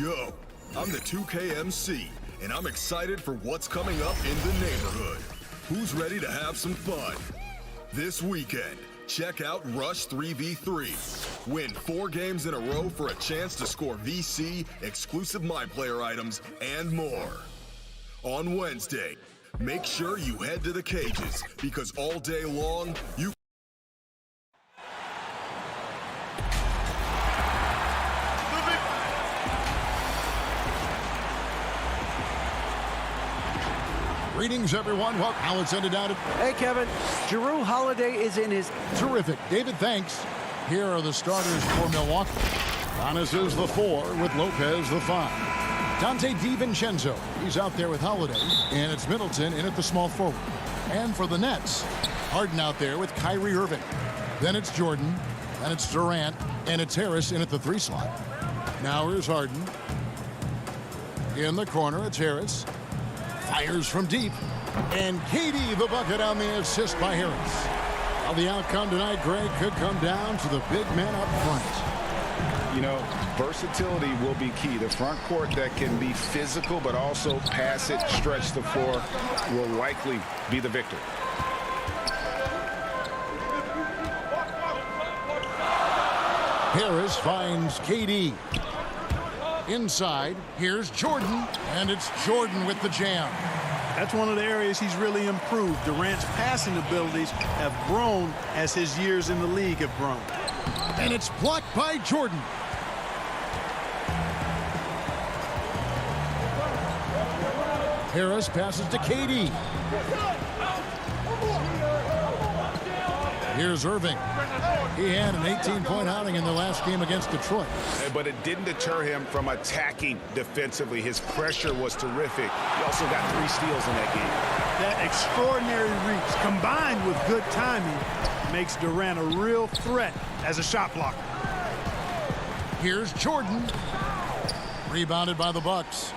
Yo, I'm the 2K MC, and I'm excited for what's coming up in the neighborhood. Who's ready to have some fun? This weekend, check out Rush 3v3. Win 4 games in a row for a chance to score VC, exclusive My Player items, and more. On Wednesday, make sure you head to the cages, because all day long, you Greetings, everyone. Well, how it's ended out. Hey, Kevin. Jrue Holiday is in his... Terrific. David, thanks. Here are the starters for Milwaukee. Giannis is the 4 with Lopez the 5. Dante DiVincenzo, he's out there with Holiday. And it's Middleton in at the small forward. And for the Nets, Harden out there with Kyrie Irving. Then it's Jordan. Then it's Durant. And it's Harris in at the 3 slot. Now here's Harden. In the corner, it's Harris. Fires from deep. And KD the bucket on the assist by Harris. Well, the outcome tonight, Greg, could come down to the big man up front. You know, versatility will be key. The front court that can be physical but also pass it, stretch the floor will likely be the victor. Harris finds KD. Inside, here's Jordan, and it's Jordan with the jam. That's one of the areas he's really improved. Durant's passing abilities have grown as his years in the league have grown. And it's blocked by Jordan. Harris passes to KD. Here's Irving. He had an 18-point outing in the last game against Detroit. But it didn't deter him from attacking defensively. His pressure was terrific. He also got 3 steals in that game. That extraordinary reach combined with good timing makes Durant a real threat as a shot blocker. Here's Jordan. Rebounded by the Bucks.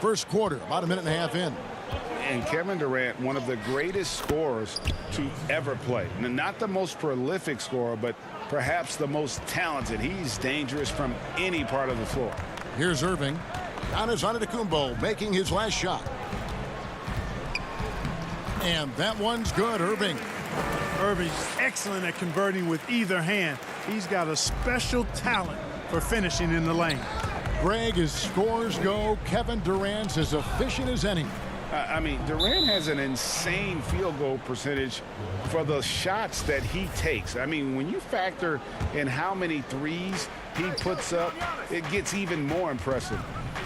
First quarter, about a minute and a half in. And Kevin Durant, one of the greatest scorers to ever play. Not the most prolific scorer, but perhaps the most talented. He's dangerous from any part of the floor. Here's Irving. Giannis Antetokounmpo making his last shot. And that one's good, Irving. Irving's excellent at converting with either hand. He's got a special talent for finishing in the lane. Greg, as scores go, Kevin Durant's as efficient as any. I mean, Durant has an insane field goal percentage for the shots that he takes. I mean, when you factor in how many threes he puts up, it gets even more impressive.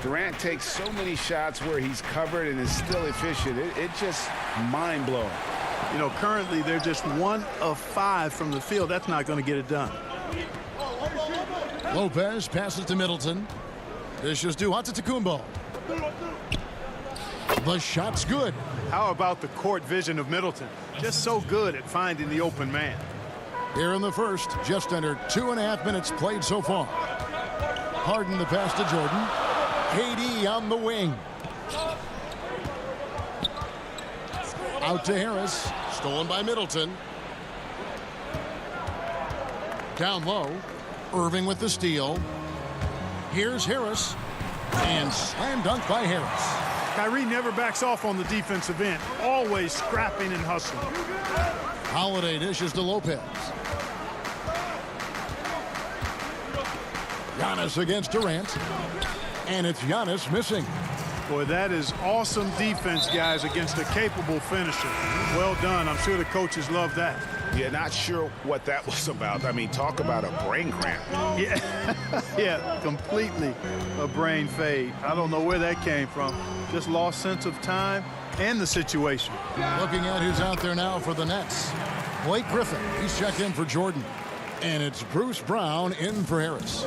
Durant takes so many shots where he's covered and is still efficient. It's just mind-blowing. You know, currently they're just 1 of 5 from the field. That's not going to get it done. Lopez passes to Middleton. This is to Antetokounmpo. The shot's good. How about the court vision of Middleton? Just so good at finding the open man. Here in the first, just under 2.5 minutes played so far. Harden the pass to Jordan. KD on the wing. Out to Harris. Stolen by Middleton. Down low. Irving with the steal. Here's Harris. And slam dunk by Harris. Kyrie never backs off on the defensive end. Always scrapping and hustling. Holiday dishes to Lopez. Giannis against Durant. And it's Giannis missing. Boy, that is awesome defense, guys, against a capable finisher. Well done. I'm sure the coaches love that. Yeah, not sure what that was about. I mean, talk about a brain cramp. Yeah, yeah, completely a brain fade. I don't know where that came from. Just lost sense of time and the situation. Looking at who's out there now for the Nets. Blake Griffin, he's checked in for Jordan. And it's Bruce Brown in for Harris.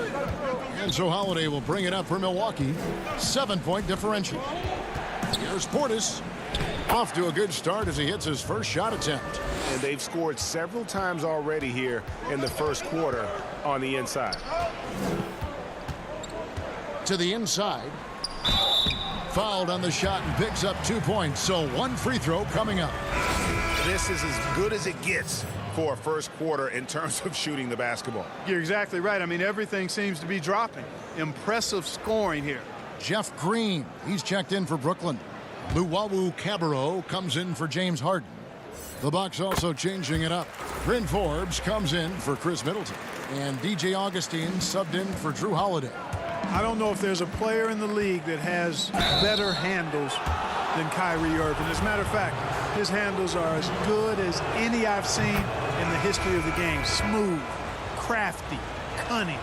And so Holiday will bring it up for Milwaukee. 7-point differential. Here's Portis. Off to a good start as he hits his first shot attempt. And they've scored several times already here in the first quarter on the inside. To the inside. Fouled on the shot and picks up 2 points. So 1 free throw coming up. This is as good as it gets for a first quarter in terms of shooting the basketball. You're exactly right. I mean, everything seems to be dropping. Impressive scoring here. Jeff Green, he's checked in for Brooklyn. Luwawu Cabarrot comes in for James Harden. The Bucks also changing it up. Bryn Forbes comes in for Chris Middleton. And DJ Augustine subbed in for Drew Holiday. I don't know if there's a player in the league that has better handles than Kyrie Irving. As a matter of fact, his handles are as good as any I've seen in the history of the game. Smooth, crafty, cunning.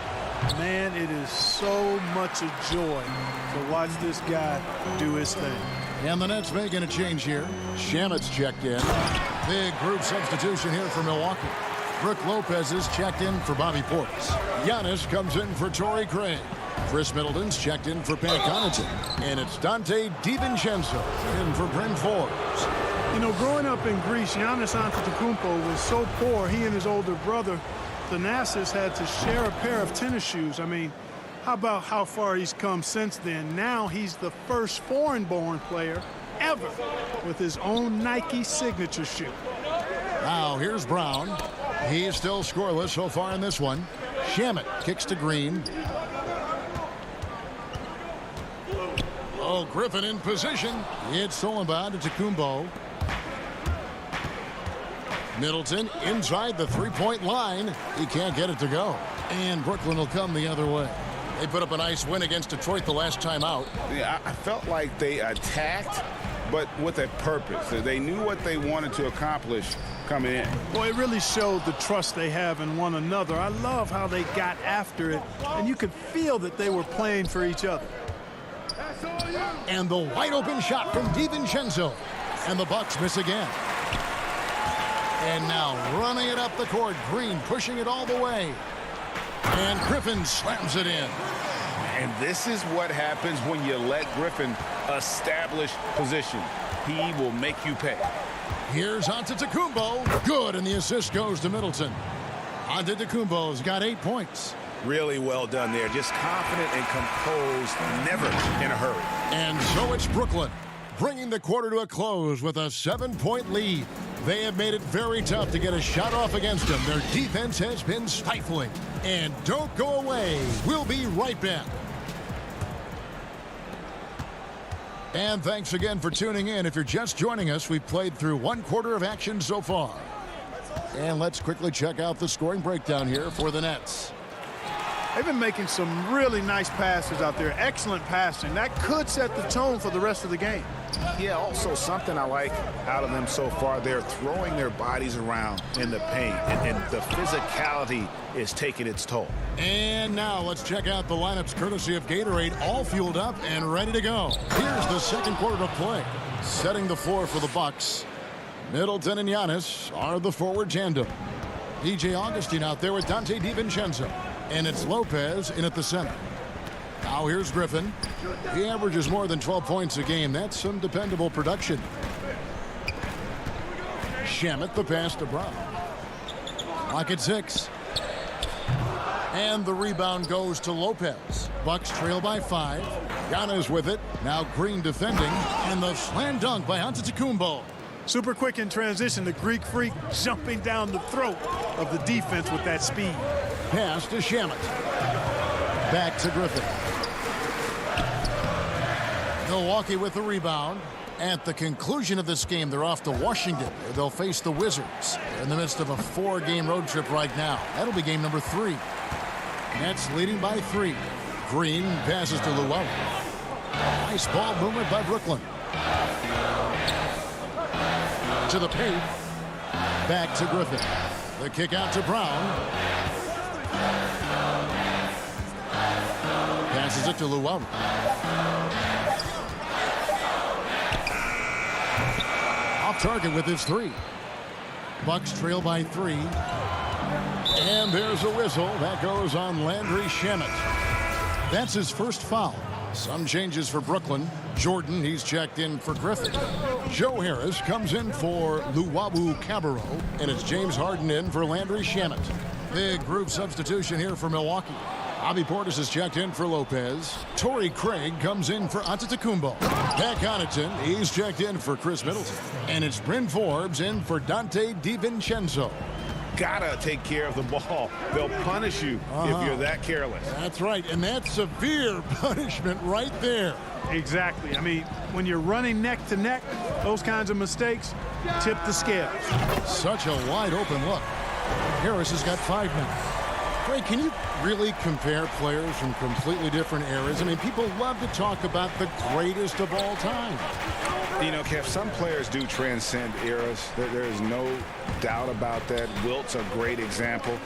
Man, it is so much a joy to watch this guy do his thing. And the Nets making a change here. Shamet's checked in. Big group substitution here for Milwaukee. Brook Lopez is checked in for Bobby Portis. Giannis comes in for Torrey Craig. Chris Middleton's checked in for Pat Connaughton. And it's Dante DiVincenzo in for Bryn Forbes. You know, growing up in Greece, Giannis Antetokounmpo was so poor, he and his older brother, Thanasis, had to share a pair of tennis shoes. I mean, how about how far he's come since then? Now he's the first foreign-born player ever with his own Nike signature shoe. Now here's Brown. He's still scoreless so far in this one. Shamet kicks to Green. Oh, Griffin in position. It's stolen by Antetokounmpo. Middleton inside the three-point line. He can't get it to go. And Brooklyn will come the other way. They put up a nice win against Detroit the last time out. Yeah, I felt like they attacked, but with a purpose. They knew what they wanted to accomplish coming in. Well, it really showed the trust they have in one another. I love how they got after it, and you could feel that they were playing for each other. And the wide open shot from DiVincenzo. And the Bucks miss again. And now running it up the court. Green pushing it all the way. And Griffin slams it in. And this is what happens when you let Griffin establish position. He will make you pay. Here's Antetokounmpo. Good, and the assist goes to Middleton. Antetokounmpo's got 8 points. Really well done there. Just confident and composed, never in a hurry. And so it's Brooklyn, bringing the quarter to a close with a 7-point lead. They have made it very tough to get a shot off against them. Their defense has been stifling. And don't go away. We'll be right back. And thanks again for tuning in. If you're just joining us, we've played through 1 quarter of action so far. And let's quickly check out the scoring breakdown here for the Nets. They've been making some really nice passes out there. Excellent passing. That could set the tone for the rest of the game. Yeah, also something I like out of them so far, they're throwing their bodies around in the paint, and the physicality is taking its toll. And now let's check out the lineups courtesy of Gatorade, all fueled up and ready to go. Here's the second quarter to play. Setting the floor for the Bucks. Middleton and Giannis are the forward tandem. DJ Augustine out there with Dante DiVincenzo. And it's Lopez in at the center. Now here's Griffin. He averages more than 12 points a game. That's some dependable production. Shamet the pass to Brown. Clock at 6. And the rebound goes to Lopez. Bucks trail by 5. Giannis with it. Now Green defending. And the slam dunk by Antetokounmpo. Super quick in transition. The Greek freak jumping down the throat of the defense with that speed. Pass to Shamet. Back to Griffin. Milwaukee with the rebound. At the conclusion of this game, they're off to Washington, where they'll face the Wizards. They're in the midst of a 4-game road trip right now. That'll be game number 3. Nets leading by 3. Green passes to Luwawu. Nice ball movement by Brooklyn. To the paint. Back to Griffin. The kick out to Brown. Passes it to Luwawu. Off target with his 3. Bucks trail by 3. And there's a whistle. That goes on Landry Shamet. That's his first foul. Some changes for Brooklyn. Jordan, he's checked in for Griffin. Joe Harris comes in for Luwawu Cabarrot. And it's James Harden in for Landry Shamet. Big group substitution here for Milwaukee. Bobby Portis is checked in for Lopez. Torrey Craig comes in for Antetokounmpo. Pat Connaughton, he's checked in for Chris Middleton. And it's Bryn Forbes in for Dante DiVincenzo. gotta take care of the ball. They'll punish you if you're that careless. That's right, and that's severe punishment right there. Exactly. I mean, when you're running neck to neck, those kinds of mistakes tip the scales. Such a wide open look. Harris has got 5 minutes. Frank, can you really compare players from completely different eras? I mean, people love to talk about the greatest of all time. You know, Kev, some players do transcend eras. There is no doubt about that. Wilt's a great example,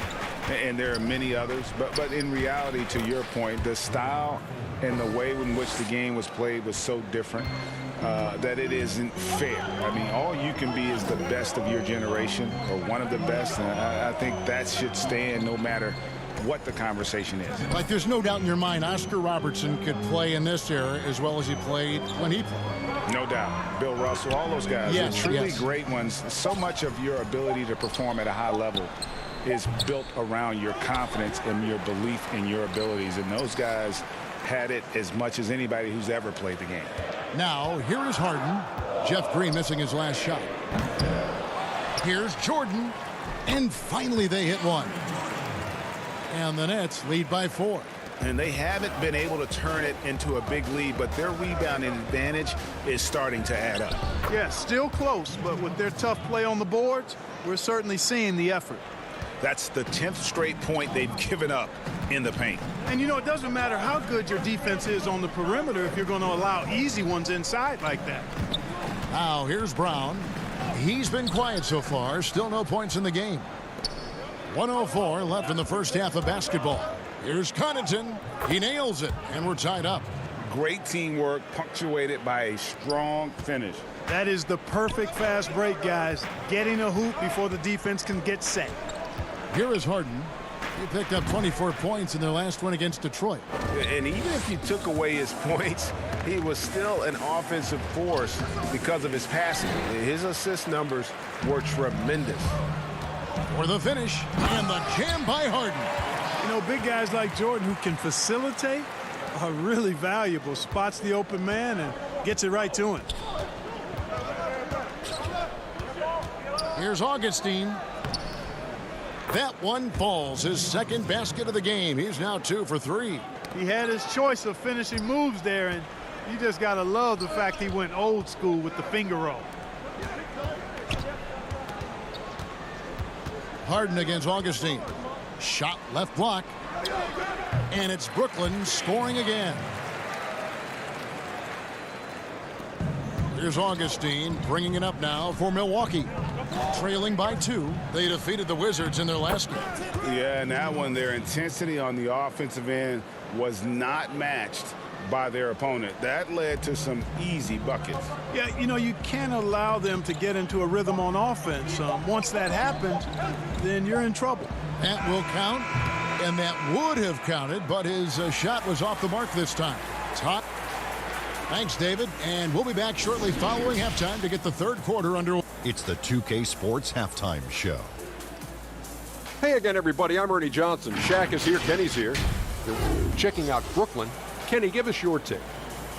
and there are many others. But in reality, to your point, the style and the way in which the game was played was so different that it isn't fair. I mean, all you can be is the best of your generation or one of the best, and I think that should stand no matter what the conversation is. Like, there's no doubt in your mind Oscar Robertson could play in this era as well as he played when he played. No doubt. Bill Russell, all those guys are truly great ones. So much of your ability to perform at a high level is built around your confidence and your belief in your abilities, and those guys had it as much as anybody who's ever played the game. Now, here is Harden. Jeff Green missing his last shot. Here's Jordan, and finally they hit one. And the Nets lead by 4. And they haven't been able to turn it into a big lead, but their rebounding advantage is starting to add up. Yeah, still close, but with their tough play on the boards, we're certainly seeing the effort. That's the 10th straight point they've given up in the paint. And, you know, it doesn't matter how good your defense is on the perimeter if you're going to allow easy ones inside like that. Now, here's Brown. He's been quiet so far. Still no points in the game. 1:04 left in the first half of basketball. Here's Connaughton. He nails it, and we're tied up. Great teamwork punctuated by a strong finish. That is the perfect fast break, guys. Getting a hoop before the defense can get set. Here is Harden. He picked up 24 points in their last one against Detroit. And even if you took away his points, he was still an offensive force because of his passing. His assist numbers were tremendous. For the finish, and the jam by Harden. You know, big guys like Jordan who can facilitate are really valuable. Spots the open man and gets it right to him. Here's Augustine. That one falls, his second basket of the game. He's now 2 for 3. He had his choice of finishing moves there, and you just got to love the fact he went old school with the finger roll. Harden against Augustine. Shot left block. And it's Brooklyn scoring again. Here's Augustine bringing it up now for Milwaukee. Trailing by 2. They defeated the Wizards in their last game. Yeah, and that one, their intensity on the offensive end was not matched by their opponent. That led to some easy buckets. Yeah, you know, you can't allow them to get into a rhythm on offense. Once that happens, then you're in trouble. That will count, and that would have counted, but his shot was off the mark this time. It's hot. Thanks, David, and we'll be back shortly following halftime to get the third quarter underway. It's the 2K Sports Halftime Show. Hey again, everybody. I'm Ernie Johnson. Shaq is here. Kenny's here. They're checking out Brooklyn. Kenny, give us your take.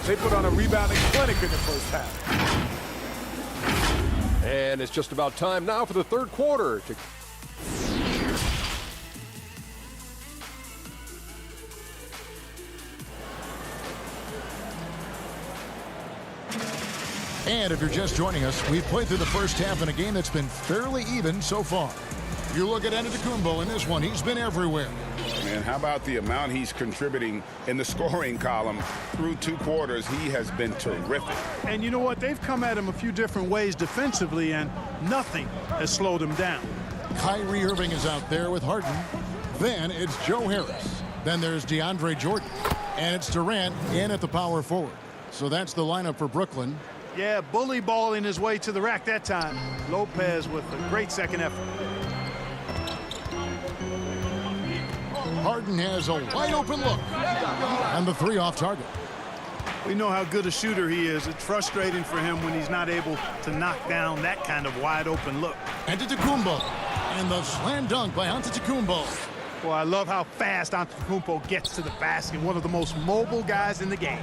They put on a rebounding clinic in the first half. And it's just about time now for the third quarter. And if you're just joining us, we've played through the first half in a game that's been fairly even so far. You look at Antetokounmpo in this one, he's been everywhere. And how about the amount he's contributing in the scoring column through 2 quarters? He has been terrific. And you know what? They've come at him a few different ways defensively, and nothing has slowed him down. Kyrie Irving is out there with Harden. Then it's Joe Harris. Then there's DeAndre Jordan. And it's Durant in at the power forward. So that's the lineup for Brooklyn. Yeah, bully balling his way to the rack that time. Lopez with a great second effort. Harden has a wide open look. And the 3 off target. We know how good a shooter he is. It's frustrating for him when he's not able to knock down that kind of wide open look. Antetokounmpo. And the slam dunk by Antetokounmpo. Well, I love how fast Antetokounmpo gets to the basket, one of the most mobile guys in the game.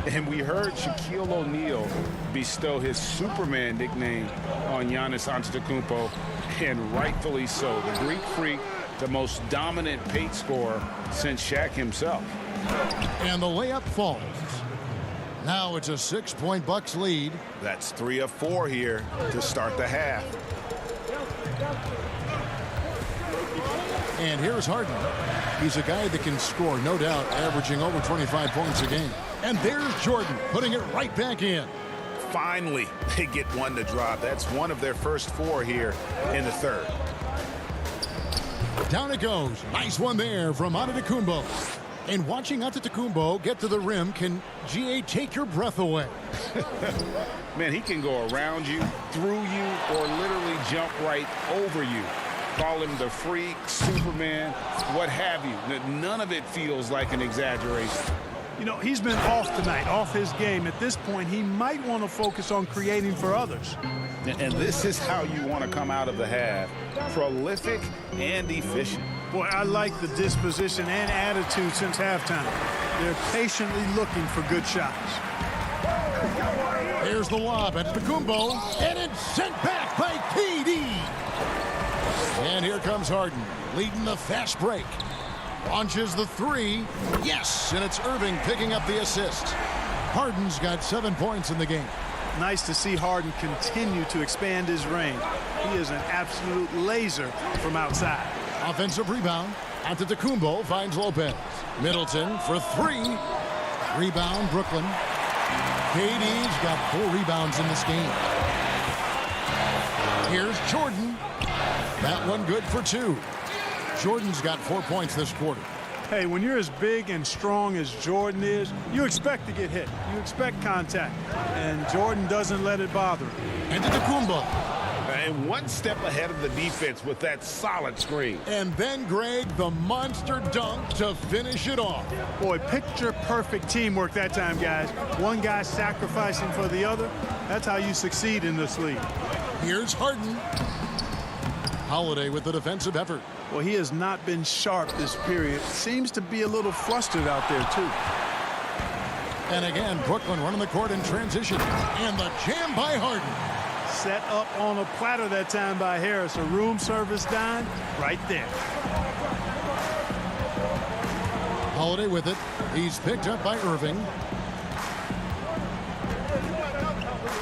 And we heard Shaquille O'Neal bestow his Superman nickname on Giannis Antetokounmpo, and rightfully so. The Greek Freak, the most dominant paint scorer since Shaq himself. And the layup falls. Now it's a 6-point Bucks lead. That's 3 of 4 here to start the half. And here's Harden. He's a guy that can score, no doubt, averaging over 25 points a game. And there's Jordan putting it right back in. Finally, they get one to drop. That's one of their first 4 here in the third. Down it goes. Nice one there from Antetokounmpo. And watching Antetokounmpo get to the rim can, GA, take your breath away. Man, he can go around you, through you, or literally jump right over you. Call him the freak, Superman, what have you. None of it feels like an exaggeration. You know, he's been off tonight, off his game. At this point, he might want to focus on creating for others. And this is how you want to come out of the half. Prolific and efficient. Boy, I like the disposition and attitude since halftime. They're patiently looking for good shots. Here's the lob at Antetokounmpo, and it's sent back by KD. And here comes Harden, leading the fast break. Launches the 3. Yes, and it's Irving picking up the assist. Harden's got 7 points in the game. Nice to see Harden continue to expand his range. He is an absolute laser from outside. Offensive rebound. Antetokounmpo finds Lopez. Middleton for 3. Rebound, Brooklyn. KD's got 4 rebounds in this game. Here's Jordan. That one good for 2. Jordan's got 4 points this quarter. Hey, when you're as big and strong as Jordan is, you expect to get hit. You expect contact. And Jordan doesn't let it bother him. Antetokounmpo. And one step ahead of the defense with that solid screen. And then, Greg, the monster dunk to finish it off. Boy, picture-perfect teamwork that time, guys. One guy sacrificing for the other. That's how you succeed in this league. Here's Harden. Holiday with the defensive effort. Well, he has not been sharp this period. Seems to be a little flustered out there, too. And again, Brooklyn running the court in transition. And the jam by Harden. Set up on a platter that time by Harris. A room service dime right there. Holiday with it. He's picked up by Irving.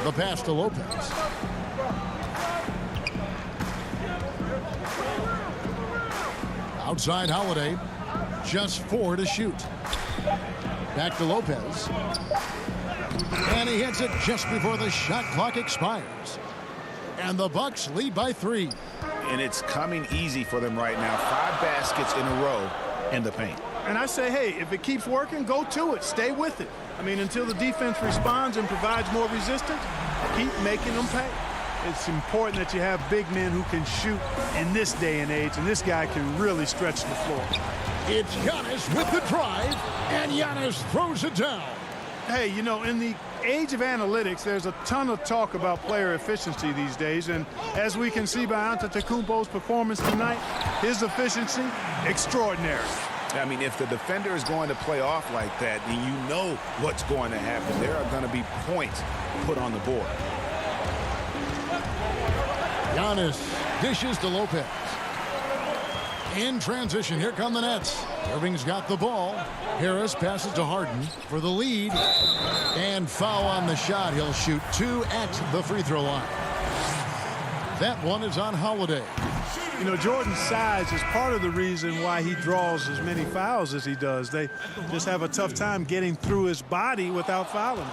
The pass to Lopez. Outside Holiday. Just 4 to shoot. Back to Lopez. And he hits it just before the shot clock expires. And the Bucks lead by 3. And it's coming easy for them right now. 5 baskets in a row in the paint. And I say, hey, if it keeps working, go to it. Stay with it. I mean, until the defense responds and provides more resistance, keep making them pay. It's important that you have big men who can shoot in this day and age, and this guy can really stretch the floor. It's Giannis with the drive, and Giannis throws it down. Hey, you know, in the age of analytics, there's a ton of talk about player efficiency these days, and as we can see by Antetokounmpo's performance tonight, his efficiency, extraordinary. I mean, if the defender is going to play off like that, then you know what's going to happen. There are going to be points put on the board. Giannis dishes to Lopez. In transition, here come the Nets. Irving's got the ball. Harris passes to Harden for the lead. And foul on the shot. He'll shoot 2 at the free throw line. That one is on Holiday. You know, Jordan's size is part of the reason why he draws as many fouls as he does. They just have a tough time getting through his body without fouling.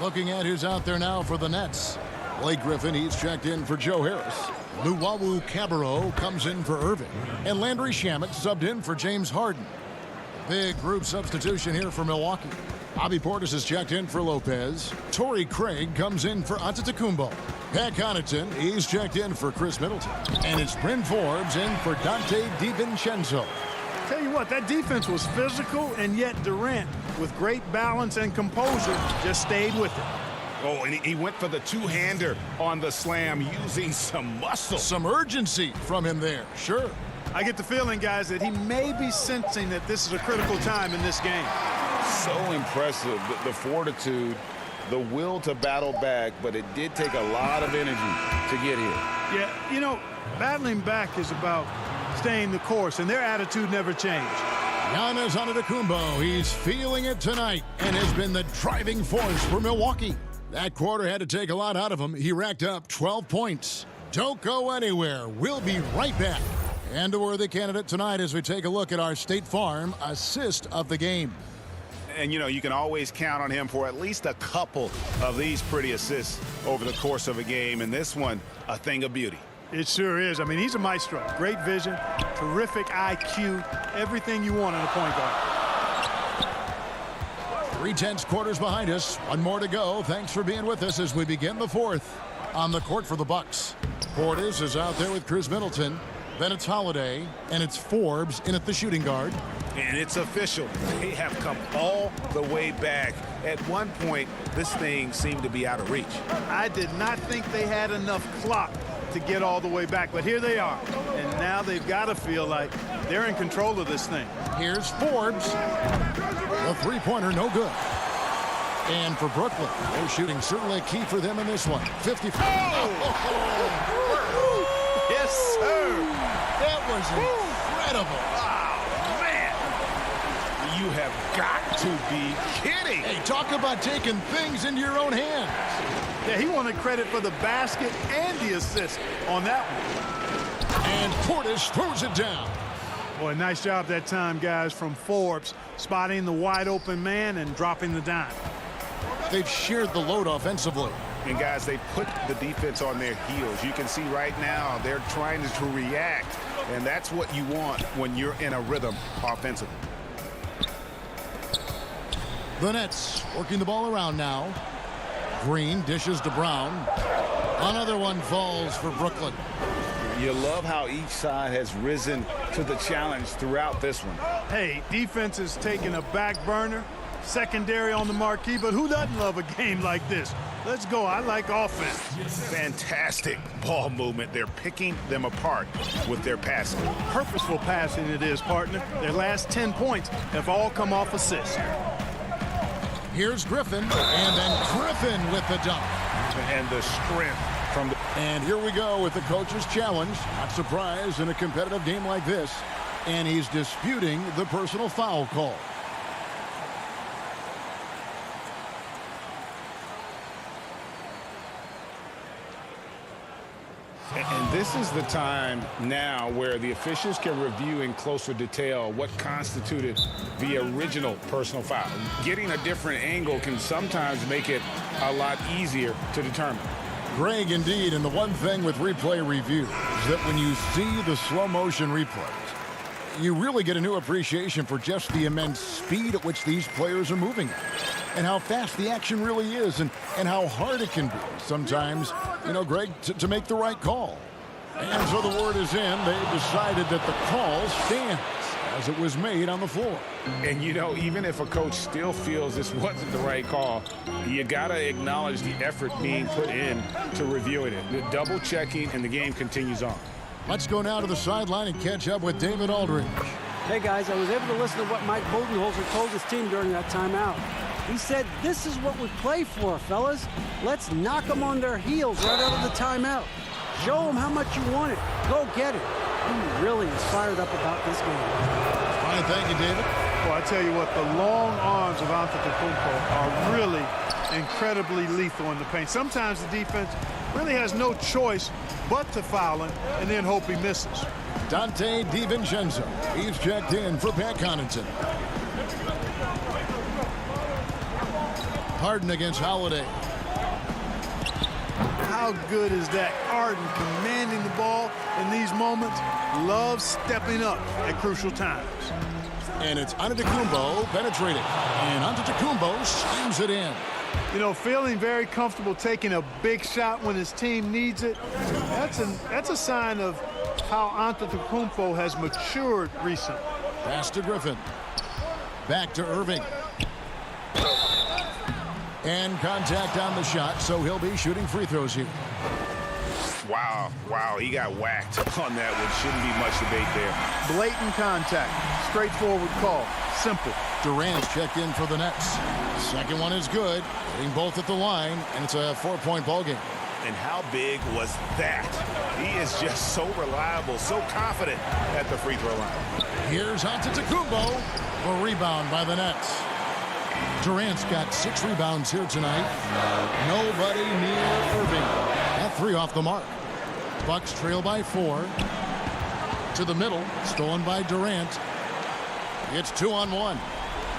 Looking at who's out there now for the Nets. Blake Griffin, he's checked in for Joe Harris. Luwawu Cabarrot comes in for Irving. And Landry Shamet subbed in for James Harden. Big group substitution here for Milwaukee. Bobby Portis is checked in for Lopez. Torrey Craig comes in for Antetokounmpo. Pat Connaughton, he's checked in for Chris Middleton. And it's Bryn Forbes in for Dante DiVincenzo. Tell you what, that defense was physical, and yet Durant, with great balance and composure, just stayed with it. Oh, and he went for the two-hander on the slam using some muscle. Some urgency from him there, sure. I get the feeling, guys, that he may be sensing that this is a critical time in this game. So impressive, the fortitude, the will to battle back, but it did take a lot of energy to get here. Yeah, you know, battling back is about staying the course, and their attitude never changed. Giannis Antetokounmpo, he's feeling it tonight and has been the driving force for Milwaukee. That quarter had to take a lot out of him. He racked up 12 points. Don't go anywhere. We'll be right back. And a worthy candidate tonight as we take a look at our State Farm assist of the game. And, you know, you can always count on him for at least a couple of these pretty assists over the course of a game. And this one, a thing of beauty. It sure is. I mean, he's a maestro. Great vision, terrific IQ, everything you want in a point guard. 3/10 quarters behind us. One more to go. Thanks for being with us as we begin the fourth. On the court for the Bucks, Portis is out there with Chris Middleton. Then it's Holiday, and it's Forbes in at the shooting guard. And it's official. They have come all the way back. At one point, this thing seemed to be out of reach. I did not think they had enough clock to get all the way back, but here they are. And now they've got to feel like they're in control of this thing. Here's Forbes. The three-pointer, no good. And for Brooklyn, their shooting certainly key for them in this one. 54. Yes, sir. That was incredible. Oh, man. You have got to be kidding. Hey, talk about taking things into your own hands. Yeah, he wanted credit for the basket and the assist on that one. And Portis throws it down. Boy, nice job that time, guys, from Forbes, spotting the wide-open man and dropping the dime. They've shared the load offensively. And, guys, they put the defense on their heels. You can see right now they're trying to react, and that's what you want when you're in a rhythm offensively. The Nets working the ball around now. Green dishes to Brown. Another one falls for Brooklyn. You love how each side has risen to the challenge throughout this one. Hey, defense is taking a back burner, secondary on the marquee, but who doesn't love a game like this? Let's go. I like offense. Fantastic ball movement. They're picking them apart with their passing. Purposeful passing it is, partner. Their last 10 points have all come off assists. Here's Griffin, and then Griffin with the dunk. And the strength from the... And here we go with the coach's challenge. Not surprised in a competitive game like this. And he's disputing the personal foul call. And this is the time now where the officials can review in closer detail what constituted the original personal foul. Getting a different angle can sometimes make it a lot easier to determine. Greg, indeed, and the one thing with replay review is that when you see the slow motion replays, you really get a new appreciation for just the immense speed at which these players are moving at, and how fast the action really is, and how hard it can be sometimes, you know, Greg, to make the right call. And so the word is in. They've decided that the call stands as it was made on the floor. And, you know, even if a coach still feels this wasn't the right call, you got to acknowledge the effort being put in to reviewing it. The double checking, and the game continues on. Let's go now to the sideline and catch up with David Aldridge. Hey, guys, I was able to listen to what Mike Budenholzer told his team during that timeout. He said, this is what we play for, fellas. Let's knock them on their heels right out of the timeout. Show them how much you want it. Go get it. He really is fired up about this game. Fine, thank you, David. Well, I tell you what, the long arms of Antetokounmpo are really incredibly lethal in the paint. Sometimes the defense really has no choice but to foul him and then hope he misses. Dante DiVincenzo. He's checked in for Pat Connaughton. Harden against Holiday. How good is that? Harden commanding the ball in these moments. Loves stepping up at crucial times. And it's Antetokounmpo penetrating. And Antetokounmpo slams it in. You know, feeling very comfortable taking a big shot when his team needs it. That's a sign of how Antetokounmpo has matured recently. Pass to Griffin. Back to Irving. And contact on the shot, so he'll be shooting free throws here. Wow, he got whacked on that one. Shouldn't be much debate there. Blatant contact. Straightforward call. Simple. Durant's checked in for the Nets. Second one is good. Hitting both at the line, and it's a 4-point ball game. And how big was that? He is just so reliable, so confident at the free throw line. Here's Antetokounmpo. A rebound by the Nets. Durant's got 6 rebounds here tonight. Nobody near Irving. That 3 off the mark. Bucks trail by 4. To the middle, stolen by Durant. It's 2-on-1.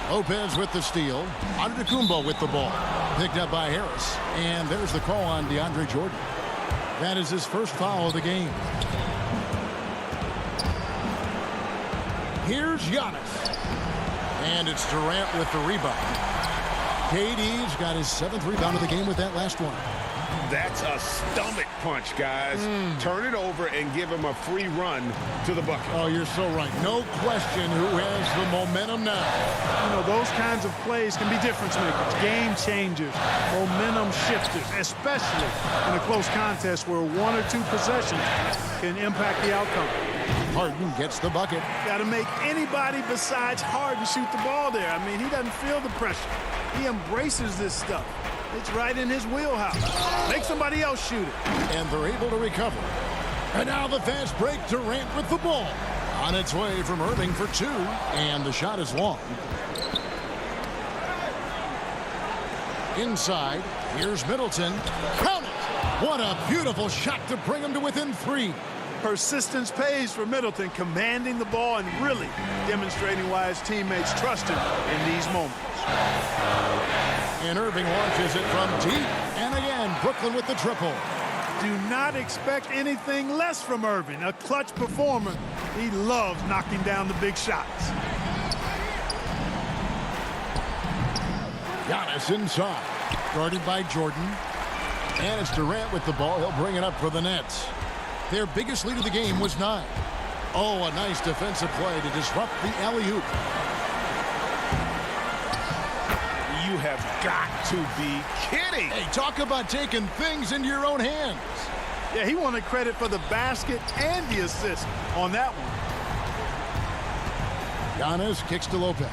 Lopez with the steal. Antetokounmpo with the ball. Picked up by Harris. And there's the call on DeAndre Jordan. That is his first foul of the game. Here's Giannis. And it's Durant with the rebound. KD's got his 7th rebound of the game with that last one. That's a stomach punch, guys. Turn it over and give him a free run to the bucket. Oh, you're so right. No question who has the momentum now. You know, those kinds of plays can be difference makers, game changers, momentum shifters, especially in a close contest where 1 or 2 possessions can impact the outcome. Harden gets the bucket. Got to make anybody besides Harden shoot the ball there. I mean, he doesn't feel the pressure. He embraces this stuff. It's right in his wheelhouse. Make somebody else shoot it. And they're able to recover. And now the fast break. Durant with the ball. On its way from Irving for 2. And the shot is long. Inside. Here's Middleton. Count it! What a beautiful shot to bring him to within 3. Persistence pays for Middleton, commanding the ball and really demonstrating why his teammates trust him in these moments. And Irving launches it from deep. And again, Brooklyn with the triple. Do not expect anything less from Irving. A clutch performer. He loves knocking down the big shots. Giannis inside. Guarded by Jordan. And it's Durant with the ball. He'll bring it up for the Nets. Their biggest lead of the game was 9. Oh, a nice defensive play to disrupt the alley-oop. You have got to be kidding. Hey, talk about taking things into your own hands. Yeah, he wanted credit for the basket and the assist on that one. Giannis kicks to Lopez.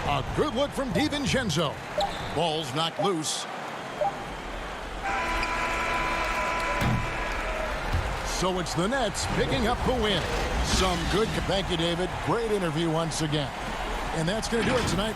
A good look from DiVincenzo. Ball's knocked loose. So it's the Nets picking up the win. Some good. Thank you, David. Great interview once again. And that's going to do it tonight.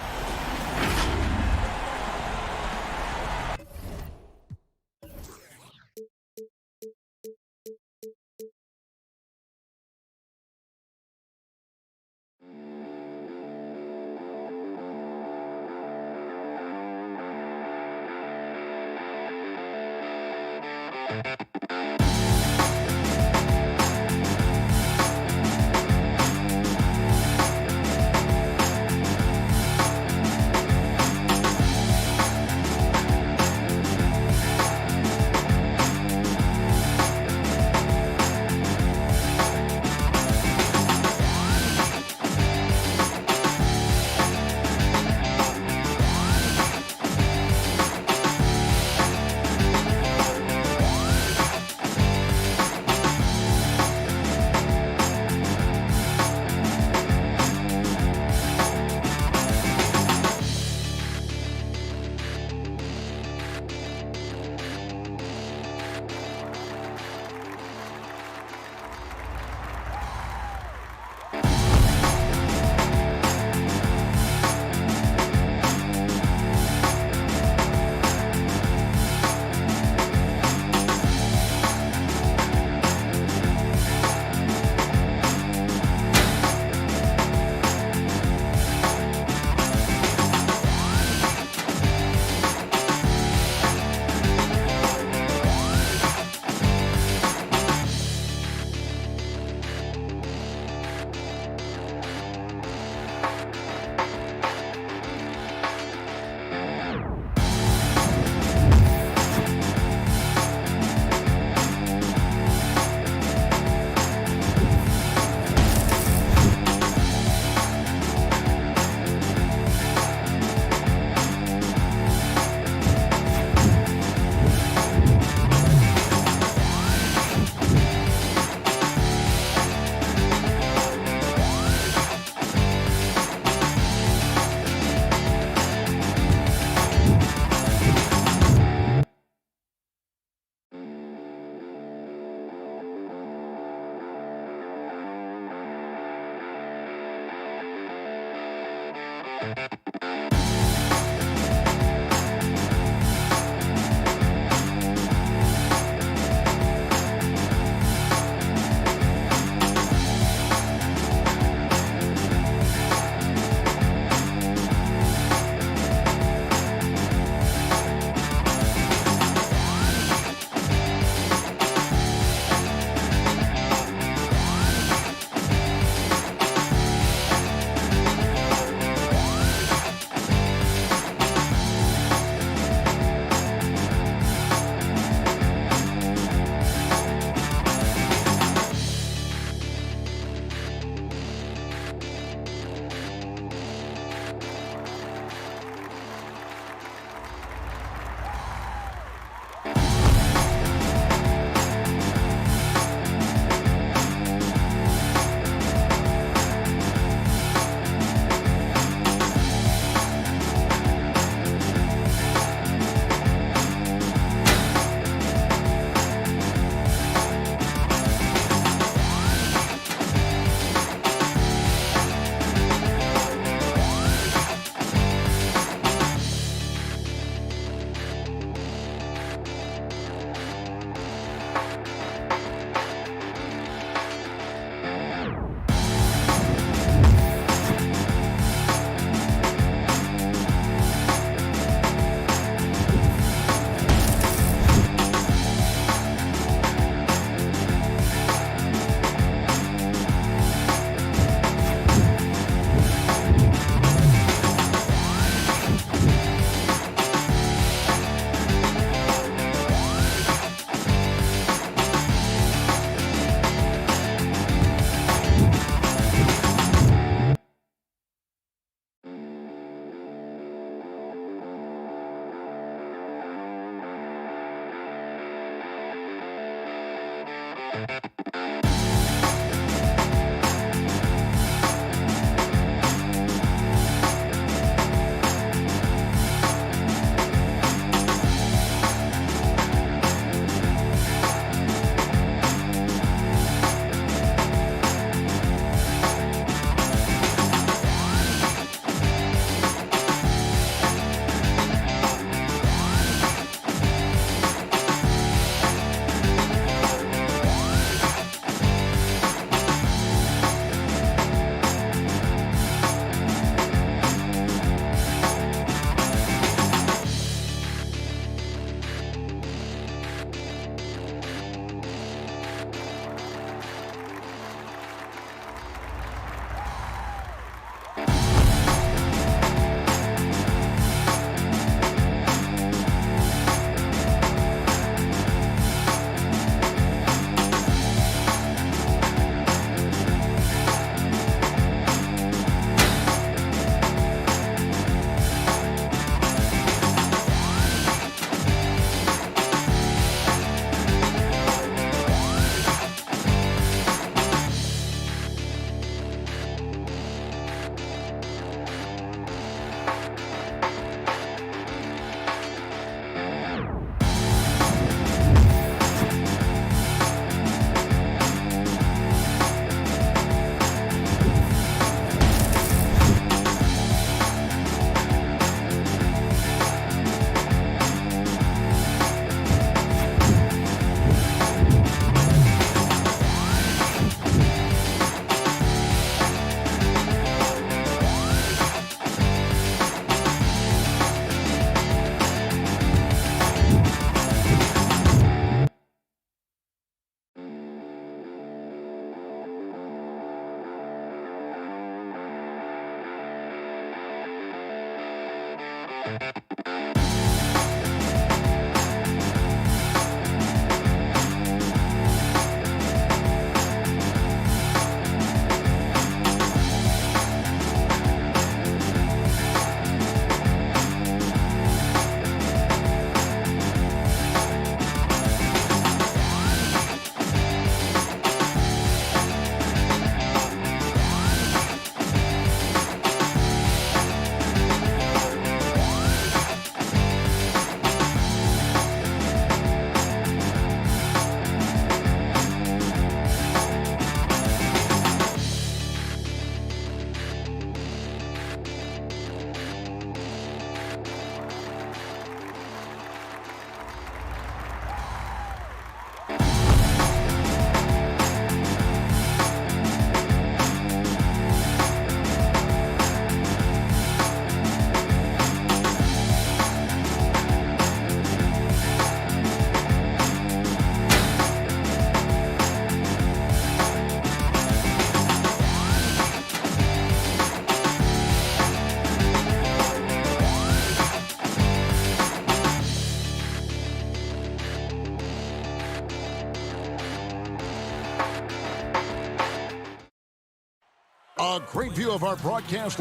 A great view of our broadcast.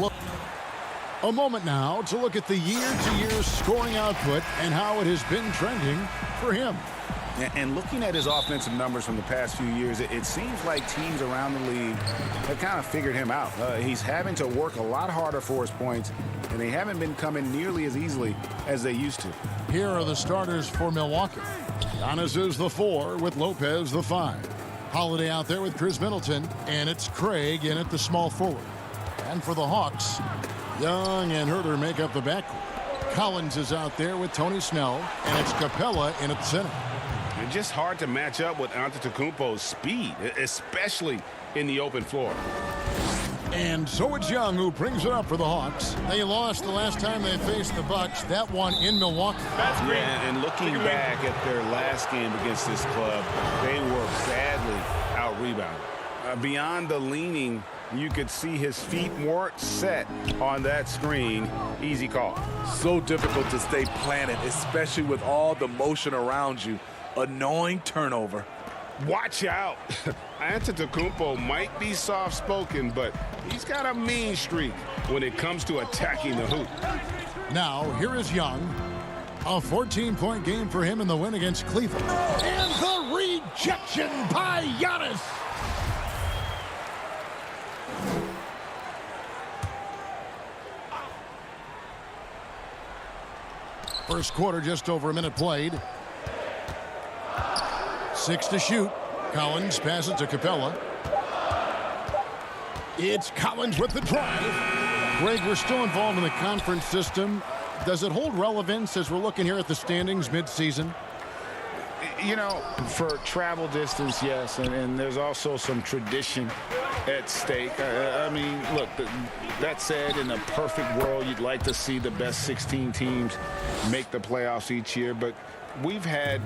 A moment now to look at the year-to-year scoring output and how it has been trending for him. And looking at his offensive numbers from the past few years, it seems like teams around the league have kind of figured him out. He's having to work a lot harder for his points, and they haven't been coming nearly as easily as they used to. Here are the starters for Milwaukee. Giannis is the 4 with Lopez the 5. Holiday out there with Chris Middleton, and it's Craig in at the small forward. And for the Hawks, Young and Herter make up the backcourt. Collins is out there with Tony Snell, and it's Capella in at the center. It's just hard to match up with Antetokounmpo's speed, especially in the open floor. And so it's Young who brings it up for the Hawks. They lost the last time they faced the Bucks, that one in Milwaukee. Yeah, and looking back at their last game against this club, they were badly out-rebounded. Beyond the leaning, you could see his feet weren't set on that screen. Easy call. So difficult to stay planted, especially with all the motion around you. Annoying turnover. Watch out. Antetokounmpo might be soft-spoken, but he's got a mean streak when it comes to attacking the hoop. Now, here is Young. A 14-point game for him in the win against Cleveland. And the rejection by Giannis. First quarter, just over a minute played. 6 to shoot. Collins passes to Capella. It's Collins with the drive. Greg, we're still involved in the conference system. Does it hold relevance as we're looking here at the standings mid-season? You know, for travel distance, yes, and there's also some tradition at stake. I mean, look, that said, in a perfect world, you'd like to see the best 16 teams make the playoffs each year, but we've had,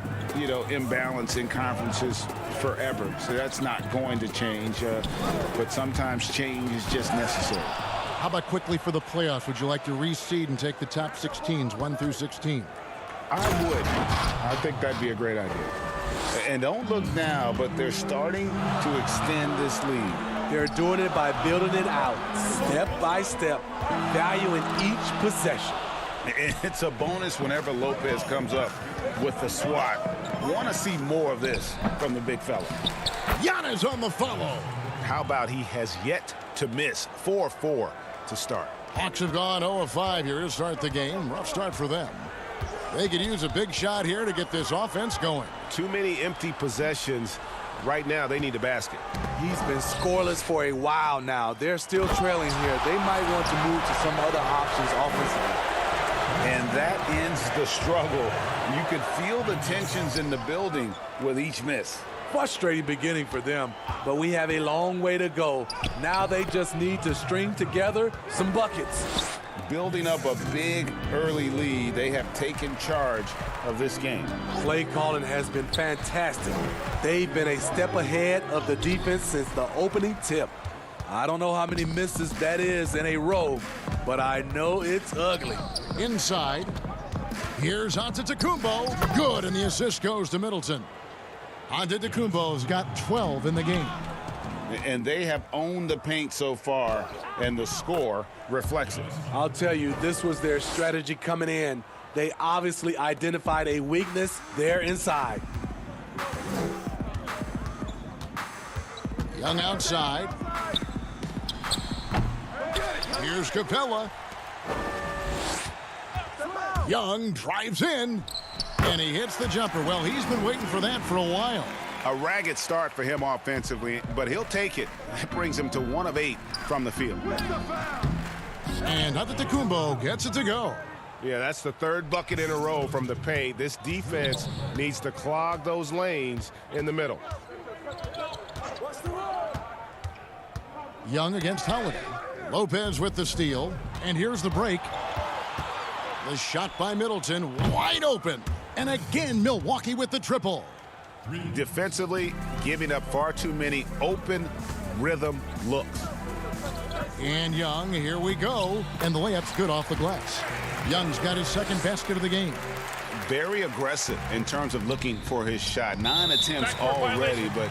imbalance in conferences forever, so that's not going to change. But sometimes change is just necessary. How about quickly for the playoffs? Would you like to reseed and take the top 16s, 1 through 16? I would. I think that'd be a great idea. And don't look now, but they're starting to extend this lead. They're doing it by building it out, step by step, valuing each possession. It's a bonus whenever Lopez comes up with the swat. Want to see more of this from the big fella. Giannis on the follow. How about he has yet to miss? 4-4 to start. Hawks have gone 0 of 5 here to start the game. Rough start for them. They could use a big shot here to get this offense going. Too many empty possessions. Right now, they need a basket. He's been scoreless for a while now. They're still trailing here. They might want to move to some other options offensively. And that ends the struggle. You could feel the tensions in the building with each miss. Frustrating beginning for them, but we have a long way to go. Now they just need to string together some buckets. Building up a big early lead, they have taken charge of this game. Play calling has been fantastic. They've been a step ahead of the defense since the opening tip. I don't know how many misses that is in a row, but I know it's ugly. Inside, here's Antetokounmpo. Good, and the assist goes to Middleton. Antetokounmpo's got 12 in the game. And they have owned the paint so far, and the score reflects it. I'll tell you, this was their strategy coming in. They obviously identified a weakness there inside. Young outside. Here's Capella. Young drives in, and he hits the jumper. Well, he's been waiting for that for a while. A ragged start for him offensively, but he'll take it. That brings him to 1 of 8 from the field. And Antetokounmpo gets it to go. Yeah, that's the 3rd bucket in a row from the paint. This defense needs to clog those lanes in the middle. Young against Holiday. Lopez with the steal. And here's the break. The shot by Middleton, wide open. And again, Milwaukee with the triple. Defensively, giving up far too many open rhythm looks. And Young, here we go. And the layup's good off the glass. Young's got his 2nd basket of the game. Very aggressive in terms of looking for his shot. 9 attempts already, but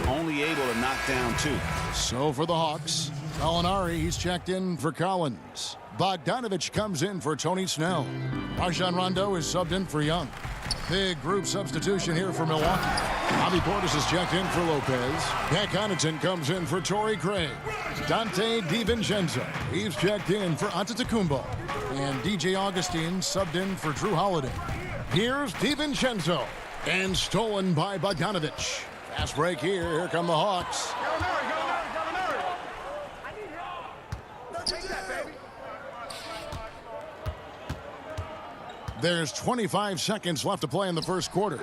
only able to knock down 2. So for the Hawks, Molinari, he's checked in for Collins. Bogdanovich comes in for Tony Snell. Rajon Rondo is subbed in for Young. Big group substitution here for Milwaukee. Bobby Portis is checked in for Lopez. Pat Connaughton comes in for Torrey Craig. Dante DiVincenzo, he's checked in for Antetokounmpo. And DJ Augustine subbed in for Drew Holiday. Here's DiVincenzo. And stolen by Bogdanovich. Fast break here. Here come the Hawks. There's 25 seconds left to play in the first quarter.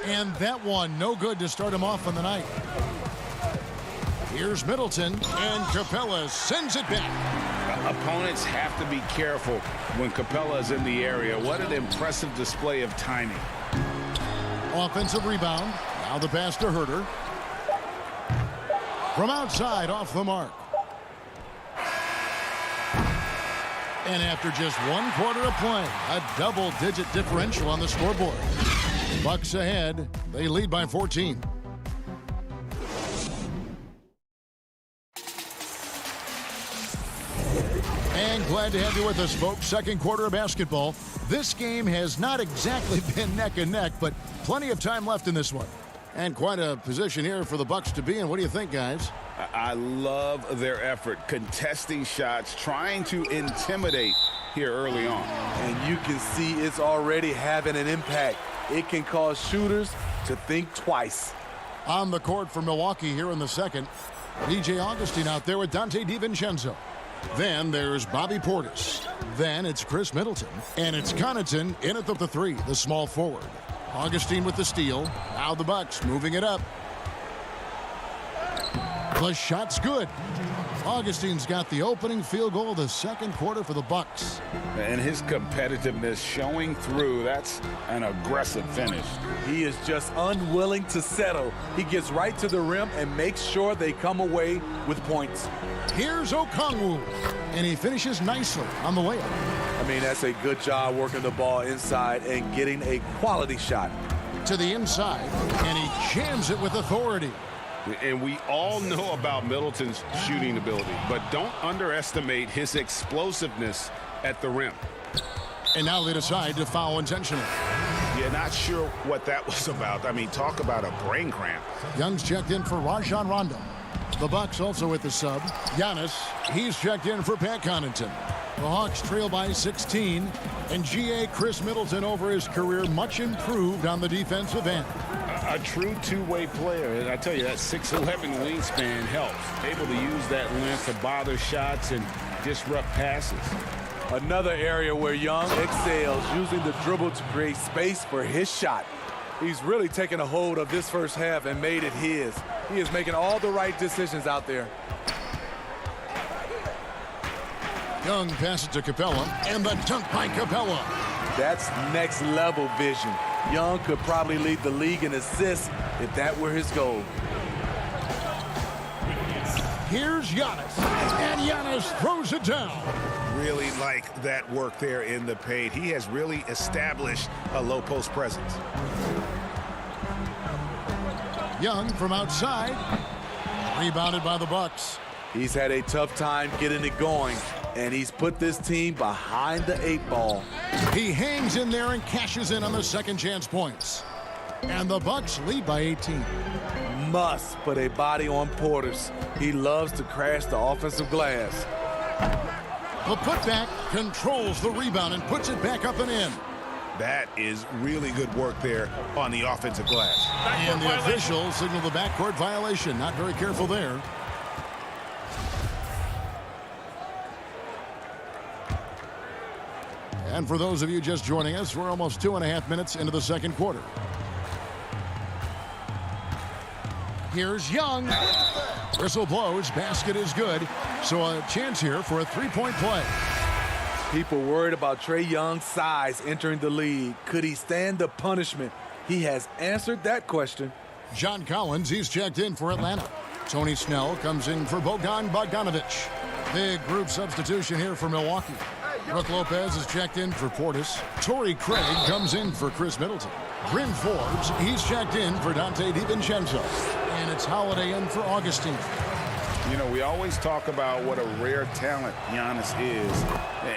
And that one, no good to start him off on the night. Here's Middleton, and Capella sends it back. Opponents have to be careful when Capella is in the area. What an impressive display of timing. Offensive rebound. Now the pass to Herter. From outside, off the mark. And after just 1 quarter of play, a double-digit differential on the scoreboard. Bucks ahead. They lead by 14. And glad to have you with us, folks. Second quarter of basketball. This game has not exactly been neck and neck, but plenty of time left in this one. And quite a position here for the Bucks to be in. What do you think, guys? I love their effort, contesting shots, trying to intimidate here early on. And you can see it's already having an impact. It can cause shooters to think twice. On the court for Milwaukee here in the second. DJ Augustine out there with Dante DiVincenzo. Then there's Bobby Portis. Then it's Chris Middleton. And it's Connaughton in at the three, the small forward. Augustine with the steal. Now the Bucks moving it up. The shot's good. Augustine's got the opening field goal of the second quarter for the Bucks. And his competitiveness showing through. That's an aggressive finish. He is just unwilling to settle. He gets right to the rim and makes sure they come away with points. Here's Okongwu, and he finishes nicely on the layup. I mean, that's a good job working the ball inside and getting a quality shot. To the inside, and he jams it with authority. And we all know about Middleton's shooting ability, but don't underestimate his explosiveness at the rim. And now they decide to foul intentionally. Yeah, not sure what that was about. I mean, talk about a brain cramp. Young's checked in for Rajon Rondo. The Bucks also with the sub. Giannis, he's checked in for Pat Connaughton. The Hawks trail by 16, and GA Chris Middleton over his career much improved on the defensive end. A true two-way player. And I tell you, that 6'11" wingspan helps. Able to use that length to bother shots and disrupt passes. Another area where Young excels, using the dribble to create space for his shot. He's really taken a hold of this first half and made it his. He is making all the right decisions out there. Young passes to Capella, and the dunk by Capella. That's next level vision. Young could probably lead the league in assists if that were his goal. Here's Giannis, and Giannis throws it down. Really like that work there in the paint. He has really established a low post presence. Young from outside, rebounded by the Bucks. He's had a tough time getting it going, and he's put this team behind the 8 ball. He hangs in there and cashes in on the second chance points. And the Bucks lead by 18. Must put a body on Portis. He loves to crash the offensive glass. The putback controls the rebound and puts it back up and in. That is really good work there on the offensive glass. And the officials signal the backcourt violation. Not very careful there. And for those of you just joining us, we're almost 2.5 minutes into the second quarter. Here's Young. Whistle blows. Basket is good. So a chance here for a three-point play. People worried about Trae Young's size entering the league. Could he stand the punishment? He has answered that question. John Collins, he's checked in for Atlanta. Tony Snell comes in for Bogdanovich. Big group substitution here for Milwaukee. Brook Lopez is checked in for Portis. Torrey Craig comes in for Chris Middleton. Bryn Forbes, he's checked in for Dante DiVincenzo. And it's Holiday in for Augustine. You know, we always talk about what a rare talent Giannis is,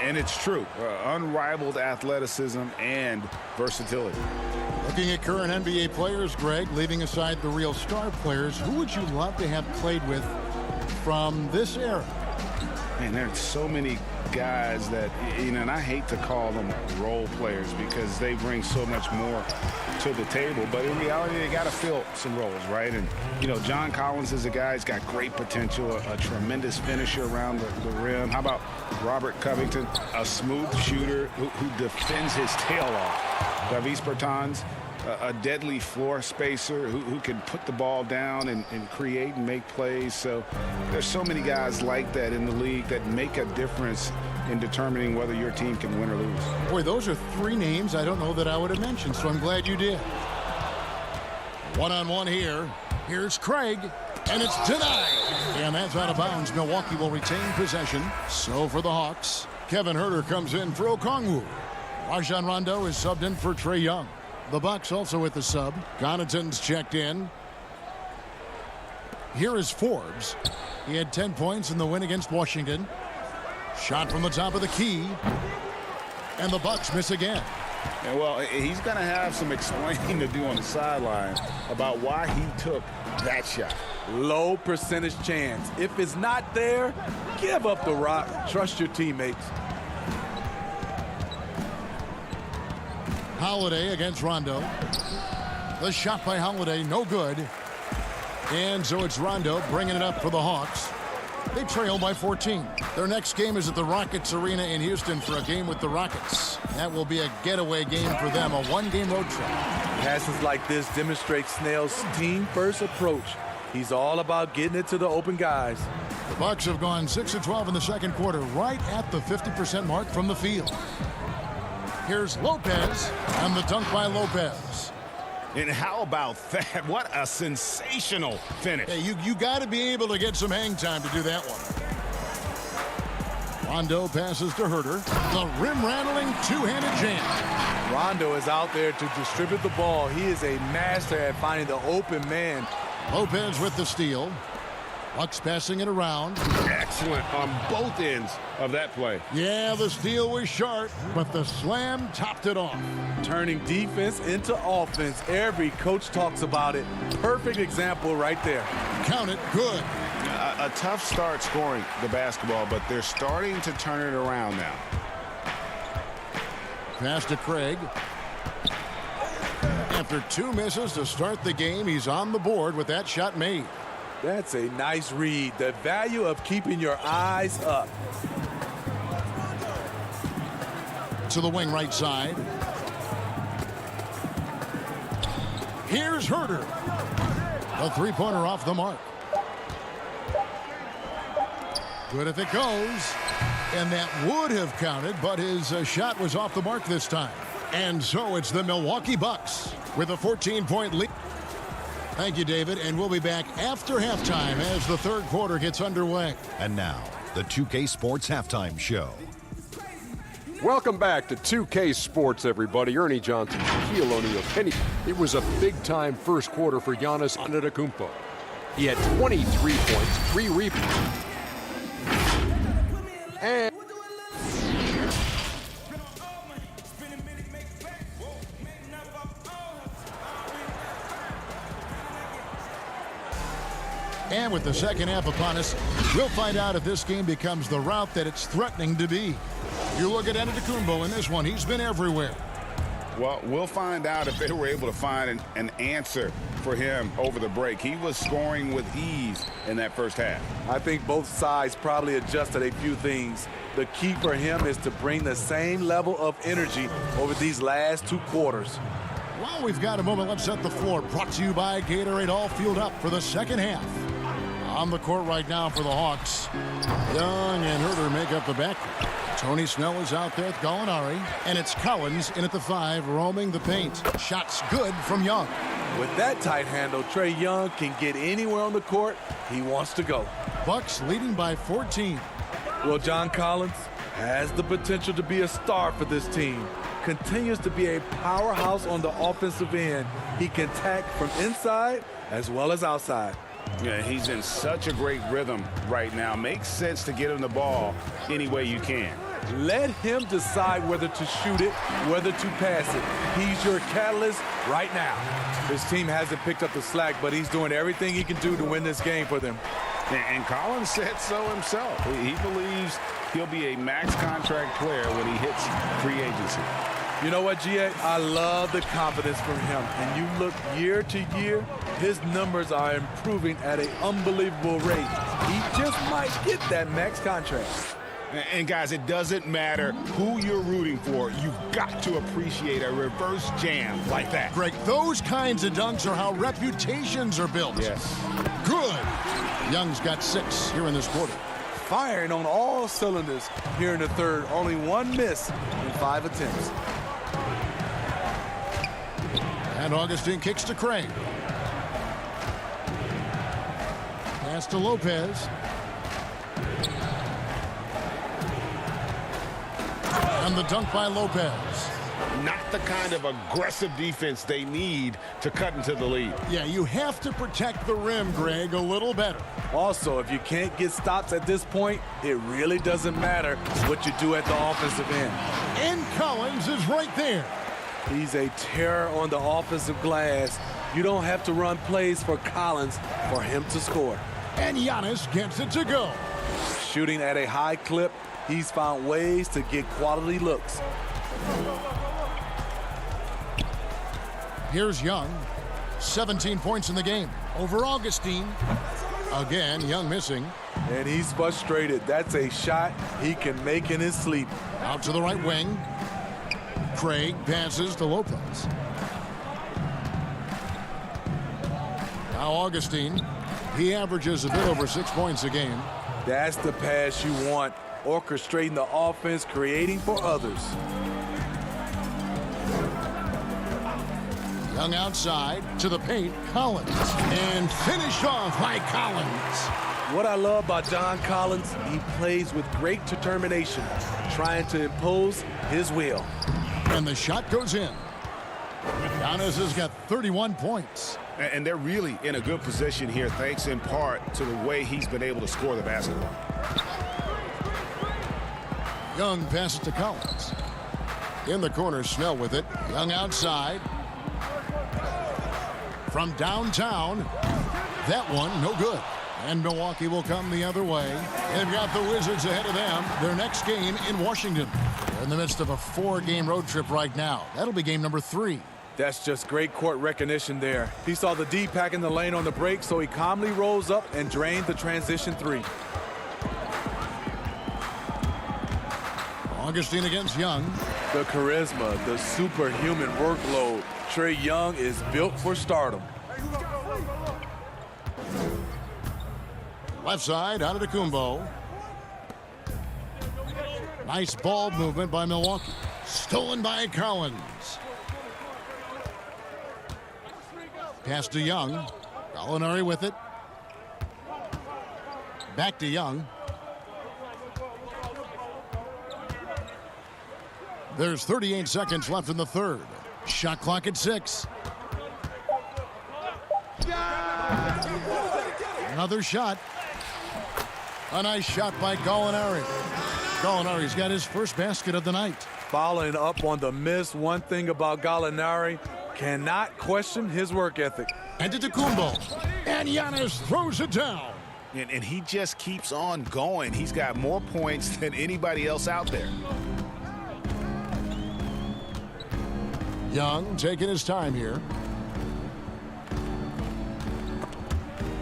and it's true. Unrivaled athleticism and versatility. Looking at current NBA players, Greg, leaving aside the real star players, who would you love to have played with from this era? Man, there's so many guys that, you know, and I hate to call them role players because they bring so much more to the table, but in reality, they got to fill some roles, right? And, you know, John Collins is a guy who's got great potential, a tremendous finisher around the rim. How about Robert Covington, a smooth shooter who defends his tail off? Davis Bertans, a deadly floor spacer who can put the ball down and create and make plays. So there's so many guys like that in the league that make a difference in determining whether your team can win or lose. Boy, those are three names I don't know that I would have mentioned, so I'm glad you did. One-on-one here. Here's Craig, and it's denied. And that's out of bounds. Milwaukee will retain possession. So for the Hawks, Kevin Huerter comes in for Okongwu. Rajon Rondo is subbed in for Trae Young. The Bucks also with the sub. Connaughton's checked in. Here is Forbes. He had 10 points in the win against Washington. Shot from the top of the key. And the Bucks miss again. And well, he's going to have some explaining to do on the sideline about why he took that shot. Low percentage chance. If it's not there, give up the rock. Trust your teammates. Holiday against Rondo. The shot by Holiday, no good. And so it's Rondo bringing it up for the Hawks. They trail by 14. Their next game is at the Rockets Arena in Houston for a game with the Rockets. That will be a getaway game for them, a one-game road trip. Passes like this demonstrate Snell's team-first approach. He's all about getting it to the open guys. The Bucks have gone 6 of 12 in the second quarter, right at the 50% mark from the field. Here's Lopez, and the dunk by Lopez. And how about that? What a sensational finish. Hey, you got to be able to get some hang time to do that one. Rondo passes to Huerter. The rim-rattling two-handed jam. Rondo is out there to distribute the ball. He is a master at finding the open man. Lopez with the steal. Bucks passing it around. Excellent on both ends of that play. Yeah, the steal was sharp, but the slam topped it off. Turning defense into offense. Every coach talks about it. Perfect example right there. Count it, good. A tough start scoring the basketball, but they're starting to turn it around now. Pass to Craig. After two misses to start the game, he's on the board with that shot made. That's a nice read. The value of keeping your eyes up. To the wing right side. Here's Huerter. The three-pointer off the mark. Good if it goes. And that would have counted, but his shot was off the mark this time. And so it's the Milwaukee Bucks with a 14-point lead. Thank you, David, and we'll be back after halftime as the third quarter gets underway. And now, the 2K Sports Halftime Show. Welcome back to 2K Sports, everybody. Ernie Johnson, Shaquille O'Neal, Kenny. It was a big-time first quarter for Giannis Antetokounmpo. He had 23 points, 3 rebounds. And with the second half upon us, we'll find out if this game becomes the route that it's threatening to be. You look at Antetokounmpo in this one, he's been everywhere. Well, we'll find out if they were able to find an answer for him over the break. He was scoring with ease in that first half. I think both sides probably adjusted a few things. The key for him is to bring the same level of energy over these last two quarters. While we've got a moment, let's set the floor. Brought to you by Gatorade, all fueled up for the second half. On the court right now for the Hawks. Young and Huerter make up the backcourt. Tony Snell is out there with Gallinari. And it's Collins in at the 5, roaming the paint. Shots good from Young. With that tight handle, Trae Young can get anywhere on the court he wants to go. Bucks leading by 14. Well, John Collins has the potential to be a star for this team. Continues to be a powerhouse on the offensive end. He can attack from inside as well as outside. Yeah, he's in such a great rhythm right now. Makes sense to get him the ball any way you can. Let him decide whether to shoot it, whether to pass it. He's your catalyst right now. His team hasn't picked up the slack, but he's doing everything he can do to win this game for them. And Collins said so himself. He believes he'll be a max contract player when he hits free agency. You know what, G.A.? I love the confidence from him. And you look year to year, his numbers are improving at an unbelievable rate. He just might get that max contract. And guys, it doesn't matter who you're rooting for. You've got to appreciate a reverse jam like that. Greg, those kinds of dunks are how reputations are built. Yes. Good. Young's got 6 here in this quarter. Firing on all cylinders here in the third. Only 1 miss in 5 attempts. And Augustine kicks to Craig. Pass to Lopez. And the dunk by Lopez. Not the kind of aggressive defense they need to cut into the lead. Yeah, you have to protect the rim, Greg, a little better. Also, if you can't get stops at this point, it really doesn't matter what you do at the offensive end. And Collins is right there. He's a terror on the offensive glass. You don't have to run plays for Collins for him to score. And Giannis gets it to go. Shooting at a high clip, he's found ways to get quality looks. Here's Young. 17 points in the game over Augustine. Again, Young missing. And he's frustrated. That's a shot he can make in his sleep. Out to the right wing. Craig passes to Lopez. Now Augustine. He averages a bit over 6 points a game. That's the pass you want. Orchestrating the offense, creating for others. Young outside to the paint. Collins. And finished off by Collins. What I love about John Collins, he plays with great determination, trying to impose his will. And the shot goes in. Giannis has got 31 points. And they're really in a good position here, thanks in part to the way he's been able to score the basketball. Young passes to Collins. In the corner, Snell with it. Young outside. From downtown. That one, no good. And Milwaukee will come the other way. They've got the Wizards ahead of them. Their next game in Washington. They're in the midst of a 4-game road trip right now. That'll be game number 3. That's just great court recognition there. He saw the D pack in the lane on the break, so he calmly rose up and drained the transition 3. Augustine against Young. The charisma, the superhuman workload. Trae Young is built for stardom. Left side, out of the Kumbo. Nice ball movement by Milwaukee. Stolen by Collins. Pass to Young. Gallinari with it. Back to Young. There's 38 seconds left in the third. Shot clock at 6. Another shot. A nice shot by Gallinari. Gallinari's got his first basket of the night. Following up on the miss, one thing about Gallinari, cannot question his work ethic. And to Kumbo. And Giannis throws it down. And he just keeps on going. He's got more points than anybody else out there. Young taking his time here.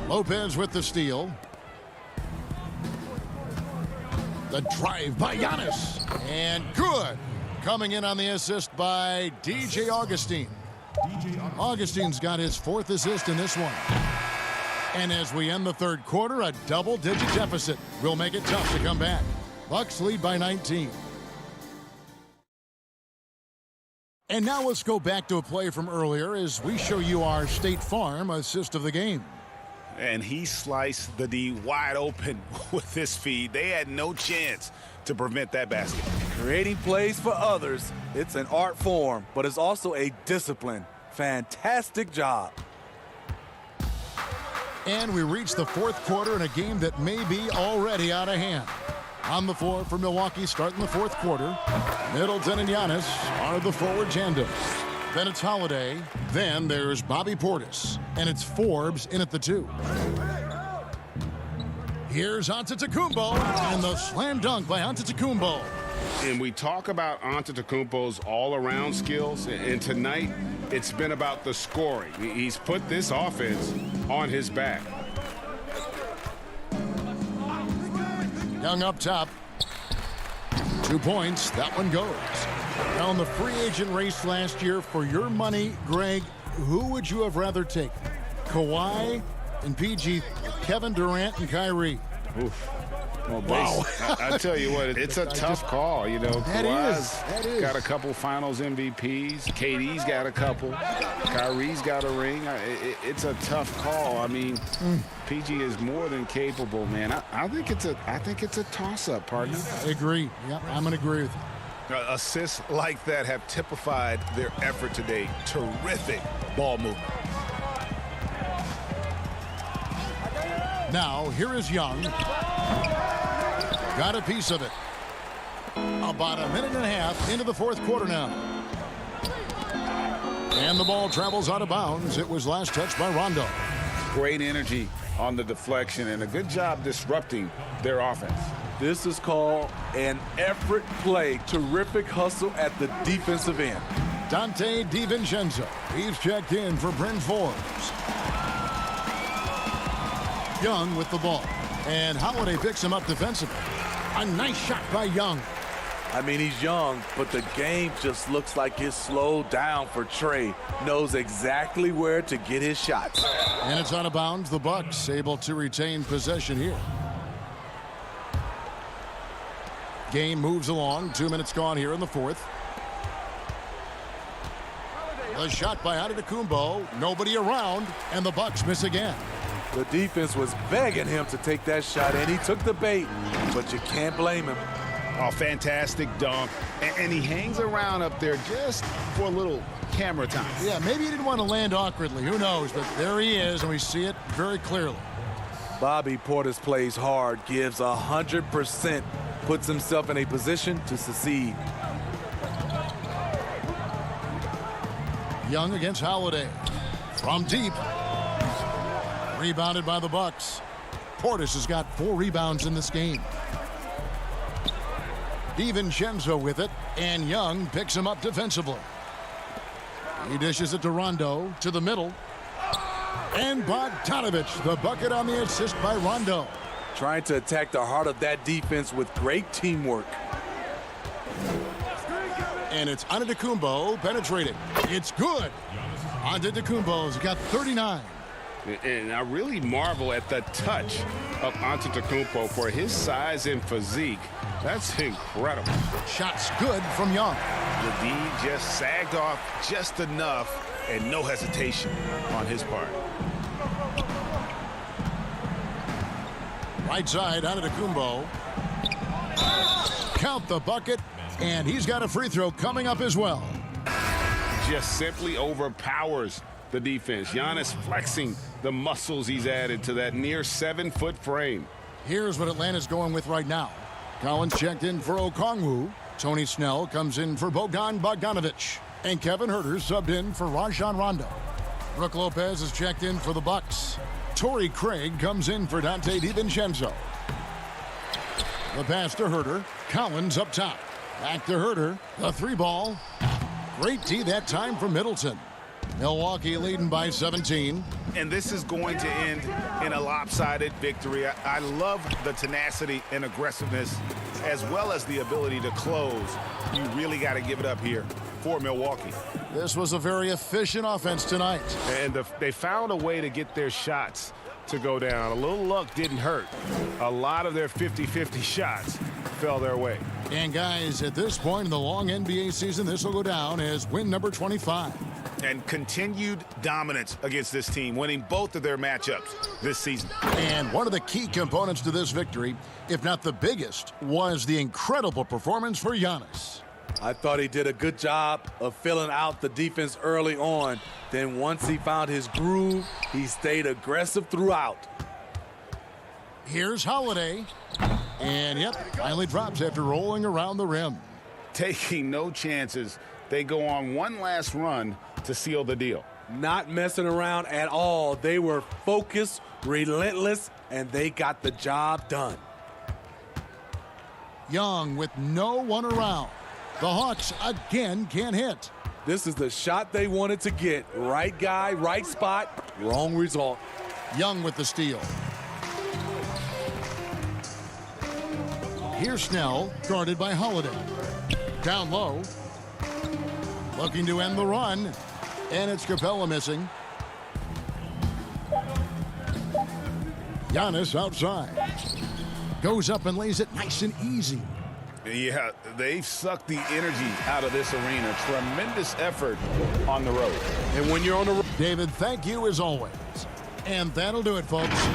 Lopez with the steal. The drive by Giannis. And good. Coming in on the assist by DJ Augustine. Augustine's got his 4th assist in this one. And as we end the third quarter, a double-digit deficit will make it tough to come back. Bucks lead by 19. And now let's go back to a play from earlier as we show you our State Farm assist of the game. And he sliced the D wide open with this feed. They had no chance to prevent that basket. Creating plays for others, it's an art form, but it's also a discipline. Fantastic job. And we reach the fourth quarter in a game that may be already out of hand. On the floor for Milwaukee starting the fourth quarter, Middleton and Giannis are the forward tandems. Then it's Holiday. Then there's Bobby Portis. And it's Forbes in at the 2. Here's Antetokounmpo, and the slam dunk by Antetokounmpo. And we talk about Antetokounmpo's all-around skills, and tonight it's been about the scoring. He's put this offense on his back. Young up top. 2 points. That one goes. Now in the free agent race last year, for your money, Greg, who would you have rather taken? Kawhi and PG, Kevin Durant and Kyrie. Oof. Well, wow. I tell you what, it's a tough call. You know, That is. got a couple finals MVPs. KD's got a couple. Kyrie's got a ring. It's a tough call. I mean, PG is more than capable, man. I think it's a toss-up, partner. I agree. Yeah, I'm going to agree with you. Assists like that have typified their effort today. Terrific ball movement. Now, here is Young. Got a piece of it. About a minute and a half into the fourth quarter now. And the ball travels out of bounds. It was last touched by Rondo. Great energy on the deflection and a good job disrupting their offense. This is called an effort play. Terrific hustle at the defensive end. Dante DiVincenzo. He's checked in for Bryn Forbes. Young with the ball. And Holiday picks him up defensively. A nice shot by Young. I mean, he's young, but the game just looks like it's slowed down for Trey. Knows exactly where to get his shots. And it's out of bounds. The Bucks able to retain possession here. Game moves along. 2 minutes gone here in the fourth. The shot by Antetokounmpo. Nobody around, and the Bucks miss again. The defense was begging him to take that shot, and he took the bait, but you can't blame him. Oh, fantastic dunk. And he hangs around up there just for a little camera time. Yeah, maybe he didn't want to land awkwardly. Who knows? But there he is, and we see it very clearly. Bobby Portis plays hard, gives 100%, puts himself in a position to succeed. Young against Holiday. From deep. Rebounded by the Bucks. Portis has got 4 rebounds in this game. DiVincenzo with it, and Young picks him up defensively. He dishes it to Rondo, to the middle. And Bogdanovich, the bucket on the assist by Rondo. Trying to attack the heart of that defense with great teamwork. And it's Antetokounmpo penetrating. It's good. Antetokounmpo's got 39. And I really marvel at the touch of Antetokounmpo for his size and physique. That's incredible. Shot's good from Young. The D just sagged off just enough and no hesitation on his part. Right side, Antetokounmpo. Count the bucket, and he's got a free throw coming up as well. Just simply overpowers the defense. Giannis flexing the muscles he's added to that near 7-foot frame. Here's what Atlanta's going with right now. Collins checked in for Okongwu. Tony Snell comes in for Bogdanovich. And Kevin Huerter subbed in for Rajon Rondo. Brook Lopez is checked in for the Bucks. Torrey Craig comes in for Dante DiVincenzo. The pass to Huerter. Collins up top. Back to Huerter. The 3-ball. Great D that time from Middleton. Milwaukee leading by 17. And this is going to end in a lopsided victory. I love the tenacity and aggressiveness as well as the ability to close. You really got to give it up here for Milwaukee. This was a very efficient offense tonight. And they found a way to get their shots to go down. A little luck didn't hurt. A lot of their 50-50 shots fell their way. And guys, at this point in the long NBA season, this will go down as win number 25. And continued dominance against this team, winning both of their matchups this season. And one of the key components to this victory, if not the biggest, was the incredible performance for Giannis. I thought he did a good job of filling out the defense early on. Then once he found his groove, he stayed aggressive throughout. Here's Holiday. And yep, finally drops after rolling around the rim. Taking no chances. They go on one last run to seal the deal. Not messing around at all. They were focused, relentless, and they got the job done. Young with no one around. The Hawks again can't hit. This is the shot they wanted to get. Right guy, right spot, wrong result. Young with the steal. Here's Snell, guarded by Holiday. Down low. Looking to end the run. And it's Capella missing. Giannis outside. Goes up and lays it nice and easy. Yeah, they've sucked the energy out of this arena. Tremendous effort on the road. And when you're on the road, David, thank you as always. And that'll do it, folks.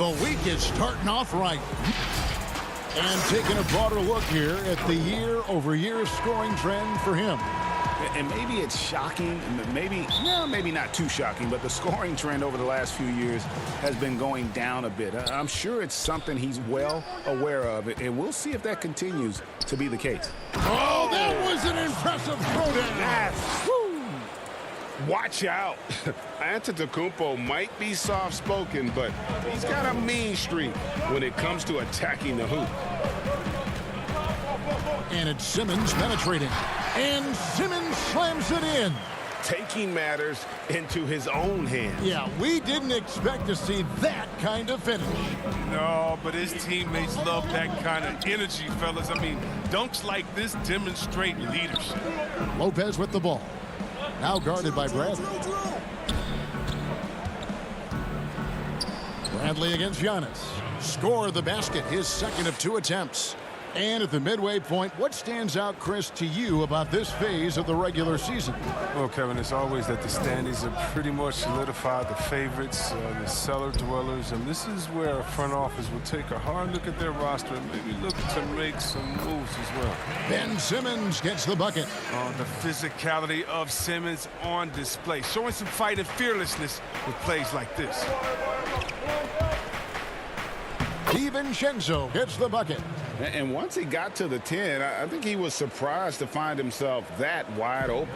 The week is starting off right. And taking a broader look here at the year-over-year scoring trend for him. And maybe it's shocking, maybe not too shocking, but the scoring trend over the last few years has been going down a bit. I'm sure it's something he's well aware of, and we'll see if that continues to be the case. Oh, that was an impressive throwdown. Yes. Watch out. Antetokounmpo might be soft-spoken, but he's got a mean streak when it comes to attacking the hoop. And it's Simmons penetrating. And Simmons slams it in. Taking matters into his own hands. Yeah, we didn't expect to see that kind of finish. No, but his teammates love that kind of energy, fellas. I mean, dunks like this demonstrate leadership. Lopez with the ball. Now guarded by Bradley. Bradley against Giannis. Score the basket, his second of 2 attempts. And at the midway point, what stands out, Chris, to you about this phase of the regular season? Well, Kevin, it's always that the standings are pretty much solidified, the favorites, the cellar dwellers, and this is where a front office will take a hard look at their roster and maybe look to make some moves as well. Ben Simmons gets the bucket. The physicality of Simmons on display, showing some fight and fearlessness with plays like this. DiVincenzo gets the bucket. And once he got to the 10, I think he was surprised to find himself that wide open.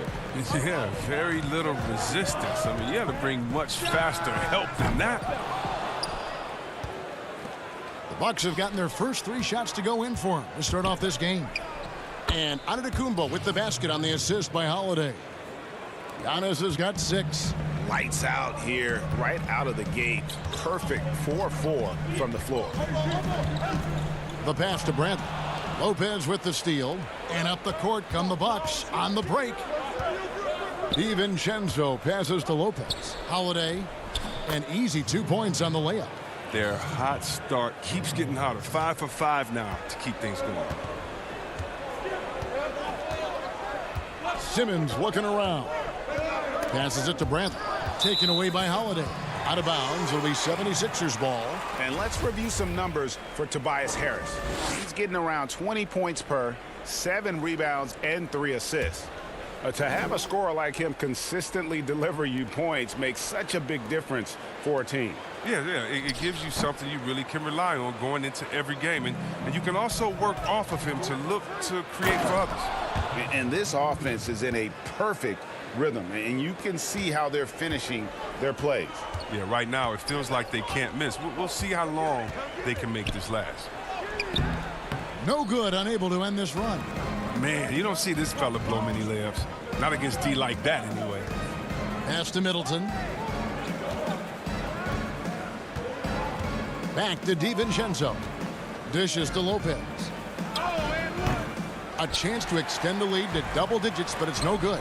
Yeah, very little resistance. I mean, you had to bring much faster help than that. Bucks have gotten their first 3 shots to go in for him to start off this game. And Antetokounmpo with the basket on the assist by Holiday. Giannis has got 6. Lights out here, right out of the gate. Perfect 4-4 from the floor. The pass to Brandt. Lopez with the steal. And up the court come the Bucks on the break. DiVincenzo passes to Lopez. Holiday, an easy 2 points on the layup. Their hot start keeps getting hotter. 5 for 5 now to keep things going. Simmons looking around. Passes it to Brandt. Taken away by Holiday. Out of bounds. It'll be 76ers ball. And let's review some numbers for Tobias Harris. He's getting around 20 points per, 7 rebounds, and 3 assists. To have a scorer like him consistently deliver you points makes such a big difference for a team. Yeah, it gives you something you really can rely on going into every game. And you can also work off of him to look to create for others. And this offense is in a perfect rhythm, and you can see how they're finishing their plays. Yeah, right now it feels like they can't miss. We'll see how long they can make this last. No good, unable to end this run. Man, you don't see this fella blow many layups. Not against D like that, anyway. Pass to Middleton. Back to DiVincenzo. Dishes to Lopez. A chance to extend the lead to double digits, but it's no good.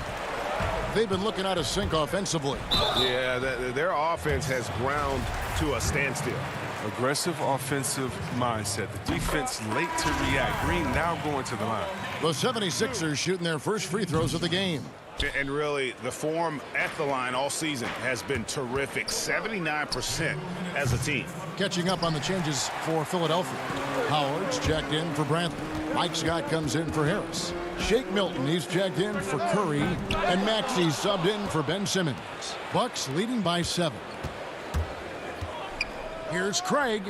They've been looking out of sync offensively. Yeah, their offense has ground to a standstill. Aggressive offensive mindset. The defense late to react. Green now going to the line. The 76ers shooting their first free throws of the game. And really, the form at the line all season has been terrific. 79% as a team. Catching up on the changes for Philadelphia. Howard's checked in for Brantley. Mike Scott comes in for Harris. Shake Milton, he's checked in for Curry. And Maxey subbed in for Ben Simmons. Bucks leading by 7. Here's Craig.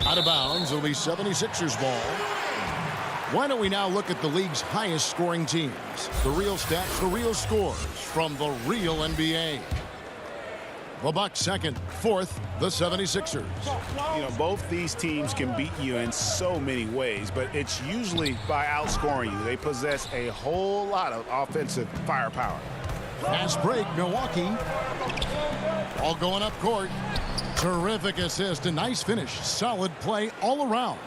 Out of bounds. It'll be 76ers ball. Why don't we now look at the league's highest scoring teams? The real stats, the real scores from the real NBA. The Bucks second, fourth, the 76ers. You know, both these teams can beat you in so many ways, but it's usually by outscoring you. They possess a whole lot of offensive firepower. Fast break, Milwaukee. All going up court. Terrific assist, a nice finish. Solid play all around.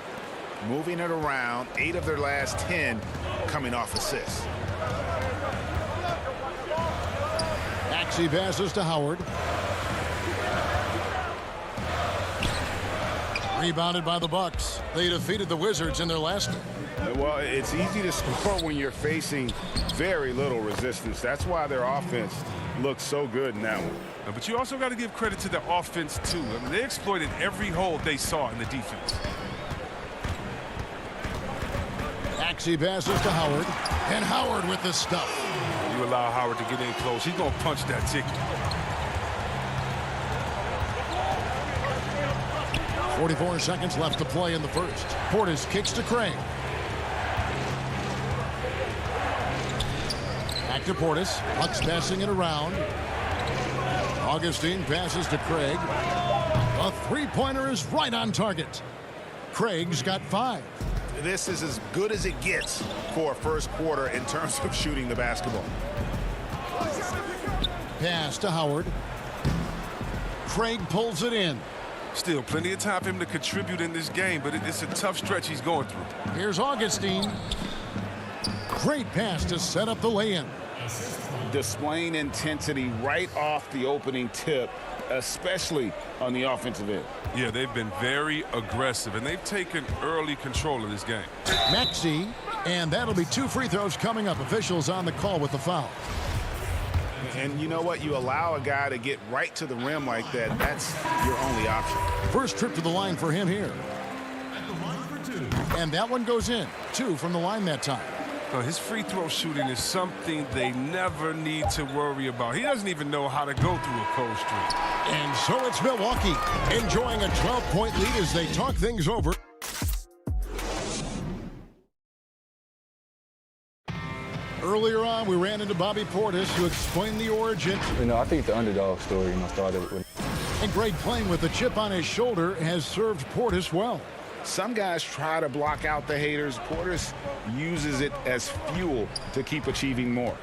Moving it around, 8 of their last 10 coming off assists. Maxey passes to Howard. Rebounded by the Bucks. They defeated the Wizards in their last game. Well, it's easy to score when you're facing very little resistance. That's why their offense looks so good in that one. But you also got to give credit to the offense, too. I mean, they exploited every hole they saw in the defense. Maxey passes to Howard. And Howard with the stuff. You allow Howard to get in close, he's going to punch that ticket. 44 seconds left to play in the first. Portis kicks to Craig. Back to Portis. Bucks passing it around. Augustine passes to Craig. A three-pointer is right on target. Craig's got 5. This is as good as it gets for a first quarter in terms of shooting the basketball. Pass to Howard. Craig pulls it in. Still plenty of time for him to contribute in this game, but it's a tough stretch he's going through. Here's Augustine. Great pass to set up the lay-in. Displaying intensity right off the opening tip, especially on the offensive end. Yeah, they've been very aggressive, and they've taken early control of this game. Maxey, and that'll be 2 free throws coming up. Officials on the call with the foul. And you know what? You allow a guy to get right to the rim like that, that's your only option. First trip to the line for him here. And that one goes in. 2 from the line that time. His free throw shooting is something they never need to worry about. He doesn't even know how to go through a cold streak. And so it's Milwaukee enjoying a 12-point lead as they talk things over. Earlier on, we ran into Bobby Portis, who explained the origin. You know, I think the underdog story, started with. And Greg, playing with a chip on his shoulder, has served Portis well. Some guys try to block out the haters. Portis uses it as fuel to keep achieving more.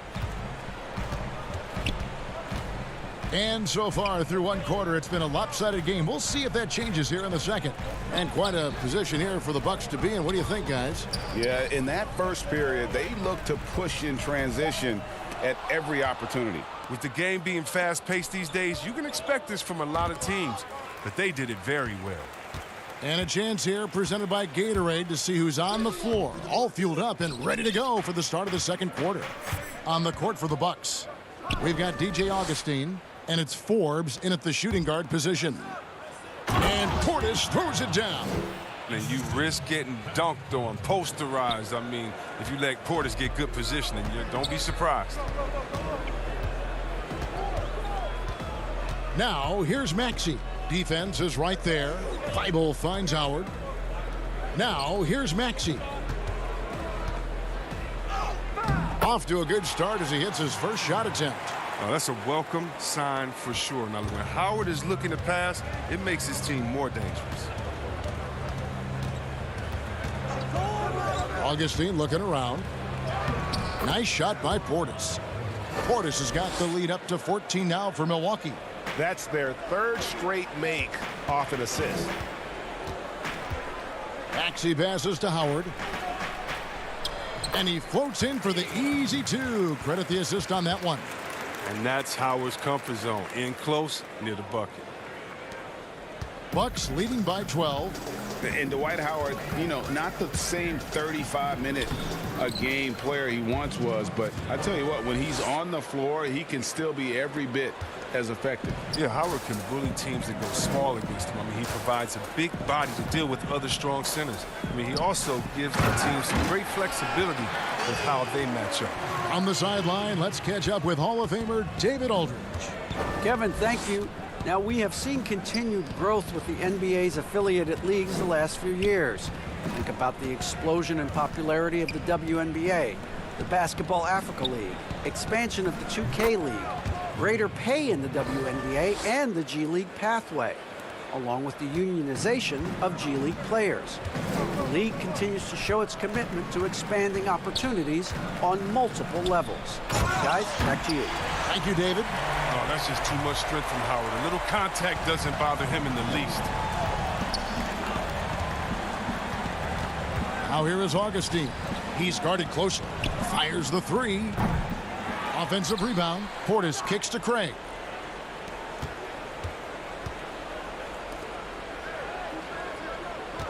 And so far through one quarter, it's been a lopsided game. We'll see if that changes here in the second. And quite a position here for the Bucks to be in. What do you think, guys? Yeah, in that first period, they looked to push in transition at every opportunity. With the game being fast-paced these days, you can expect this from a lot of teams, but they did it very well. And a chance here presented by Gatorade to see who's on the floor, all fueled up and ready to go for the start of the second quarter. On the court for the Bucks, we've got DJ Augustine, and it's Forbes in at the shooting guard position. And Portis throws it down. And you risk getting dunked on, posterized. I mean, if you let Portis get good positioning, don't be surprised. Now, here's Maxey. Defense is right there. Thibault finds Howard. Now, here's Maxey. Off to a good start as he hits his first shot attempt. Oh, that's a welcome sign for sure. Now, when Howard is looking to pass, it makes his team more dangerous. Augustine looking around. Nice shot by Portis. Portis has got the lead up to 14 now for Milwaukee. That's their third straight make off an assist. Maxey passes to Howard. And he floats in for the easy two. Credit the assist on that one. And that's Howard's comfort zone, in close, near the bucket. Bucks leading by 12. And Dwight Howard, you know, not the same 35-minute-a-game player he once was, but I tell you what, when he's on the floor, he can still be every bit as effective. Yeah, Howard can bully teams that go small against him. I mean, he provides a big body to deal with other strong centers. I mean, he also gives the team some great flexibility with how they match up. On the sideline, let's catch up with Hall of Famer David Aldridge. Kevin, thank you. Now, we have seen continued growth with the NBA's affiliated leagues the last few years. Think about the explosion in popularity of the WNBA, the Basketball Africa League, expansion of the 2K League, greater pay in the WNBA and the G League pathway, along with the unionization of G League players. The league continues to show its commitment to expanding opportunities on multiple levels. Guys, back to you. Thank you, David. Oh, that's just too much strength from Howard. A little contact doesn't bother him in the least. Now here is Augustine. He's guarded closely. Fires the three. Offensive rebound. Portis kicks to Craig.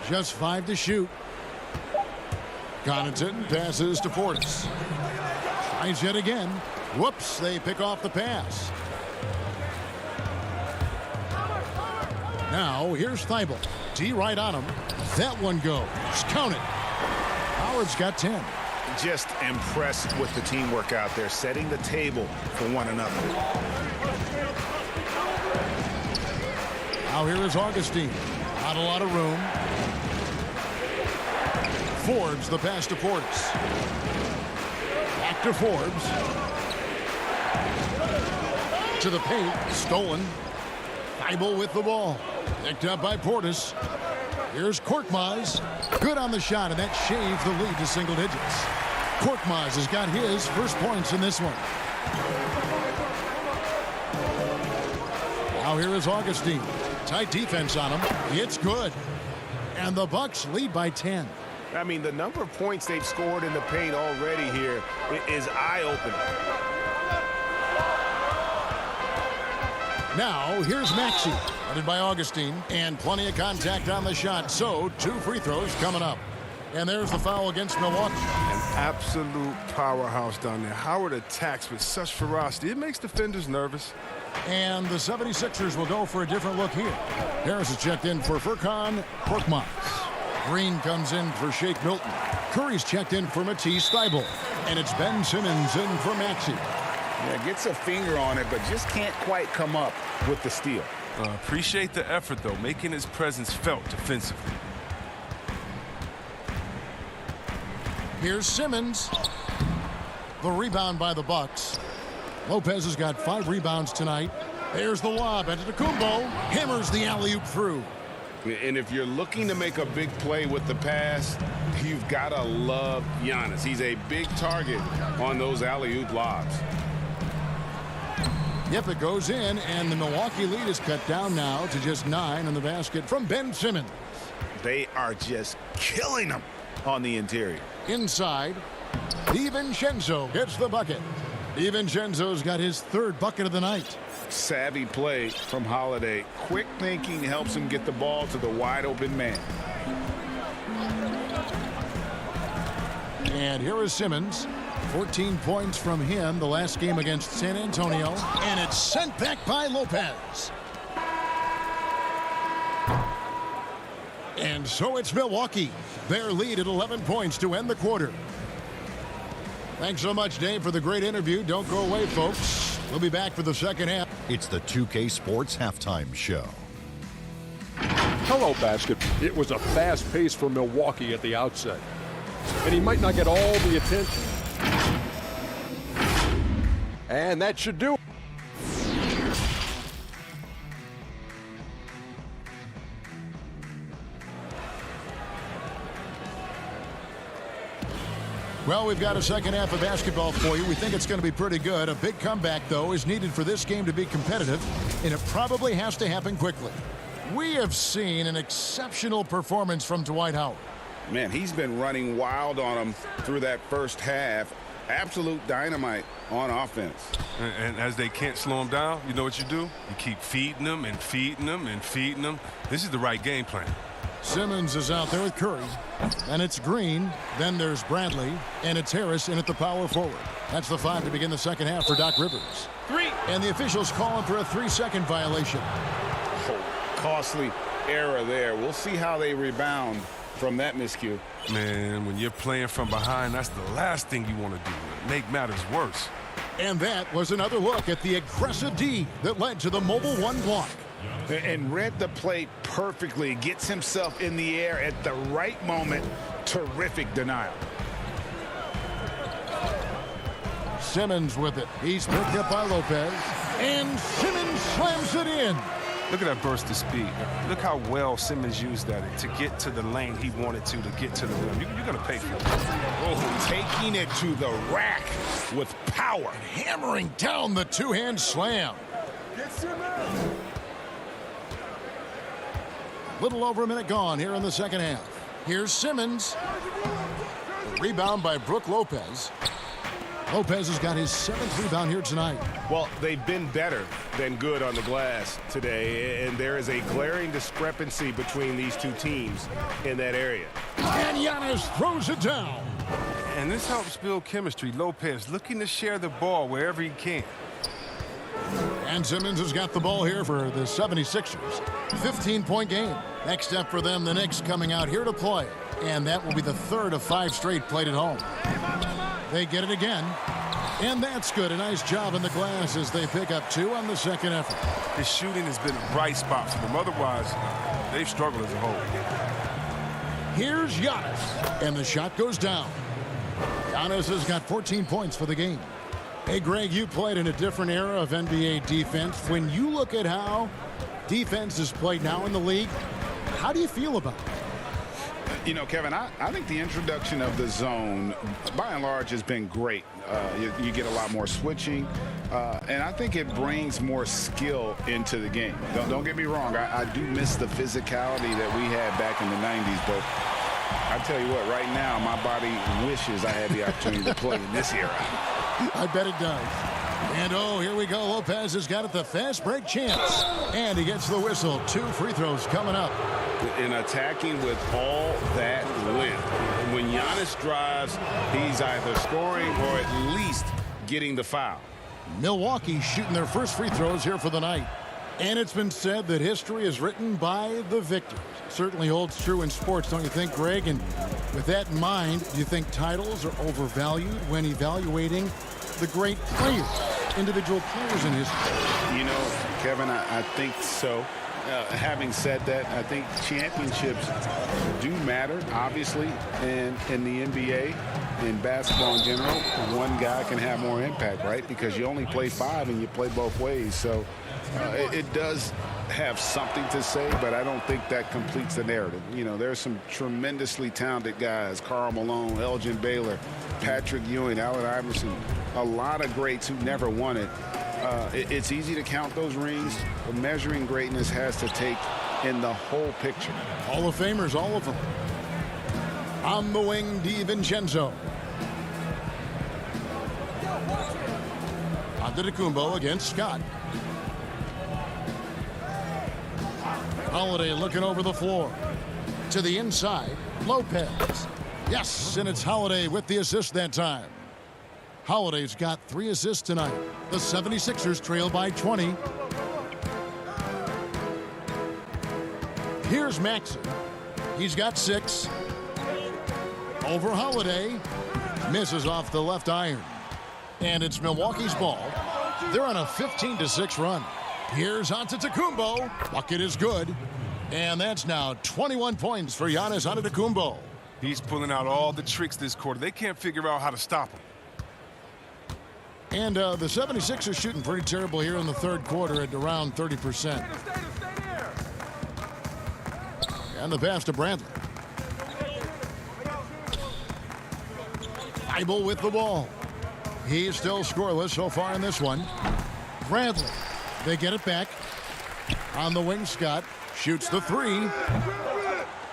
Just 5 to shoot. Connaughton passes to Portis. Tries yet again. Whoops, they pick off the pass. Now, here's Thibault. D right on him. That one goes. Count it. Howard's got 10. Just impressed with the teamwork out there, setting the table for one another. Now here is Augustine. Not a lot of room. Forbes the pass to Portis. Back to Forbes. To the paint. Stolen. Thibault with the ball. Picked up by Portis. Here's Korkmaz. Good on the shot, and that shaves the lead to single digits. Korkmaz has got his first points in this one. Now here is Augustine. Tight defense on him. It's good. And the Bucks lead by 10. I mean, the number of points they've scored in the paint already here is eye-opening. Now, here's Maxey, guarded by Augustine, and plenty of contact on the shot, so 2 free throws coming up. And there's the foul against Milwaukee. An absolute powerhouse down there. Howard attacks with such ferocity. It makes defenders nervous. And the 76ers will go for a different look here. Harris is checked in for Furkan Korkmaz. Green comes in for Shake Milton. Curry's checked in for Matisse Thybulle. And it's Ben Simmons in for Maxey. Yeah, gets a finger on it, but just can't quite come up with the steal. Appreciate the effort, though, making his presence felt defensively. Here's Simmons. The rebound by the Bucks. Lopez has got 5 rebounds tonight. There's the lob. Antetokounmpo hammers the alley-oop through. And if you're looking to make a big play with the pass, you've got to love Giannis. He's a big target on those alley-oop lobs. Yep, it goes in, and the Milwaukee lead is cut down now to just 9 on the basket from Ben Simmons. They are just killing them on the interior. Inside, DiVincenzo gets the bucket. DiVincenzo's got his 3rd bucket of the night. Savvy play from Holiday. Quick thinking helps him get the ball to the wide open man. And here is Simmons. 14 points from him the last game against San Antonio. And it's sent back by Lopez. And so it's Milwaukee. Their lead at 11 points to end the quarter. Thanks so much, Dave, for the great interview. Don't go away, folks. We'll be back for the second half. It's the 2K Sports Halftime Show. Hello, basket. It was a fast pace for Milwaukee at the outset. And he might not get all the attention. And that should do it. Well, we've got a second half of basketball for you. We think it's going to be pretty good. A big comeback, though, is needed for this game to be competitive, and it probably has to happen quickly. We have seen an exceptional performance from Dwight Howard. Man, he's been running wild on them through that first half. Absolute dynamite on offense. And as they can't slow him down, you know what you do? You keep feeding them and feeding them and feeding them. This is the right game plan. Simmons is out there with Curry. And it's Green. Then there's Bradley. And it's Harris in at the power forward. That's the 5 to begin the second half for Doc Rivers. 3. And the officials calling for a 3-second violation. Oh, costly error there. We'll see how they rebound from that miscue. Man, when you're playing from behind, that's the last thing you want to do. Make matters worse. And that was another look at the aggressive D that led to the mobile 1 block. And read the play perfectly. Gets himself in the air at the right moment. Terrific denial. Simmons with it. He's picked up by Lopez. And Simmons slams it in. Look at that burst of speed. Look how well Simmons used that to get to the lane he wanted to get to the rim. You're going to pay for it. Oh, taking it to the rack with power. Hammering down the 2-hand slam. Little over a minute gone here in the second half. Here's Simmons. A rebound by Brook Lopez. Lopez has got his 7th rebound here tonight. Well, they've been better than good on the glass today, and there is a glaring discrepancy between these two teams in that area. And Giannis throws it down. And this helps build chemistry. Lopez looking to share the ball wherever he can. And Simmons has got the ball here for the 76ers. 15-point game. Next up for them, the Knicks coming out here to play. And that will be the 3rd of 5 straight played at home. They get it again. And that's good. A nice job in the glass as they pick up 2 on the second effort. His shooting has been a bright spot for them. Otherwise, they've struggled as a whole. Here's Giannis. And the shot goes down. Giannis has got 14 points for the game. Hey, Greg, you played in a different era of NBA defense. When you look at how defense is played now in the league, how do you feel about it? You know, Kevin, I think the introduction of the zone, by and large, has been great. You get a lot more switching, and I think it brings more skill into the game. Don't get me wrong. I do miss the physicality that we had back in the 90s, but I tell you what, right now, my body wishes I had the opportunity to play in this era. I bet it does. And, oh, here we go. Lopez has got it, the fast break chance. And he gets the whistle. 2 free throws coming up. In attacking with all that length. When Giannis drives, he's either scoring or at least getting the foul. Milwaukee shooting their first free throws here for the night. And it's been said that history is written by the victors. Certainly holds true in sports, don't you think, Greg? And with that in mind, do you think titles are overvalued when evaluating the great players, individual players in history? You know, Kevin, I think so. Having said that, I think championships do matter, obviously, and in the NBA, in basketball in general, one guy can have more impact, right? Because you only play 5 and you play both ways. So it does have something to say, but I don't think that completes the narrative. You know, there's some tremendously talented guys, Karl Malone, Elgin Baylor, Patrick Ewing, Allen Iverson, a lot of greats who never won it. It's easy to count those rings, but measuring greatness has to take in the whole picture. Hall of Famers, all of them. On the wing, DiVincenzo. Antetokounmpo against Scott. Holiday looking over the floor. To the inside, Lopez. Yes, and it's Holiday with the assist that time. Holiday's got 3 assists tonight. The 76ers trail by 20. Here's Maxey. He's got 6. Over Holiday. Misses off the left iron. And it's Milwaukee's ball. They're on a 15-6 run. Here's Antetokounmpo. Bucket is good. And that's now 21 points for Giannis Antetokounmpo. He's pulling out all the tricks this quarter. They can't figure out how to stop him. And the 76ers shooting pretty terrible here in the third quarter at around 30%. And the pass to Bradley. Eibel with the ball. He's still scoreless so far in this one. Bradley. They get it back. On the wing, Scott shoots the 3.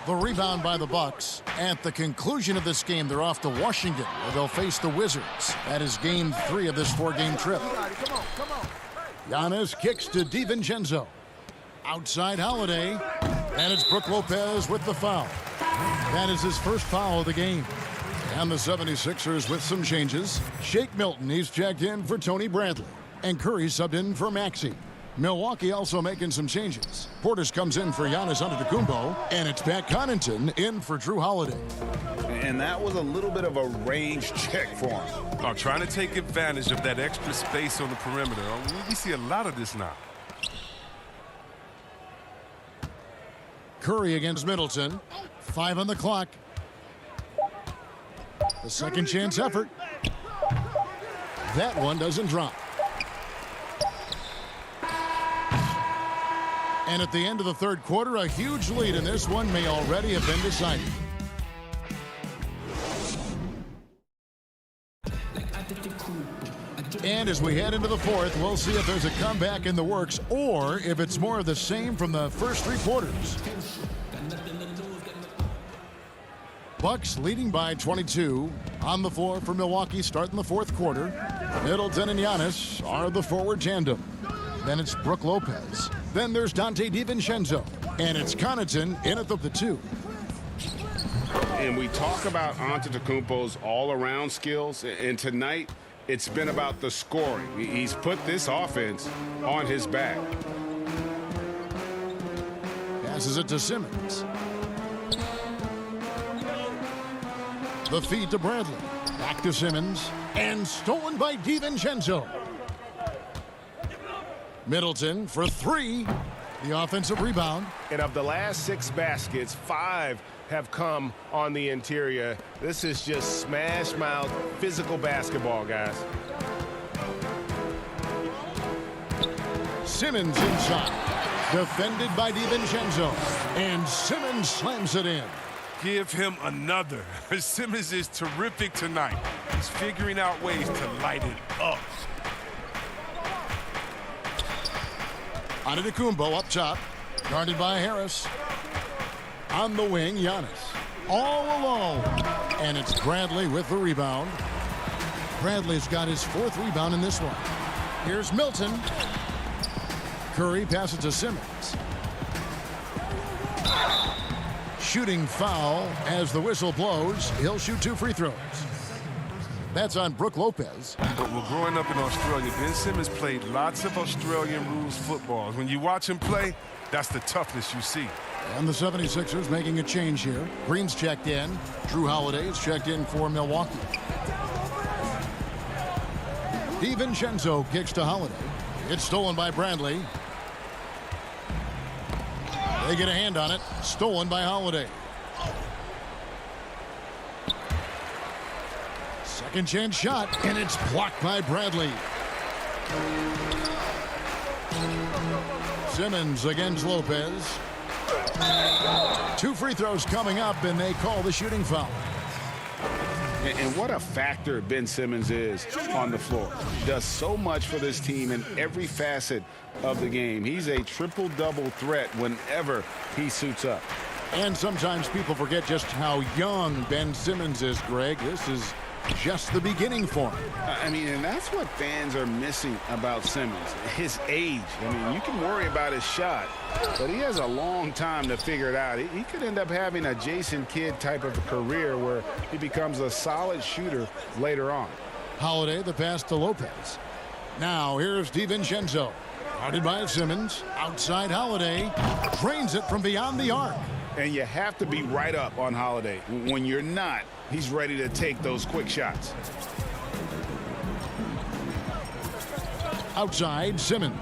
The rebound by the Bucks. At the conclusion of this game, they're off to Washington, where they'll face the Wizards. That is game 3 of this 4-game trip. Giannis kicks to DiVincenzo. Outside Holiday. And it's Brook Lopez with the foul. That is his first foul of the game. And the 76ers with some changes. Shake Milton, he's checked in for Tony Bradley. And Curry subbed in for Maxey. Milwaukee also making some changes. Portis comes in for Giannis Antetokounmpo, and it's Pat Connaughton in for Drew Holiday. And that was a little bit of a range check for him. Trying to take advantage of that extra space on the perimeter. We see a lot of this now. Curry against Middleton. 5 on the clock. The second chance effort. That one doesn't drop. And at the end of the third quarter, a huge lead in this one may already have been decided. And as we head into the fourth, we'll see if there's a comeback in the works or if it's more of the same from the first 3 quarters. Bucks leading by 22. On the floor for Milwaukee starting the fourth quarter. Middleton and Giannis are the forward tandem. Then it's Brook Lopez. Then there's Donte DiVincenzo. And it's Connaughton in at the 2. And we talk about Antetokounmpo's all-around skills. And tonight, it's been about the scoring. He's put this offense on his back. Passes it to Simmons. The feed to Bradley. Back to Simmons. And stolen by DiVincenzo. Middleton for 3. The offensive rebound. And of the last 6 baskets, 5 have come on the interior. This is just smash mouth physical basketball, guys. Simmons inside. Defended by DiVincenzo. And Simmons slams it in. Give him another. Simmons is terrific tonight. He's figuring out ways to light it up. Antetokounmpo up top, guarded by Harris. On the wing, Giannis. All alone. And it's Bradley with the rebound. Bradley's got his 4th rebound in this one. Here's Milton. Curry passes to Simmons. Shooting foul as the whistle blows. He'll shoot 2 free throws. That's on Brook Lopez. But we're growing up in Australia. Ben Simmons played lots of Australian rules football. When you watch him play, that's the toughness you see. And the 76ers making a change here. Green's checked in. Drew Holiday is checked in for Milwaukee. DiVincenzo kicks to Holiday. It's stolen by Bradley. They get a hand on it. Stolen by Holiday. Second chance shot, and it's blocked by Bradley. Simmons against Lopez. 2 free throws coming up, and they call the shooting foul. And what a factor Ben Simmons is on the floor. Does so much for this team in every facet of the game. He's a triple-double threat whenever he suits up. And sometimes people forget just how young Ben Simmons is, Greg. This is just the beginning for him. I mean, and that's what fans are missing about Simmons, his age. I mean, you can worry about his shot, but he has a long time to figure it out. He could end up having a Jason Kidd type of career where he becomes a solid shooter later on. Holiday, the pass to Lopez. Now here's DiVincenzo. Guarded by Simmons. Outside Holiday. Drains it from beyond the arc. And you have to be right up on Holiday. When you're not, he's ready to take those quick shots. Outside, Simmons.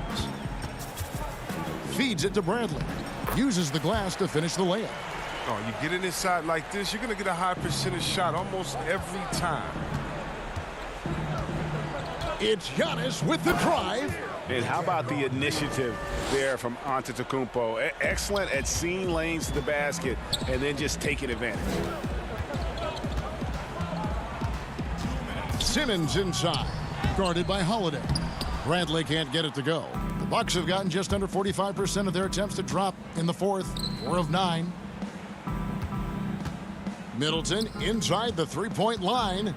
Feeds it to Bradley. Uses the glass to finish the layup. Oh, you get it inside like this, you're going to get a high percentage shot almost every time. It's Giannis with the drive. And how about the initiative there from Antetokounmpo? Excellent at seeing lanes to the basket and then just taking advantage. Simmons inside. Guarded by Holiday. Bradley can't get it to go. The Bucks have gotten just under 45% of their attempts to drop in the fourth. 4 of 9. Middleton inside the three-point line.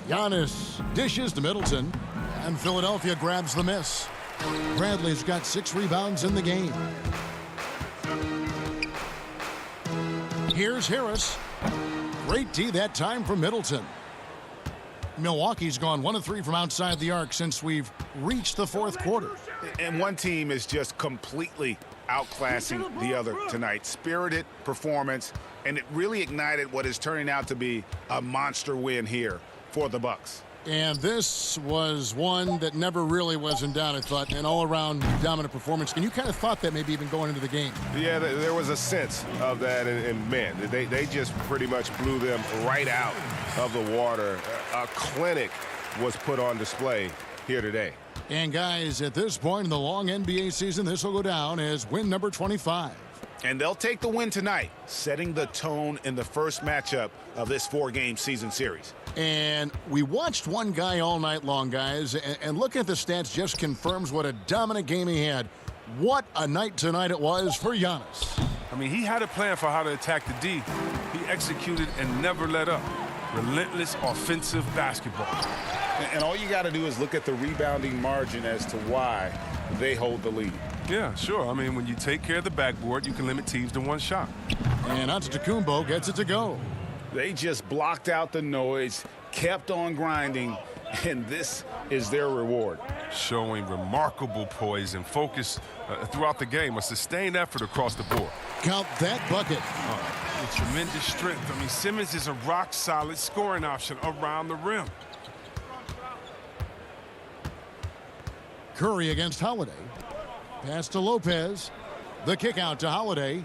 Giannis dishes to Middleton, and Philadelphia grabs the miss. Bradley's got 6 rebounds in the game. Here's Harris. Great D that time from Middleton. Milwaukee's gone 1 of 3 from outside the arc since we've reached the fourth quarter. And one team is just completely outclassing the other tonight. Spirited performance, and it really ignited what is turning out to be a monster win here for the Bucks. And this was one that never really was in doubt, I thought, an all-around dominant performance. And you kind of thought that maybe even going into the game. Yeah, there was a sense of that, and man, they just pretty much blew them right out of the water. A clinic was put on display here today. And guys, at this point in the long NBA season, this will go down as win number 25. And they'll take the win tonight, setting the tone in the first matchup of this 4-game season series. And we watched one guy all night long, guys, and looking at the stats just confirms what a dominant game he had. What a night tonight it was for Giannis. I mean, he had a plan for how to attack the D. He executed and never let up. Relentless offensive basketball. And all you got to do is look at the rebounding margin as to why they hold the lead. Yeah, sure. I mean, when you take care of the backboard, you can limit teams to 1 shot. And Antetokounmpo gets it to go. They just blocked out the noise, kept on grinding, and this is their reward. Showing remarkable poise and focus throughout the game, a sustained effort across the board. Count that bucket. With tremendous strength. I mean, Simmons is a rock-solid scoring option around the rim. Curry against Holiday. Pass to Lopez. The kick out to Holiday.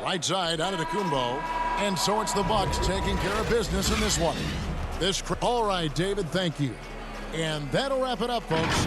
Right side out of Antetokounmpo. And so it's the Bucks taking care of business in this one. All right, David, thank you. And that'll wrap it up, folks.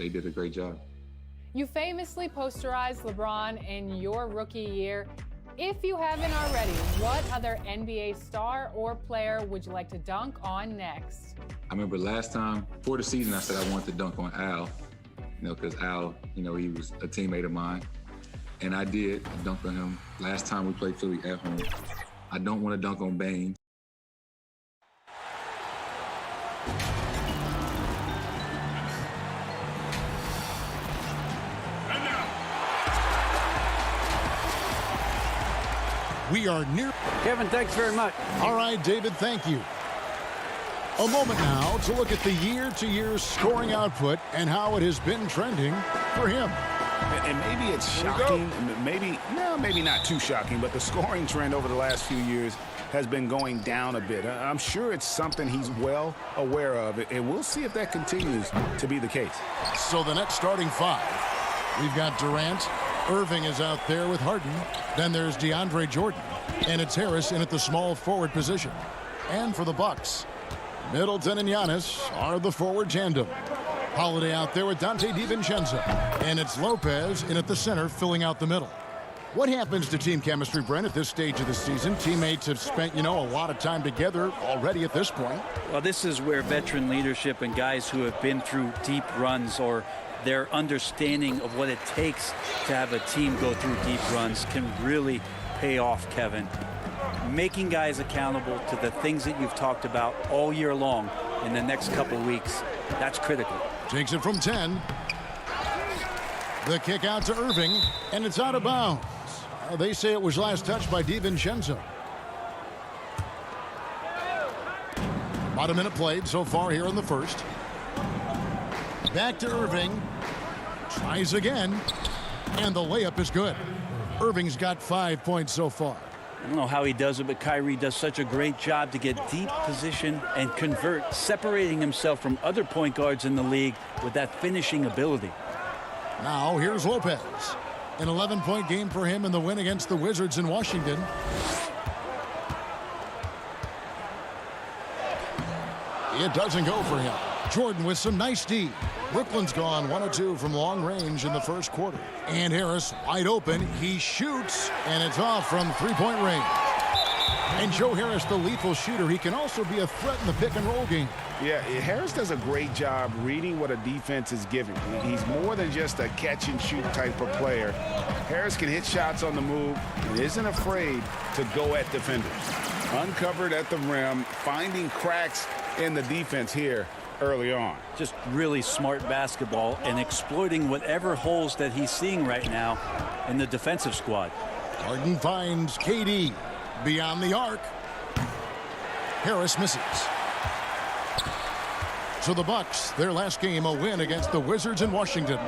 they did a great job. You famously posterized LeBron in your rookie year. If you haven't already, what other NBA star or player would you like to dunk on next? I remember last time, for the season, I said I wanted to dunk on Al, because Al, he was a teammate of mine. And I did dunk on him last time we played Philly at home. I don't want to dunk on Bain. We are near. Kevin, thanks very much. All right, David, thank you. A moment now to look at the year-to-year scoring output and how it has been trending for him. And maybe it's shocking, maybe not too shocking, but the scoring trend over the last few years has been going down a bit. I'm sure it's something he's well aware of, and we'll see if that continues to be the case. So the next starting five, we've got Durant. Irving is out there with Harden. Then there's DeAndre Jordan. And it's Harris in at the small forward position. And for the Bucks, Middleton and Giannis are the forward tandem. Holiday out there with Dante DiVincenzo. And it's Lopez in at the center, filling out the middle. What happens to team chemistry, Brent, at this stage of the season? Teammates have spent, a lot of time together already at this point. Well, this is where veteran leadership and guys who have been through deep runs or their understanding of what it takes to have a team go through deep runs can really pay off, Kevin. Making guys accountable to the things that you've talked about all year long in the next couple weeks, that's critical. Takes it from 10. The kick out to Irving, and it's out of bounds. They say it was last touched by DiVincenzo. About a minute played so far here in the first. Back to Irving. Tries again. And the layup is good. Irving's got 5 points so far. I don't know how he does it, but Kyrie does such a great job to get deep position and convert, separating himself from other point guards in the league with that finishing ability. Now here's Lopez. An 11-point game for him in the win against the Wizards in Washington. It doesn't go for him. Jordan with some nice D. Brooklyn's gone 1 of 2 from long range in the first quarter. And Harris wide open. He shoots, and it's off from three-point range. And Joe Harris, the lethal shooter, he can also be a threat in the pick-and-roll game. Yeah, Harris does a great job reading what a defense is giving. He's more than just a catch-and-shoot type of player. Harris can hit shots on the move and isn't afraid to go at defenders. Uncovered at the rim, finding cracks in the defense here early on. Just really smart basketball and exploiting whatever holes that he's seeing right now in the defensive squad. Harden finds KD beyond the arc. Harris misses. So the Bucks, their last game, a win against the Wizards in Washington.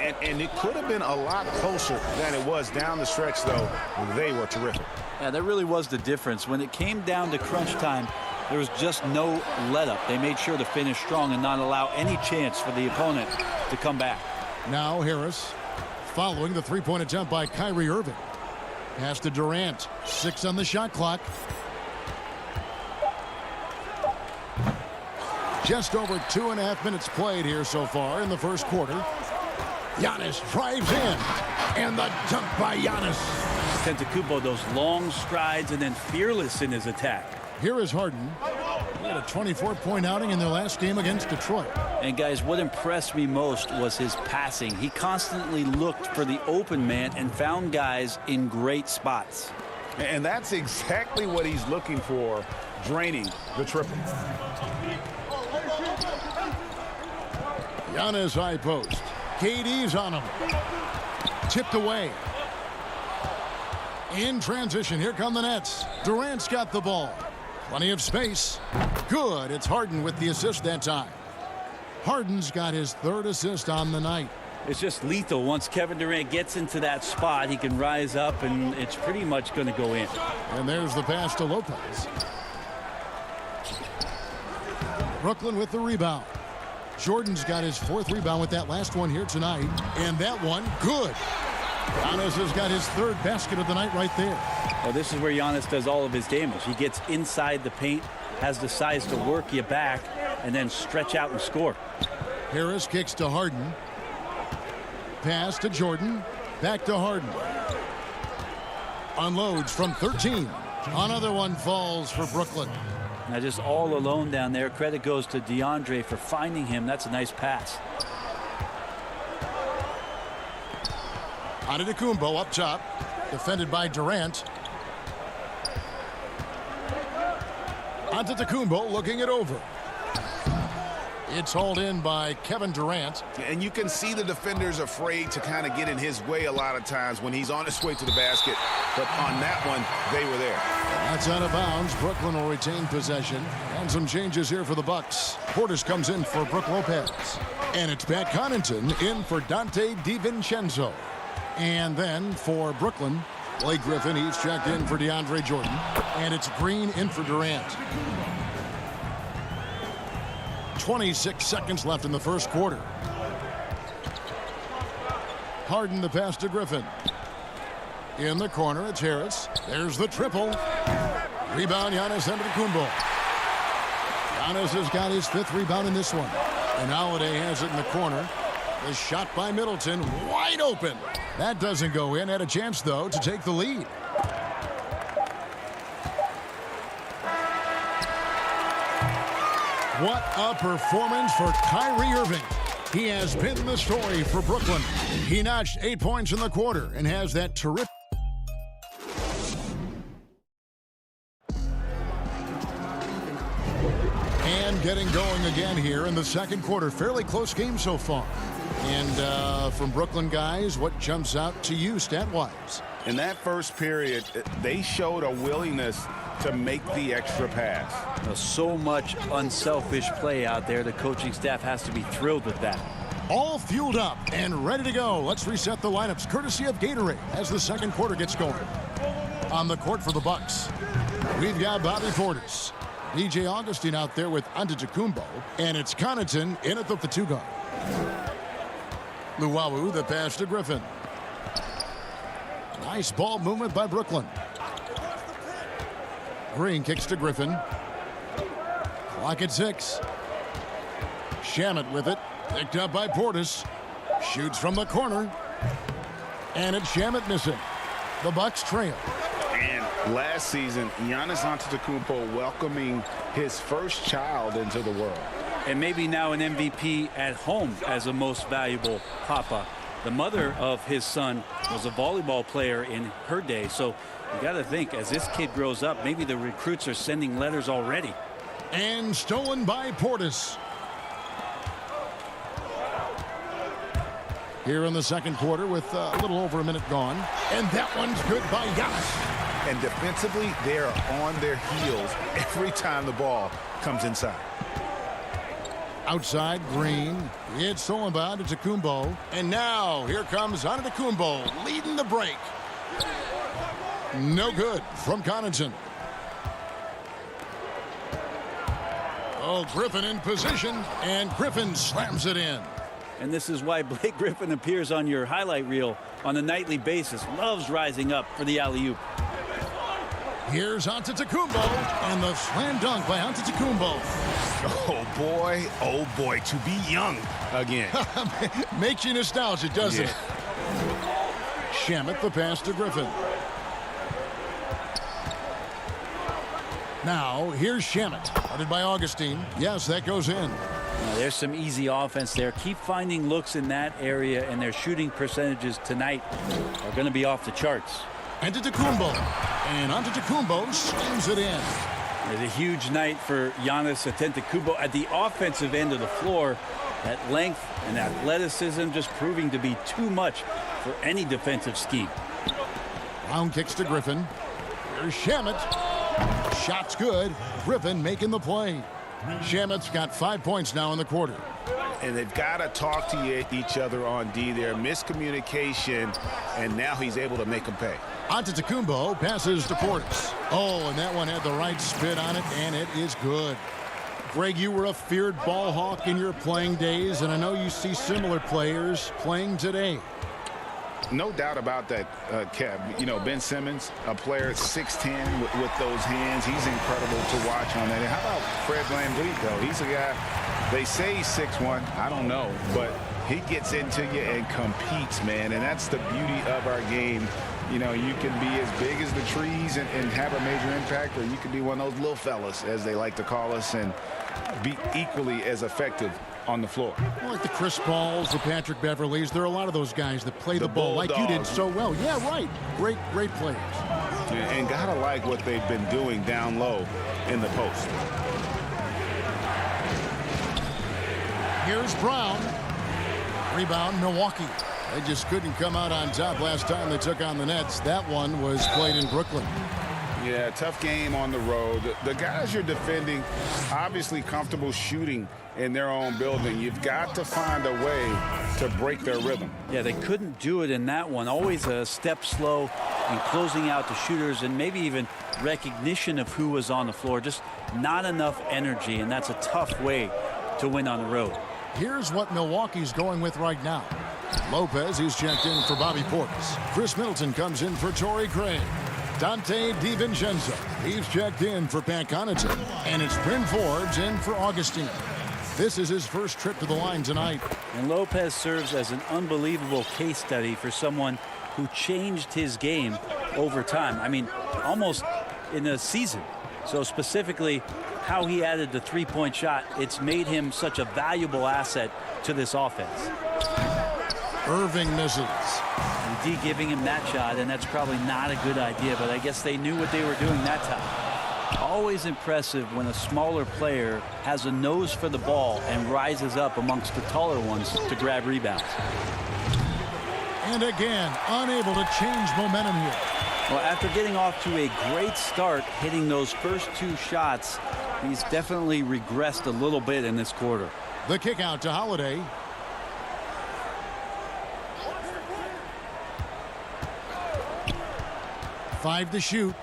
And it could have been a lot closer than it was down the stretch, though. They were terrific. Yeah, that really was the difference. When it came down to crunch time, there was just no let-up. They made sure to finish strong and not allow any chance for the opponent to come back. Now Harris following the three-point attempt by Kyrie Irving. Pass to Durant. 6 on the shot clock. Just over 2.5 minutes played here so far in the first quarter. Giannis drives in. And the dunk by Giannis. Antetokounmpo, those long strides and then fearless in his attack. Here is Harden. He had a 24-point outing in their last game against Detroit. And guys, what impressed me most was his passing. He constantly looked for the open man and found guys in great spots. And that's exactly what he's looking for, draining the triple. Giannis high post. KD's on him. Tipped away. In transition, here come the Nets. Durant's got the ball. Plenty of space. Good. It's Harden with the assist that time. Harden's got his 3rd assist on the night. It's just lethal. Once Kevin Durant gets into that spot, he can rise up, and it's pretty much going to go in. And there's the pass to Lopez. Brooklyn with the rebound. Jordan's got his 4th rebound with that last one here tonight. And that one, good. Giannis has got his 3rd basket of the night right there. Well, this is where Giannis does all of his damage. He gets inside the paint, has the size to work you back, and then stretch out and score. Harris kicks to Harden. pass to Jordan. Back to Harden. Unloads from 13. Another one falls for Brooklyn. Now just all alone down there. Credit goes to DeAndre for finding him. That's a nice pass. Antetokounmpo up top. Defended by Durant. Antetokounmpo looking it over. It's hauled in by Kevin Durant. And you can see the defenders afraid to kind of get in his way a lot of times when he's on his way to the basket. But on that one, they were there. That's out of bounds. Brooklyn will retain possession. And some changes here for the Bucks. Portis comes in for Brook Lopez. And it's Pat Connaughton in for Dante DiVincenzo. And then for Brooklyn, Blake Griffin, he's checked in for DeAndre Jordan. And it's Green in for Durant. 26 seconds left in the first quarter. Harden the pass to Griffin. In the corner, it's Harris. There's the triple. Rebound, Giannis Antetokounmpo. Giannis has got his 5th rebound in this one. And Holiday has it in the corner. The shot by Middleton, wide open. That doesn't go in. Had a chance, though, to take the lead. What a performance for Kyrie Irving. He has been the story for Brooklyn. He notched 8 points in the quarter and has that terrific. And getting going again here in the second quarter. Fairly close game so far. And from Brooklyn guys, what jumps out to you stat-wise? In that first period, they showed a willingness to make the extra pass. So much unselfish play out there. The coaching staff has to be thrilled with that. All fueled up and ready to go. Let's reset the lineups courtesy of Gatorade as the second quarter gets going. On the court for the Bucks, we've got Bobby Portis. DJ Augustine out there with Antetokounmpo. And it's Connaughton in at the 2 guard. Luwawu, the pass to Griffin. Nice ball movement by Brooklyn. Green kicks to Griffin. Clock at 6. Shamet with it. Picked up by Portis. Shoots from the corner. And it's Shamet missing. The Bucks trail. And last season, Giannis Antetokounmpo welcoming his first child into the world. And maybe now an MVP at home as a most valuable papa. The mother of his son was a volleyball player in her day. So you got to think, as this kid grows up, maybe the recruits are sending letters already. And stolen by Portis. Here in the second quarter with a little over a minute gone. And that one's good by Giannis. And defensively, they're on their heels every time the ball comes inside. Outside, Green. It's stolen by Antetokounmpo. And now, here comes Antetokounmpo leading the break. No good from Connaughton. Oh, Griffin in position, and Griffin slams it in. And this is why Blake Griffin appears on your highlight reel on a nightly basis. Loves rising up for the alley-oop. Here's Antetokounmpo, and the slam dunk by Antetokounmpo. Oh boy, to be young again. Makes you nostalgic, doesn't it? Shamet the pass to Griffin. Now, here's Shamet, guarded by Augustine. Yes, that goes in. Now, there's some easy offense there. Keep finding looks in that area, and their shooting percentages tonight are going to be off the charts. Antetokounmpo, and Antetokounmpo slams it in. It's a huge night for Giannis Antetokounmpo at the offensive end of the floor. That length and athleticism just proving to be too much for any defensive scheme. Brown kicks to Griffin. Here's Shamet. Shot's good. Griffin making the play. Shamet's got 5 points now in the quarter. And they've got to talk to each other on D there. Miscommunication, and now he's able to make them pay. Antetokounmpo passes to Portis. Oh, and that one had the right spin on it, and it is good. Greg, you were a feared ball hawk in your playing days, and I know you see similar players playing today. No doubt about that, Kev. You know, Ben Simmons, a player 6'10" with those hands. He's incredible to watch on that. How about Fred VanVleet, though? He's a guy, they say he's 6'1". I don't know, but He gets into you and competes, man, and that's the beauty of our game. You know, you can be as big as the trees and have a major impact, or you can be one of those little fellas, as they like to call us, and be equally as effective on the floor. Well, like the Chris Pauls, the Patrick Beverleys, there are a lot of those guys that play the ball like you did so well. Yeah, right. Great players. And gotta like what they've been doing down low in the post. Here's Brown. Rebound, Milwaukee. They just couldn't come out on top last time they took on the Nets. That one was played in Brooklyn. Yeah, tough game on the road. The guys you're defending, obviously comfortable shooting in their own building. You've got to find a way to break their rhythm. Yeah, they couldn't do it in that one. Always a step slow in closing out the shooters, and maybe even recognition of who was on the floor. Just not enough energy, and that's a tough way to win on the road. Here's what Milwaukee's going with right now. Lopez, he's checked in for Bobby Portis. Chris Middleton comes in for Torrey Craig. Dante DiVincenzo, he's checked in for Pat Connaughton. And it's Bryn Forbes in for Augustine. This is his first trip to the line tonight. And Lopez serves as an unbelievable case study for someone who changed his game over time. I mean, almost in a season. So specifically, how he added the three-point shot, it's made him such a valuable asset to this offense. Irving misses. D giving him that shot, and that's probably not a good idea, but I guess they knew what they were doing that time. Always impressive when a smaller player has a nose for the ball and rises up amongst the taller ones to grab rebounds. And again, unable to change momentum here. Well, after getting off to a great start, hitting those first two shots, he's definitely regressed a little bit in this quarter. The kick out to Holiday. Five to shoot.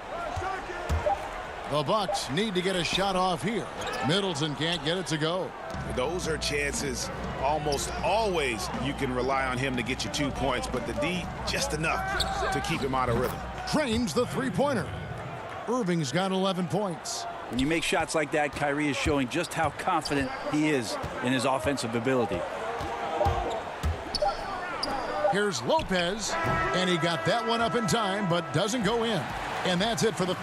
The Bucks need to get a shot off here. Middleton can't get it to go. Those are chances almost always you can rely on him to get you 2 points, but the D just enough to keep him out of rhythm. Trains the three-pointer. Irving's got 11 points. When you make shots like that, Kyrie is showing just how confident he is in his offensive ability. Here's Lopez, and he got that one up in time, but doesn't go in. And that's it for the...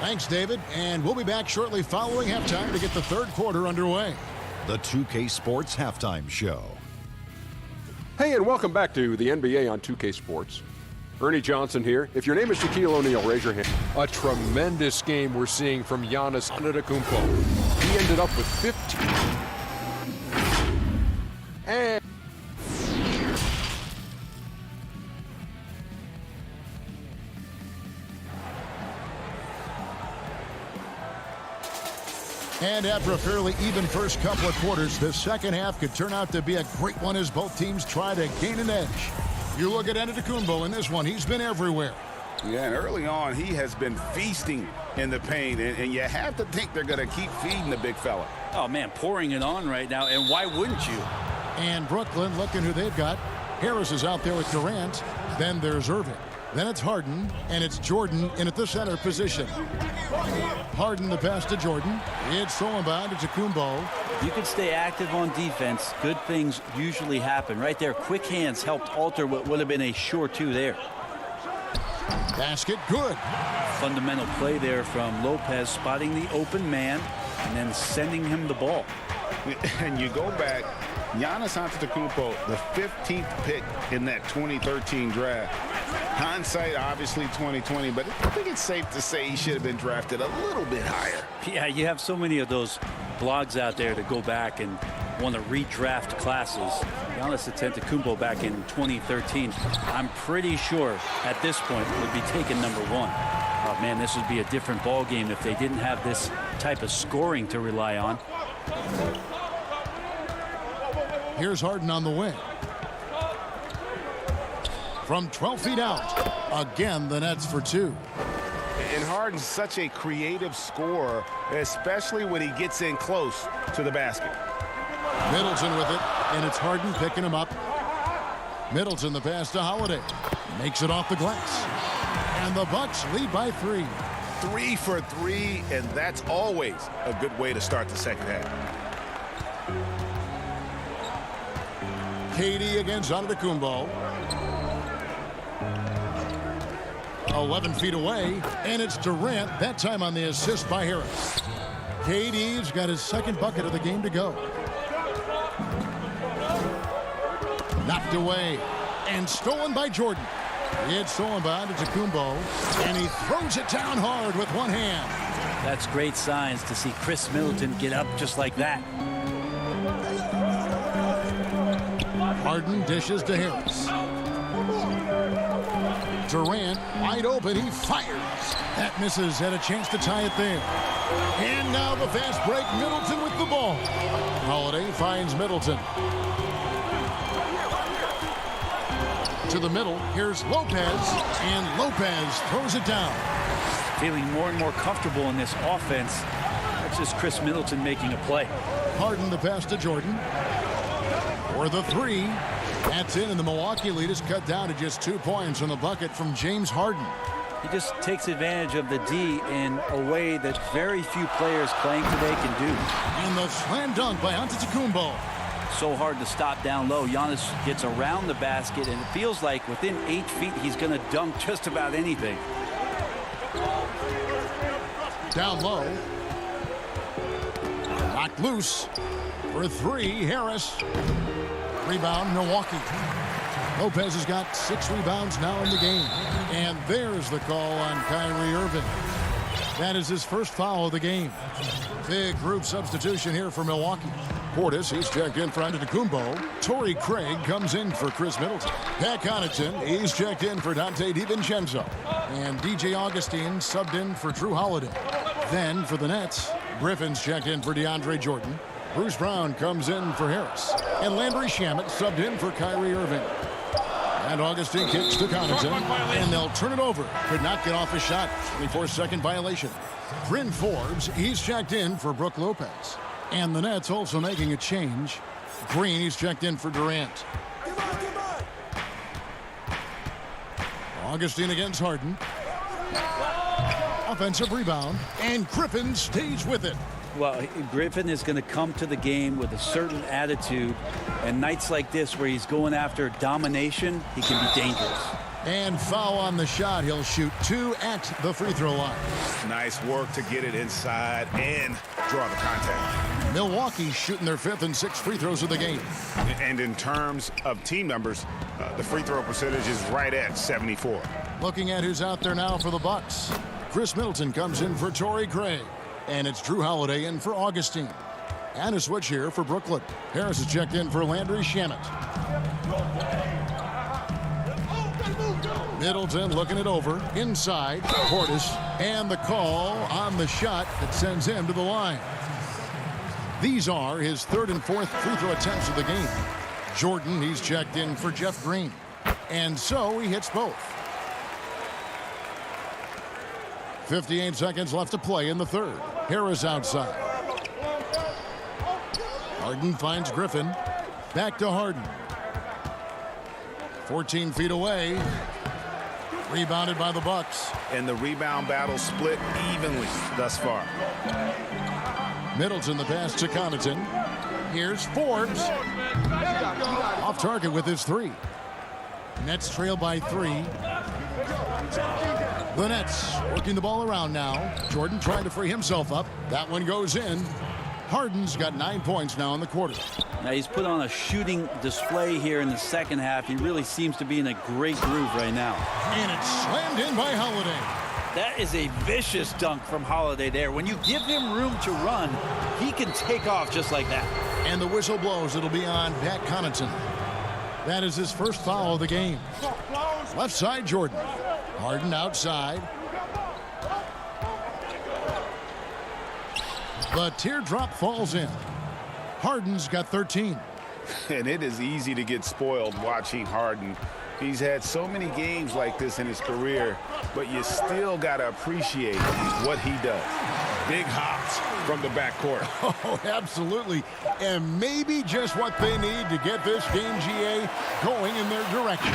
Thanks, David, and we'll be back shortly following halftime to get the third quarter underway. The 2K Sports Halftime Show. Hey, and welcome back to the NBA on 2K Sports. Ernie Johnson here. If your name is Shaquille O'Neal, raise your hand. A tremendous game we're seeing from Giannis Antetokounmpo. He ended up with 15. And after a fairly even first couple of quarters, the second half could turn out to be a great one as both teams try to gain an edge. You look at Antetokounmpo in this one, he's been everywhere. Yeah, and early on, he has been feasting in the paint, and you have to think they're going to keep feeding the big fella. Oh, man, pouring it on right now, and why wouldn't you? And Brooklyn, looking who they've got. Harris is out there with Durant. Then there's Irving. Then it's Harden, and it's Jordan in at the center position. Harden the pass to Jordan. It's Solomon to Kumbo. You can stay active on defense. Good things usually happen. Right there, quick hands helped alter what would have been a sure two there. Basket good. Fundamental play there from Lopez, spotting the open man and then sending him the ball. And you go back, Giannis Antetokounmpo, the 15th pick in that 2013 draft. Hindsight, obviously 2020, but I think it's safe to say he should have been drafted a little bit higher. Yeah, you have so many of those blogs out there to go back and want to redraft classes. Giannis Antetokounmpo back in 2013, I'm pretty sure at this point would be taken number one. Oh man, this would be a different ball game if they didn't have this type of scoring to rely on. Here's Harden on the wing. From 12 feet out. Again, the Nets for two. And Harden's such a creative scorer, especially when he gets in close to the basket. Middleton with it, and it's Harden picking him up. Middleton the pass to Holiday. Makes it off the glass. And the Bucks lead by 3. 3 for 3, and that's always a good way to start the second half. KD against Antetokounmpo. 11 feet away, and it's Durant, that time on the assist by Harris. KD's got his second bucket of the game to go. Knocked away and stolen by Jordan. It's stolen by Antetokounmpo, and he throws it down hard with one hand. That's great signs to see Chris Middleton get up just like that. Harden dishes to Harris. Durant wide open, he fires. That misses, had a chance to tie it there. And now the fast break, Middleton with the ball. Holiday finds Middleton. To the middle, here's Lopez, and Lopez throws it down. Feeling more and more comfortable in this offense. That's just Chris Middleton making a play. Harden the pass to Jordan. For the three. That's in, and the Milwaukee lead is cut down to just 2 points on the bucket from James Harden. He just takes advantage of the D in a way that very few players playing today can do. And the slam dunk by Antetokounmpo. So hard to stop down low. Giannis gets around the basket, and it feels like within 8 feet he's going to dunk just about anything. Down low. Knocked loose. For three, Harris. Rebound, Milwaukee. Lopez has got 6 rebounds now in the game. And there's the call on Kyrie Irving. That is his first foul of the game. Big group substitution here for Milwaukee. Portis, he's checked in for Antetokounmpo. Torrey Craig comes in for Chris Middleton. Pat Connaughton, he's checked in for Dante DiVincenzo. And DJ Augustine subbed in for Drew Holiday. Then for the Nets, Griffin's checked in for DeAndre Jordan. Bruce Brown comes in for Harris. And Landry Shamet subbed in for Kyrie Irving. And Augustine kicks to Connaughton. And they'll turn it over. Could not get off a shot. 24-second violation. Bryn Forbes, he's checked in for Brook Lopez. And the Nets also making a change. Green, he's checked in for Durant. Augustine against Harden. Offensive rebound. And Griffin stays with it. Well, Griffin is going to come to the game with a certain attitude. And nights like this where he's going after domination, he can be dangerous. And foul on the shot. He'll shoot 2 at the free throw line. Nice work to get it inside and draw the contact. Milwaukee shooting their 5th and 6th free throws of the game. And in terms of team numbers, the free throw percentage is right at 74. Looking at who's out there now for the Bucks. Chris Middleton comes in for Torrey Craig. And it's Drew Holiday in for Augustine. And a switch here for Brooklyn. Harris is checked in for Landry Shamet. Middleton looking it over. Inside, Portis. And the call on the shot that sends him to the line. These are his 3rd and 4th free throw attempts of the game. Jordan, he's checked in for Jeff Green. And so he hits both. 58 seconds left to play in the 3rd. Harris outside. Harden finds Griffin. Back to Harden. 14 feet away. Rebounded by the Bucks. And the rebound battle split evenly thus far. Middleton the pass to Connaughton. Here's Forbes. Off target with his 3. Nets trail by 3. The Nets working the ball around now. Jordan trying to free himself up. That one goes in. Harden's got 9 points now in the quarter. Now he's put on a shooting display here in the second half. He really seems to be in a great groove right now. And it's slammed in by Holiday. That is a vicious dunk from Holiday there. When you give him room to run, he can take off just like that. And the whistle blows. It'll be on Pat Connaughton. That is his first foul of the game. Left side, Jordan. Harden outside. The teardrop falls in. Harden's got 13. And it is easy to get spoiled watching Harden. He's had so many games like this in his career, but you still got to appreciate what he does. Big hops from the backcourt. Oh, absolutely. And maybe just what they need to get this game, GA, going in their direction.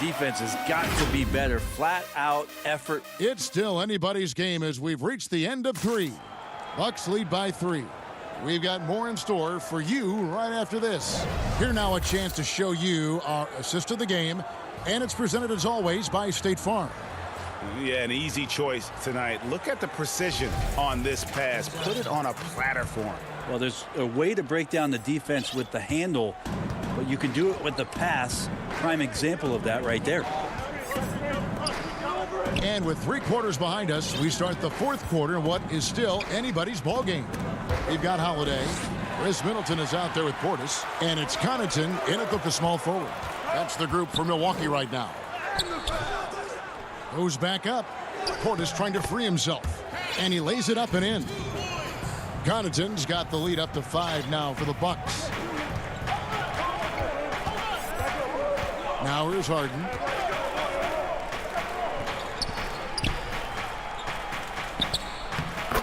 Defense has got to be better. Flat out effort. It's still anybody's game as we've reached the end of 3. Bucks lead by 3. We've got more in store for you right after this. Here now, a chance to show you our assist of the game, and it's presented as always by State Farm. Yeah, an easy choice tonight. Look at the precision on this pass. Put it on a platter for him. Well, there's a way to break down the defense with the handle, but you can do it with the pass. Prime example of that right there. And with 3 quarters behind us, we start the 4th quarter in what is still anybody's ball game. We've got Holiday. Chris Middleton is out there with Portis, and it's Connaughton in at the small forward. That's the group for Milwaukee right now. Goes back up. Portis trying to free himself, and he lays it up and in. Connaughton's got the lead up to 5 now for the Bucks. Now here's Harden.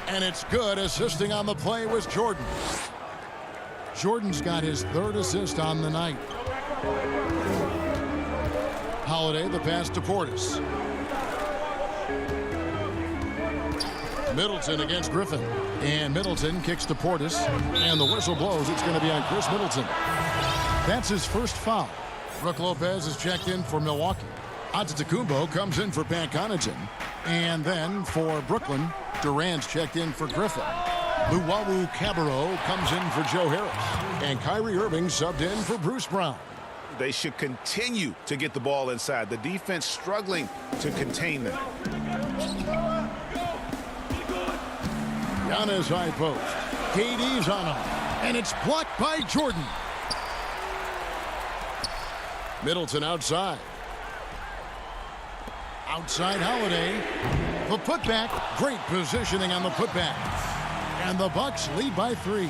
And it's good. Assisting on the play was Jordan. Jordan's got his 3rd assist on the night. Holiday, the pass to Portis. Middleton against Griffin. And Middleton kicks to Portis. And the whistle blows. It's going to be on Chris Middleton. That's his first foul. Brook Lopez is checked in for Milwaukee. Antetokounmpo comes in for Pat Connaughton. And then for Brooklyn, Durant's checked in for Griffin. Luwawu-Cabarrot comes in for Joe Harris. And Kyrie Irving subbed in for Bruce Brown. They should continue to get the ball inside. The defense struggling to contain them. Giannis high post. KD's on him. And it's blocked by Jordan. Middleton outside. Outside Holiday. The putback. Great positioning on the putback. And the Bucks lead by 3.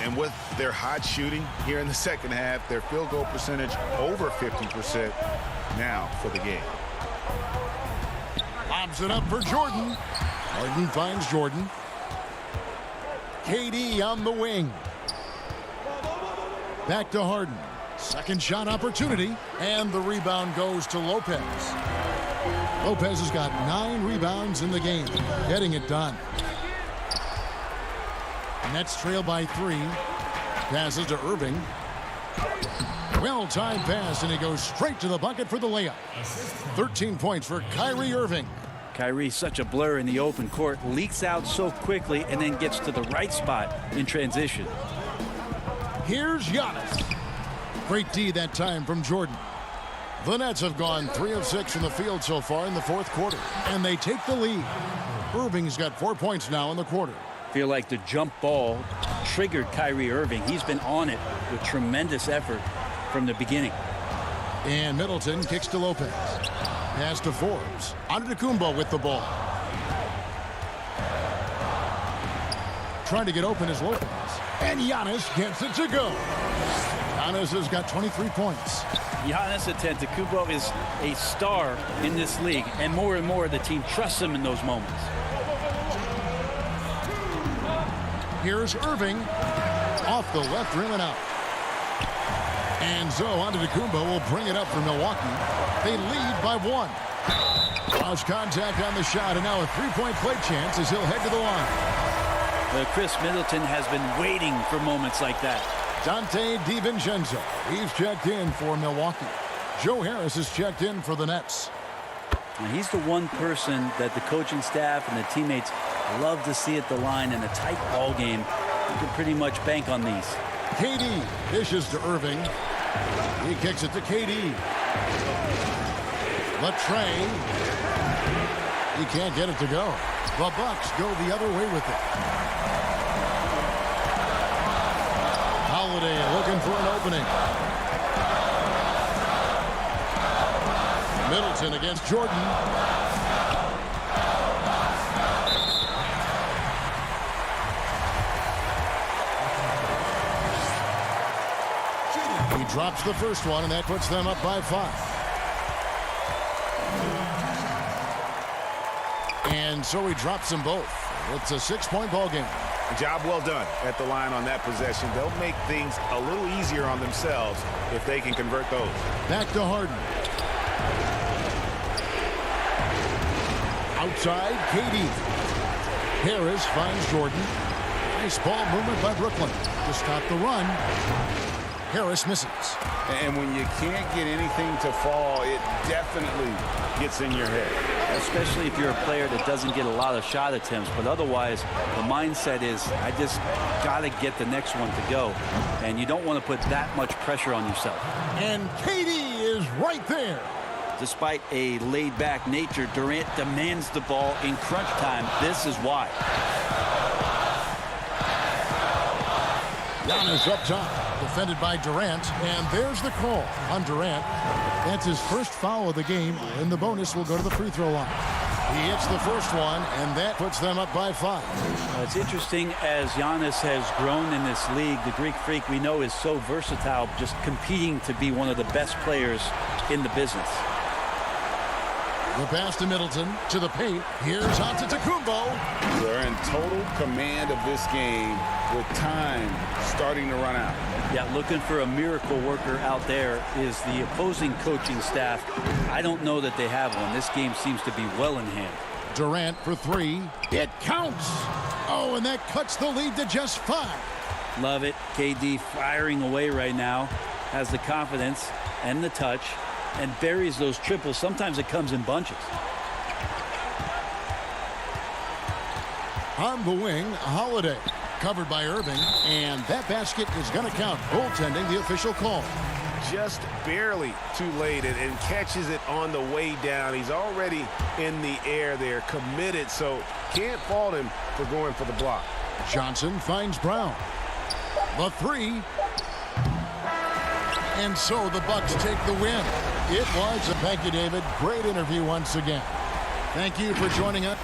And with their hot shooting here in the second half, their field goal percentage over 50% now for the game. Lobs it up for Jordan. Harden finds Jordan. KD on the wing. Back to Harden. Second shot opportunity. And the rebound goes to Lopez. Lopez has got 9 rebounds in the game. Getting it done. Nets trail by 3. Passes to Irving. Well-timed pass, and he goes straight to the bucket for the layup. 13 points for Kyrie Irving. Kyrie, such a blur in the open court, leaks out so quickly and then gets to the right spot in transition. Here's Giannis. Great D that time from Jordan. The Nets have gone 3 of 6 from the field so far in the 4th quarter, and they take the lead. Irving's got 4 points now in the quarter. Feel like the jump ball triggered Kyrie Irving. He's been on it with tremendous effort from the beginning. And Middleton kicks to Lopez. Pass to Forbes. Antetokounmpo with the ball. Trying to get open is Lopez. And Giannis gets it to go. Giannis has got 23 points. Giannis Antetokounmpo is a star in this league, and more the team trusts him in those moments. Here's Irving. Off the left rim and out. And so Antetokounmpo will bring it up for Milwaukee. They lead by 1. Cross contact on the shot, and now a 3-point play chance as he'll head to the line. Chris Middleton has been waiting for moments like that. Dante DiVincenzo, he's checked in for Milwaukee. Joe Harris is checked in for the Nets. And he's the one person that the coaching staff and the teammates love to see at the line in a tight ball game. You can pretty much bank on these. KD dishes to Irving. He kicks it to KD. Latrey. He can't get it to go. The Bucks go the other way with it. Holiday looking for an opening. Middleton against Jordan. He drops the first one, and that puts them up by 5. And so he drops them both. It's a 6-point ball game. Job well done at the line on that possession. They'll make things a little easier on themselves if they can convert those. Back to Harden. Outside, KD. Harris finds Jordan. Nice ball movement by Brooklyn to stop the run. Harris misses. And when you can't get anything to fall, it definitely gets in your head. Especially if you're a player that doesn't get a lot of shot attempts. But otherwise, the mindset is, I just got to get the next one to go. And you don't want to put that much pressure on yourself. And KD is right there. Despite a laid-back nature, Durant demands the ball in crunch time. This is why. Giannis up top, defended by Durant, and there's the call on Durant. That's his first foul of the game, and the bonus will go to the free throw line. He hits the first one, and that puts them up by 5. It's interesting, as Giannis has grown in this league, the Greek Freak we know is so versatile, just competing to be one of the best players in the business. The pass to Middleton, to the paint. Here's Antetokounmpo. They're in total command of this game with time starting to run out. Yeah, looking for a miracle worker out there is the opposing coaching staff. I don't know that they have one. This game seems to be well in hand. Durant for 3. It counts. Oh, and that cuts the lead to just 5. Love it. KD firing away right now. Has the confidence and the touch. And buries those triples. Sometimes it comes in bunches. On the wing, Holiday. Covered by Irving. And that basket is going to count. Goaltending, the official call. Just barely too late and catches it on the way down. He's already in the air there, committed, so can't fault him for going for the block. Johnson finds Brown. The 3. And so the Bucks take the win. It was. Thank you, David. Great interview once again. Thank you for joining us.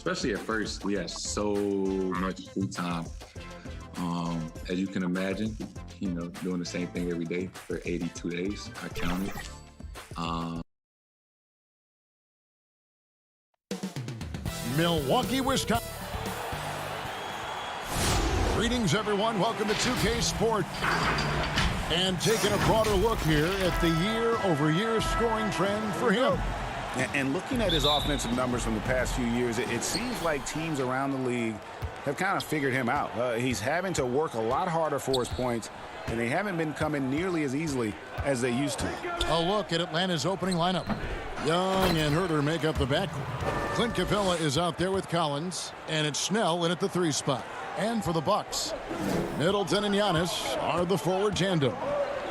Especially at first, we had so much free time. As you can imagine, doing the same thing every day for 82 days, I counted. Milwaukee, Wisconsin. Greetings, everyone. Welcome to 2K Sports. And taking a broader look here at the year-over-year scoring trend for him. And looking at his offensive numbers from the past few years, it seems like teams around the league have kind of figured him out. He's having to work a lot harder for his points, and they haven't been coming nearly as easily as they used to. A look at Atlanta's opening lineup. Young and Herter make up the backcourt. Clint Capella is out there with Collins, and it's Snell in at the 3 spot. And for the Bucks, Middleton and Giannis are the forward tandem.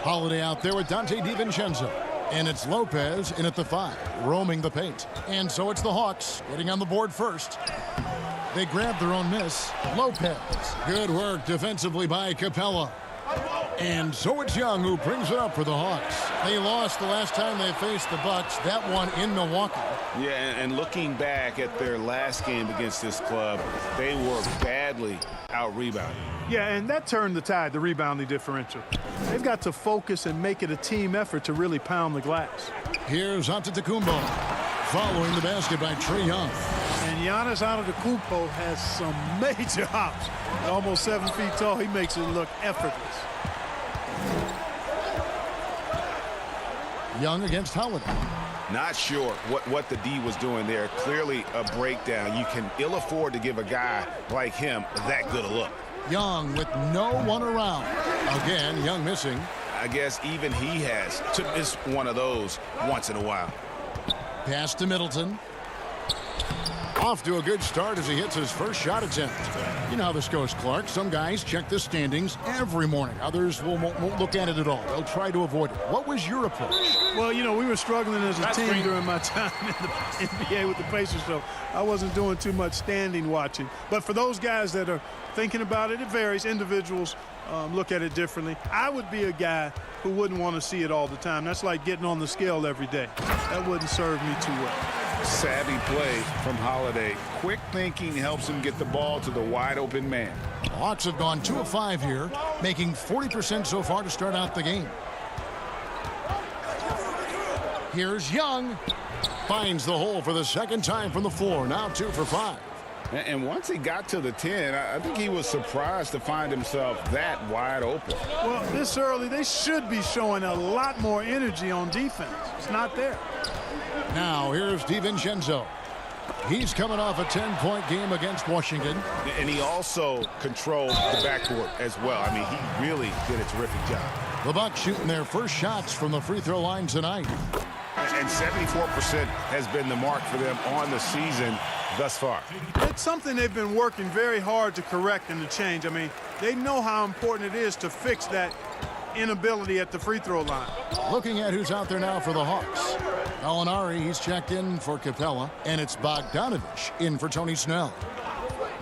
Holiday out there with Dante DiVincenzo. And it's Lopez in at the 5, roaming the paint. And so it's the Hawks getting on the board first. They grab their own miss. Lopez. Good work defensively by Capella. And so it's Young who brings it up for the Hawks. They lost the last time they faced the Bucks, that one in Milwaukee. Yeah, and looking back at their last game against this club, they were badly out-rebounded. Yeah, and that turned the tide, the rebounding differential. They've got to focus and make it a team effort to really pound the glass. Here's Antetokounmpo, following the basket by Trae Young. And Giannis Antetokounmpo has some major hops. At almost 7 feet tall, he makes it look effortless. Young against Holiday. Not sure what the D was doing there. Clearly a breakdown. You can ill afford to give a guy like him that good a look. Young with no one around. Again, Young missing. I guess even he has to miss one of those once in a while. Pass to Middleton. Off to a good start as he hits his first shot attempt. You know how this goes, Clark. Some guys check the standings every morning. Others won't look at it at all. They'll try to avoid it. What was your approach? Well, you know, we were struggling as a team during my time in the NBA with the Pacers, so I wasn't doing too much standing watching. But for those guys that are thinking about it, it varies. Individuals look at it differently. I would be a guy who wouldn't want to see it all the time. That's like getting on the scale every day. That wouldn't serve me too well. Savvy play from Holiday. Quick thinking helps him get the ball to the wide open man. The Hawks have gone 2 of 5 here, making 40% so far to start out the game. Here's Young. Finds the hole for the second time from the floor. Now 2 for 5. And once he got to the 10, I think he was surprised to find himself that wide open. Well, this early, they should be showing a lot more energy on defense. It's not there. Now, here's DiVincenzo. He's coming off a 10-point game against Washington. And he also controlled the backcourt as well. I mean, he really did a terrific job. The Bucks shooting their first shots from the free throw line tonight. And 74% has been the mark for them on the season thus far. It's something they've been working very hard to correct and to change. I mean, they know how important it is to fix that inability at the free throw line. Looking at who's out there now for the Hawks. Gallinari, he's checked in for Capella, and it's Bogdanovich in for Tony Snell.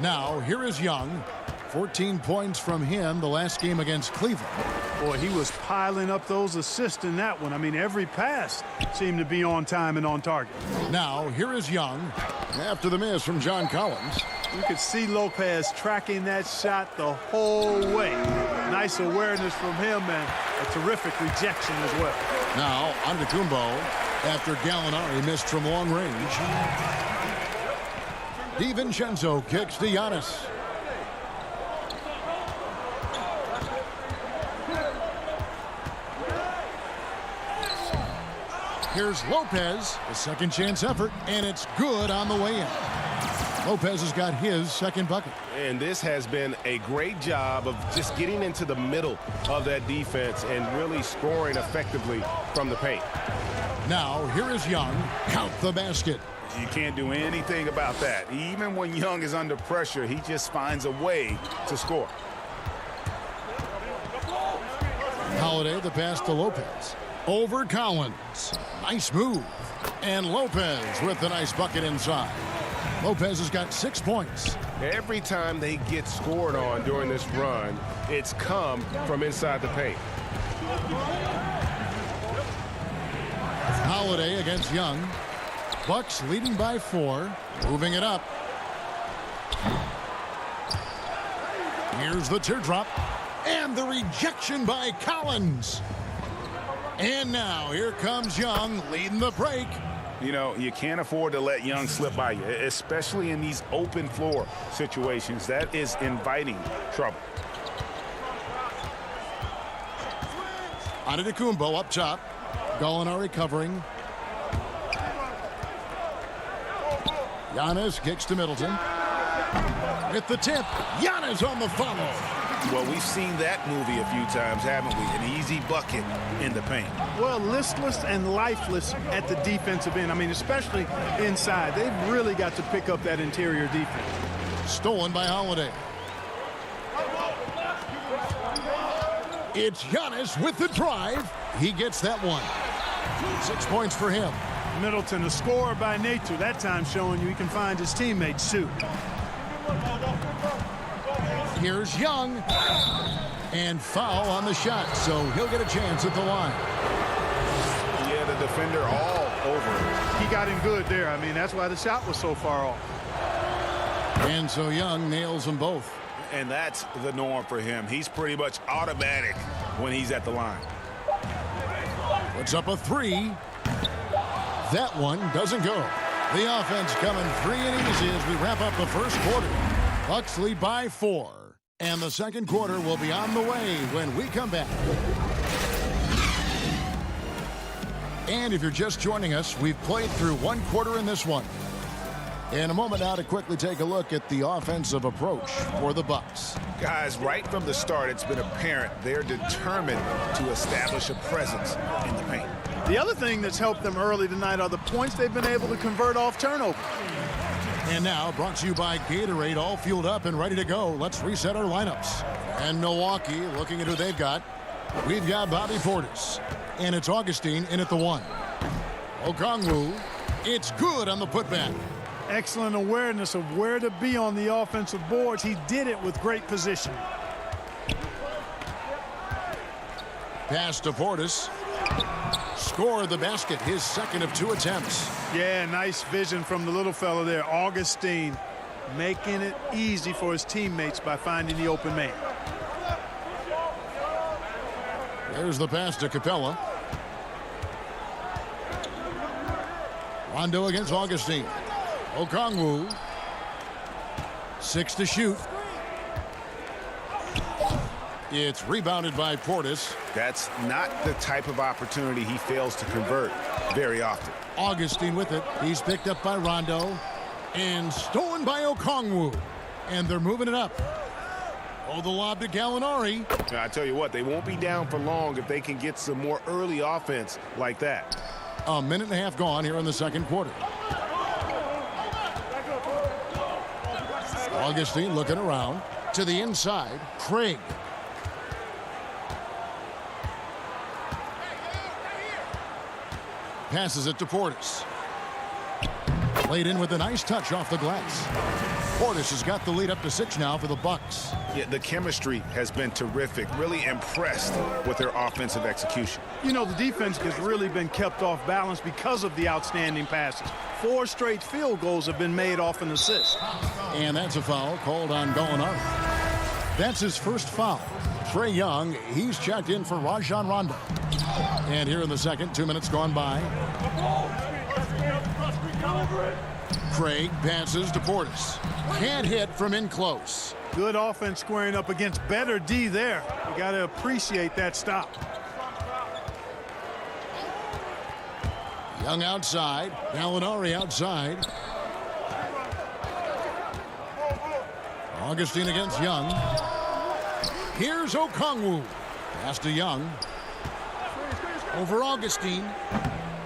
Now, here is Young. 14 points from him the last game against Cleveland. Boy, he was piling up those assists in that one. I mean, every pass seemed to be on time and on target. Now, here is Young. After the miss from John Collins. You could see Lopez tracking that shot the whole way. Nice awareness from him and a terrific rejection as well. Now, Antetokounmpo after Gallinari missed from long range. DiVincenzo kicks to Giannis. Here's Lopez, a second chance effort, and it's good on the way in. Lopez has got his second bucket. And this has been a great job of just getting into the middle of that defense and really scoring effectively from the paint. Now, here is Young. Count the basket. You can't do anything about that. Even when Young is under pressure, he just finds a way to score. Holiday, the pass to Lopez. Over Collins. Nice move. And Lopez with the nice bucket inside. Lopez has got 6 points. Every time they get scored on during this run, it's come from inside the paint. Holiday against Young. Bucks leading by 4. Moving it up. Here's the teardrop. And the rejection by Collins. And now here comes Young leading the break. You know, you can't afford to let Young slip by you, especially in these open floor situations. That is inviting trouble. Antetokounmpo up top. Gallinari covering. Giannis kicks to Middleton. with the tip. Giannis on the follow. Well, we've seen that movie a few times, haven't we? An easy bucket in the paint. Well, listless and lifeless at the defensive end. I mean, especially inside. They've really got to pick up that interior defense. Stolen by Holiday. It's Giannis with the drive. He gets that one. 6 points for him. Middleton, a scorer by nature, that time showing you he can find his teammates too. Here's Young. And foul on the shot, so he'll get a chance at the line. Yeah, the defender all over him. He got him good there. I mean, that's why the shot was so far off. And so Young nails them both. And that's the norm for him. He's pretty much automatic when he's at the line. Puts up a three. That one doesn't go. The offense coming free and easy as we wrap up the first quarter. Bucks lead by 4. And the second quarter will be on the way when we come back. And if you're just joining us, we've played through one quarter in this one. In a moment now to quickly take a look at the offensive approach for the Bucks. Guys, right from the start, it's been apparent they're determined to establish a presence in the paint. The other thing that's helped them early tonight are the points they've been able to convert off turnover. And now, brought to you by Gatorade, all fueled up and ready to go. Let's reset our lineups. And Milwaukee, looking at who they've got. We've got Bobby Portis. And it's Augustine in at the 1. Okongwu, it's good on the putback. Excellent awareness of where to be on the offensive boards. He did it with great position. Pass to Portis. Scored the basket, his second of 2 attempts. Yeah, nice vision from the little fella there. Augustine making it easy for his teammates by finding the open man. There's the pass to Capella. Rondo against Augustine. Okongwu. 6 to shoot. It's rebounded by Portis. That's not the type of opportunity he fails to convert very often. Augustine with it. He's picked up by Rondo. And stolen by Okongwu. And they're moving it up. Oh, the lob to Gallinari. I tell you what, they won't be down for long if they can get some more early offense like that. A minute and a half gone here in the second quarter. Augustine looking around to the inside. Craig. Passes it to Portis. Played in with a nice touch off the glass. Portis has got the lead up to 6 now for the Bucks. Yeah, the chemistry has been terrific. Really impressed with their offensive execution. You know, the defense has really been kept off balance because of the outstanding passes. 4 straight field goals have been made off an assist. And that's a foul called on Gallinari. That's his first foul. Trae Young, he's checked in for Rajon Rondo. And here in the second, 2 minutes gone by. Craig passes to Portis. Can't hit from in close. Good offense squaring up against better D there. You got to appreciate that stop. Young outside. Gallinari outside. Augustine against Young. Here's Okongwu. Pass to Young. Over Augustine.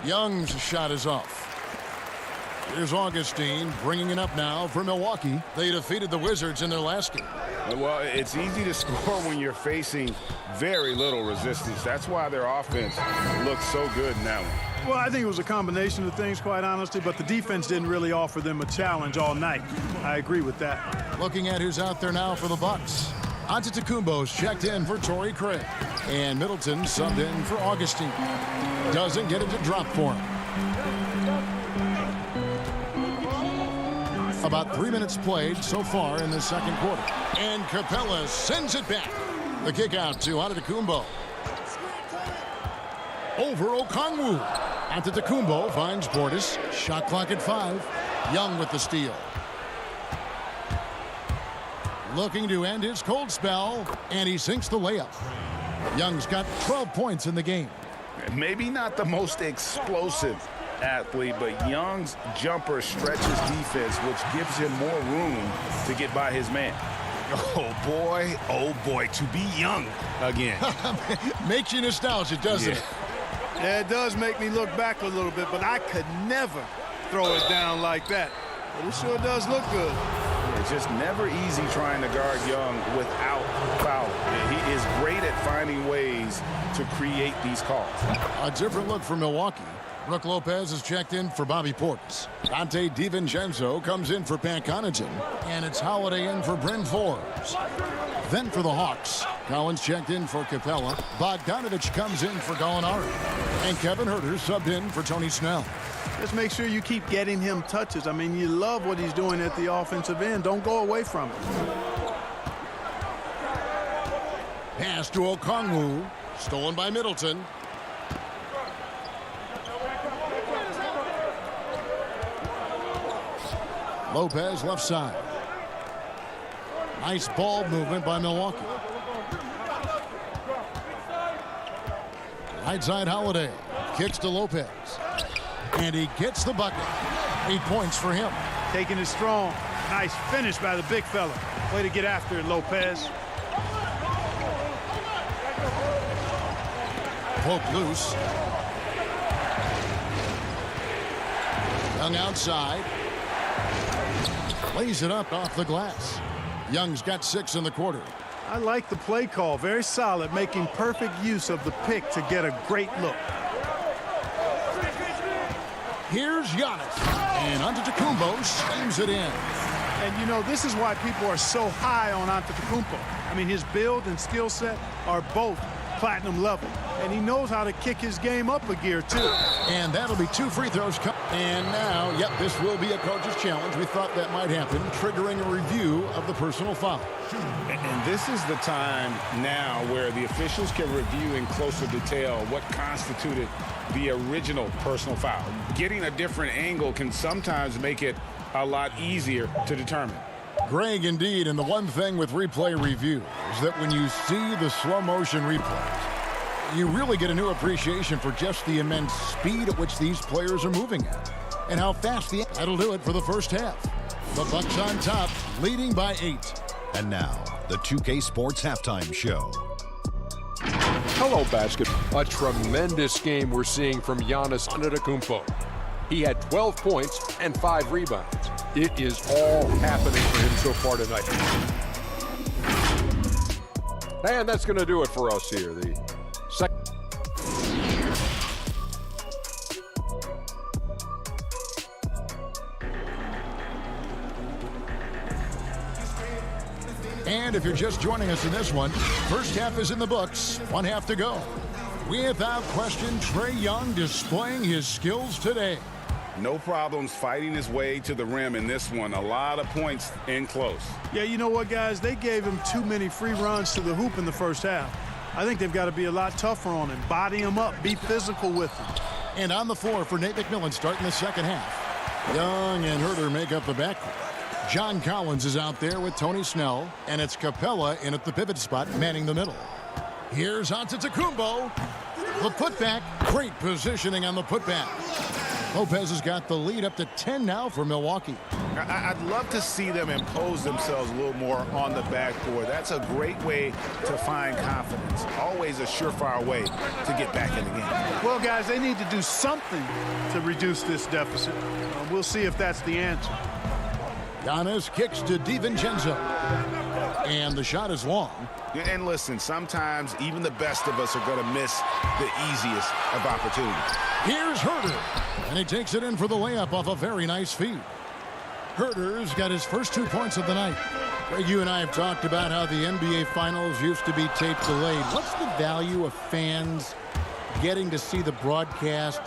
Young's shot is off. Here's Augustine bringing it up now for Milwaukee. They defeated the Wizards in their last game. Well, it's easy to score when you're facing very little resistance. That's why their offense looks so good in that one. Well, I think it was a combination of things, quite honestly, but the defense didn't really offer them a challenge all night. I agree with that. Looking at who's out there now for the Bucks. Antetokounmpo's checked in for Torrey Craig. And Middleton subbed in for Augustine. Doesn't get it to drop for him. About 3 minutes played so far in the second quarter. And Capella sends it back. The kick out to Antetokounmpo. Over Okongwu. Antetokounmpo finds Portis. Shot clock at 5. Young with the steal. Looking to end his cold spell. And he sinks the layup. Young's got 12 points in the game. Maybe not the most explosive athlete, but Young's jumper stretches defense, which gives him more room to get by his man. Oh boy, to be Young again. Makes you nostalgic, doesn't it? Yeah, it does make me look back a little bit, but I could never throw it down like that. But it sure does look good. It's just never easy trying to guard Young without fouling. He is great at finding ways to create these calls. A different look for Milwaukee. Brook Lopez is checked in for Bobby Portis. Dante DiVincenzo comes in for Pat Connaughton. And it's Holiday in for Bryn Forbes. Then for the Hawks, Collins checked in for Capella. Bogdanovich comes in for Gallinari. And Kevin Huerter subbed in for Tony Snell. Just make sure you keep getting him touches. I mean, you love what he's doing at the offensive end. Don't go away from it. Pass to Okongwu. Stolen by Middleton. Lopez left side. Nice ball movement by Milwaukee. Right side Holiday. Kicks to Lopez. And he gets the bucket. 8 points for him. Taking it strong. Nice finish by the big fella. Way to get after it, Lopez. Poke loose. Young outside. Lays it up off the glass. Young's got 6 in the quarter. I like the play call. Very solid, making perfect use of the pick to get a great look. Here's Giannis. And Antetokounmpo slams it in. And, you know, this is why people are so high on Antetokounmpo. I mean, his build and skill set are both platinum level. And he knows how to kick his game up a gear, too. And that'll be 2 free throws. And now, yep, this will be a coach's challenge. We thought that might happen, triggering a review of the personal foul. And this is the time now where the officials can review in closer detail what constituted the original personal foul. Getting a different angle can sometimes make it a lot easier to determine. Greg, indeed, and the one thing with replay review is that when you see the slow motion replays, you really get a new appreciation for just the immense speed at which these players are moving at and how fast that'll do it for the first half. The Bucks on top, leading by 8. And now, the 2K Sports Halftime Show. Hello, basketball. A tremendous game we're seeing from Giannis Antetokounmpo. He had 12 points and 5 rebounds. It is all happening for him so far tonight. And that's going to do it for us here. The second. And if you're just joining us in this one, first half is in the books, 1 half to go. Without question, Trae Young displaying his skills today. No problems fighting his way to the rim in this one. A lot of points in close. Yeah, you know what, guys? They gave him too many free runs to the hoop in the first half. I think they've got to be a lot tougher on him. Body him up. Be physical with him. And on the floor for Nate McMillan starting the second half. Young and Huerter make up the backcourt. John Collins is out there with Tony Snell, and it's Capella in at the pivot spot, manning the middle. Here's Antetokounmpo. The putback. Great positioning on the putback. Lopez has got the lead up to 10 now for Milwaukee. I'd love to see them impose themselves a little more on the backboard. That's a great way to find confidence. Always a surefire way to get back in the game. Well, guys, they need to do something to reduce this deficit. We'll see if that's the answer. Giannis kicks to DiVincenzo. And the shot is long. And listen, sometimes even the best of us are going to miss the easiest of opportunities. Here's Huerter. And he takes it in for the layup off a very nice feed. Huerter's got his first 2 points of the night. Greg, you and I have talked about how the NBA Finals used to be tape delayed. What's the value of fans getting to see the broadcast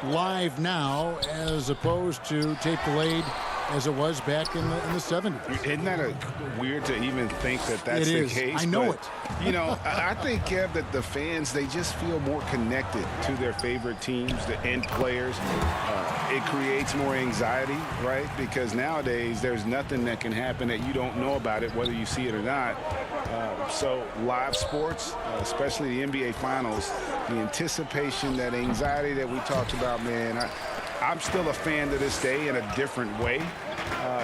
live now as opposed to tape delayed as it was back in the 70s? Isn't that weird to even think that that's the case? I know it. You know, I think, Kev, that the fans, they just feel more connected to their favorite teams, the end players. It creates more anxiety, right? Because nowadays there's nothing that can happen that you don't know about it, whether you see it or not. So live sports, especially the NBA Finals, the anticipation, that anxiety that we talked about, man, I'm still a fan to this day in a different way.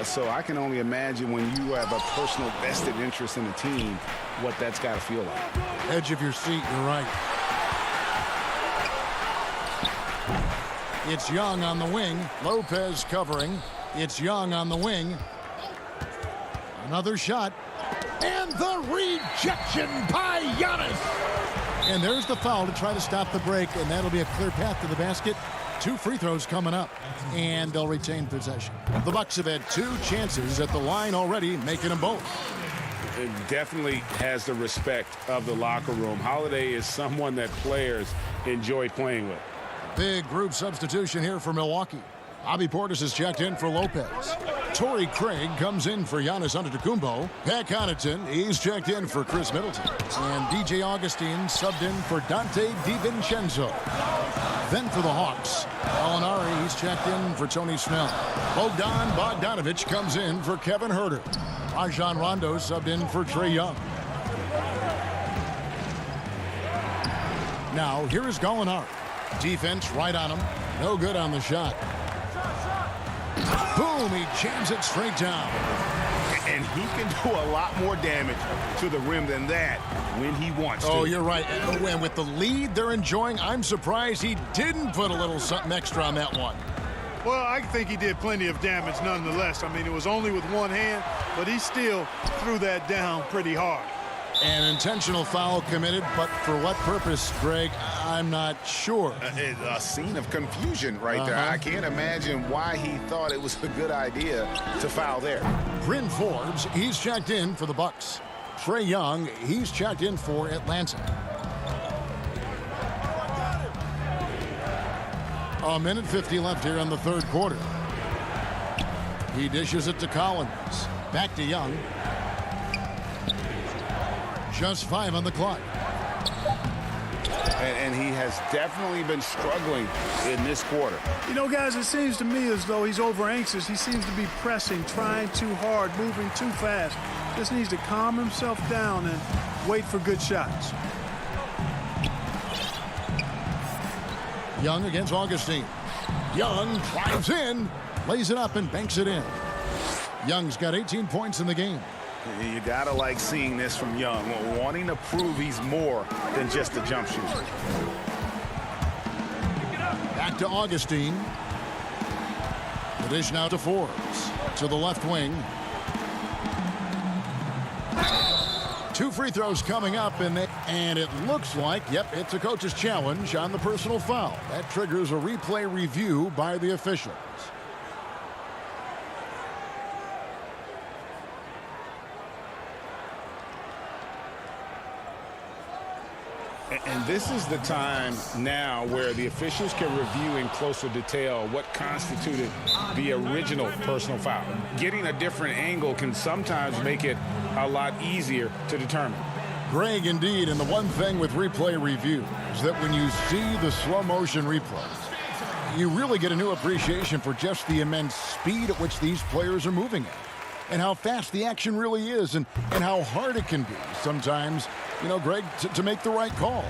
So I can only imagine when you have a personal vested interest in the team, what that's got to feel like. Edge of your seat, you're right. It's Young on the wing. Lopez covering. It's Young on the wing. Another shot. And the rejection by Giannis. And there's the foul to try to stop the break, and that'll be a clear path to the basket. 2 free throws coming up, and they'll retain possession. The Bucks have had 2 chances at the line already, making them both. It definitely has the respect of the locker room. Holiday is someone that players enjoy playing with. Big group substitution here for Milwaukee. Bobby Portis has checked in for Lopez. Torrey Craig comes in for Giannis Antetokounmpo. Pat Connaughton, he's checked in for Chris Middleton. And DJ Augustine subbed in for Dante DiVincenzo. Then for the Hawks, Alinari, he's checked in for Tony Snell. Bogdan Bogdanovic comes in for Kevin Huerter. Rajon Rondo subbed in for Trae Young. Now, here is Gallinari. Defense right on him. No good on the shot. Boom, he jams it straight down. And he can do a lot more damage to the rim than that when he wants to. Oh, you're right. And with the lead they're enjoying, I'm surprised he didn't put a little something extra on that one. Well, I think he did plenty of damage nonetheless. I mean, it was only with one hand, but he still threw that down pretty hard. An intentional foul committed, but for what purpose, Greg? I'm not sure. A scene of confusion right there. I can't imagine why he thought it was a good idea to foul there. Bryn Forbes, he's checked in for the Bucks. Trae Young, he's checked in for Atlanta. A minute 50 left here in the third quarter. He dishes it to Collins. Back to Young. Just 5 on the clock. And he has definitely been struggling in this quarter. You know, guys, it seems to me as though he's over anxious. He seems to be pressing, trying too hard, moving too fast. Just needs to calm himself down and wait for good shots. Young against Augustine. Young drives in, lays it up and banks it in. Young's got 18 points in the game. You gotta like seeing this from Young, wanting to prove he's more than just a jump shooter. Back to Augustine. The dish now to Forbes. To the left wing. 2 free throws coming up, and it looks like, yep, it's a coach's challenge on the personal foul. That triggers a replay review by the officials. And this is the time now where the officials can review in closer detail what constituted the original personal foul. Getting a different angle can sometimes make it a lot easier to determine. Greg, indeed, and the one thing with replay review is that when you see the slow motion replays, you really get a new appreciation for just the immense speed at which these players are moving at, and how fast the action really is, and how hard it can be sometimes, you know, Greg, to make the right call.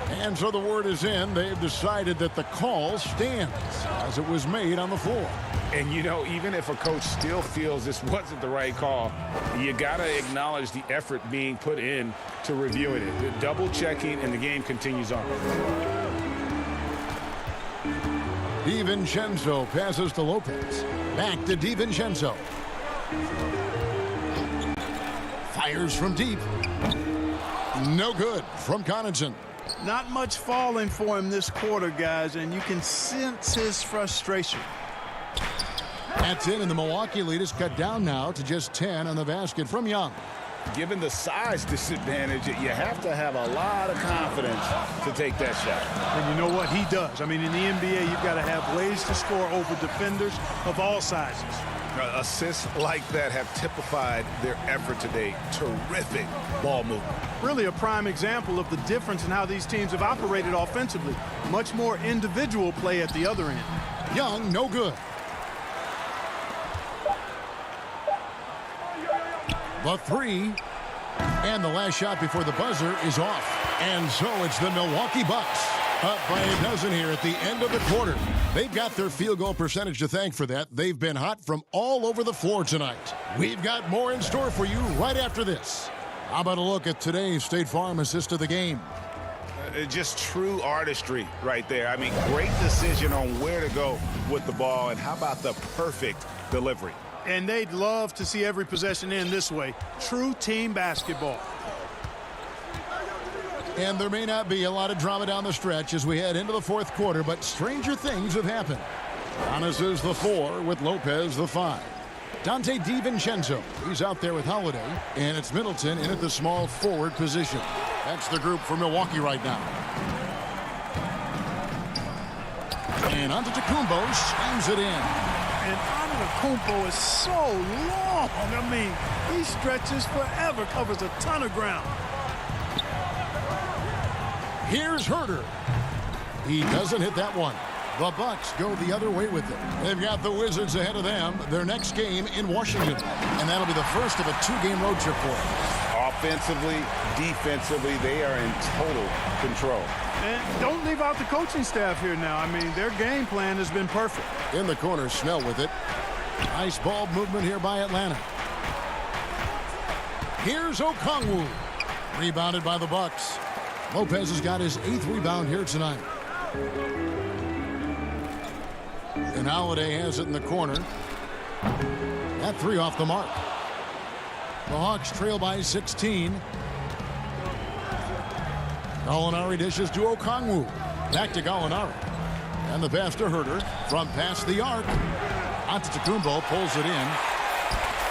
And so the word is in. They've decided that the call stands as it was made on the floor. And, you know, even if a coach still feels this wasn't the right call, you got to acknowledge the effort being put in to reviewing it. The double checking, and the game continues on. DiVincenzo passes to Lopez. Back to DiVincenzo. Fires from deep. No good from Connaughton. Not much falling for him this quarter, guys, and you can sense his frustration. That's it, and the Milwaukee lead is cut down now to just 10 on the basket from Young. Given the size disadvantage, you have to have a lot of confidence to take that shot. And you know what? He does. I mean, in the NBA, you've got to have ways to score over defenders of all sizes. Assists like that have typified their effort today. Terrific ball movement. Really a prime example of the difference in how these teams have operated offensively. Much more individual play at the other end. Young, no good. The three, and the last shot before the buzzer is off. And so it's the Milwaukee Bucks up by a dozen here at the end of the quarter. They've got their field goal percentage to thank for that. They've been hot from all over the floor tonight. We've got more in store for you right after this. How about a look at today's State Farm assist of the game? Just true artistry right there. I mean, great decision on where to go with the ball, and how about the perfect delivery? And they'd love to see every possession end this way. True team basketball. And there may not be a lot of drama down the stretch as we head into the fourth quarter, but stranger things have happened. Giannis is the 4 with Lopez the 5. Dante DiVincenzo, he's out there with Holiday, and it's Middleton in at the small forward position. That's the group for Milwaukee right now. And Antetokounmpo slams it in. And Antetokounmpo is so long. I mean, he stretches forever, covers a ton of ground. Here's Herter. He doesn't hit that one. The Bucks go the other way with it. They've got the Wizards ahead of them. Their next game in Washington. And that'll be the first of a 2-game road trip for them. Offensively, defensively, they are in total control. And don't leave out the coaching staff here now. I mean, their game plan has been perfect. In the corner, Snell with it. Nice ball movement here by Atlanta. Here's Okongwu. Rebounded by the Bucks. Lopez has got his 8th rebound here tonight. And Holiday has it in the corner. That 3 off the mark. The Hawks trail by 16. Gallinari dishes to Okongwu. Back to Gallinari. And the pass to Herter from past the arc. Antetokounmpo pulls it in.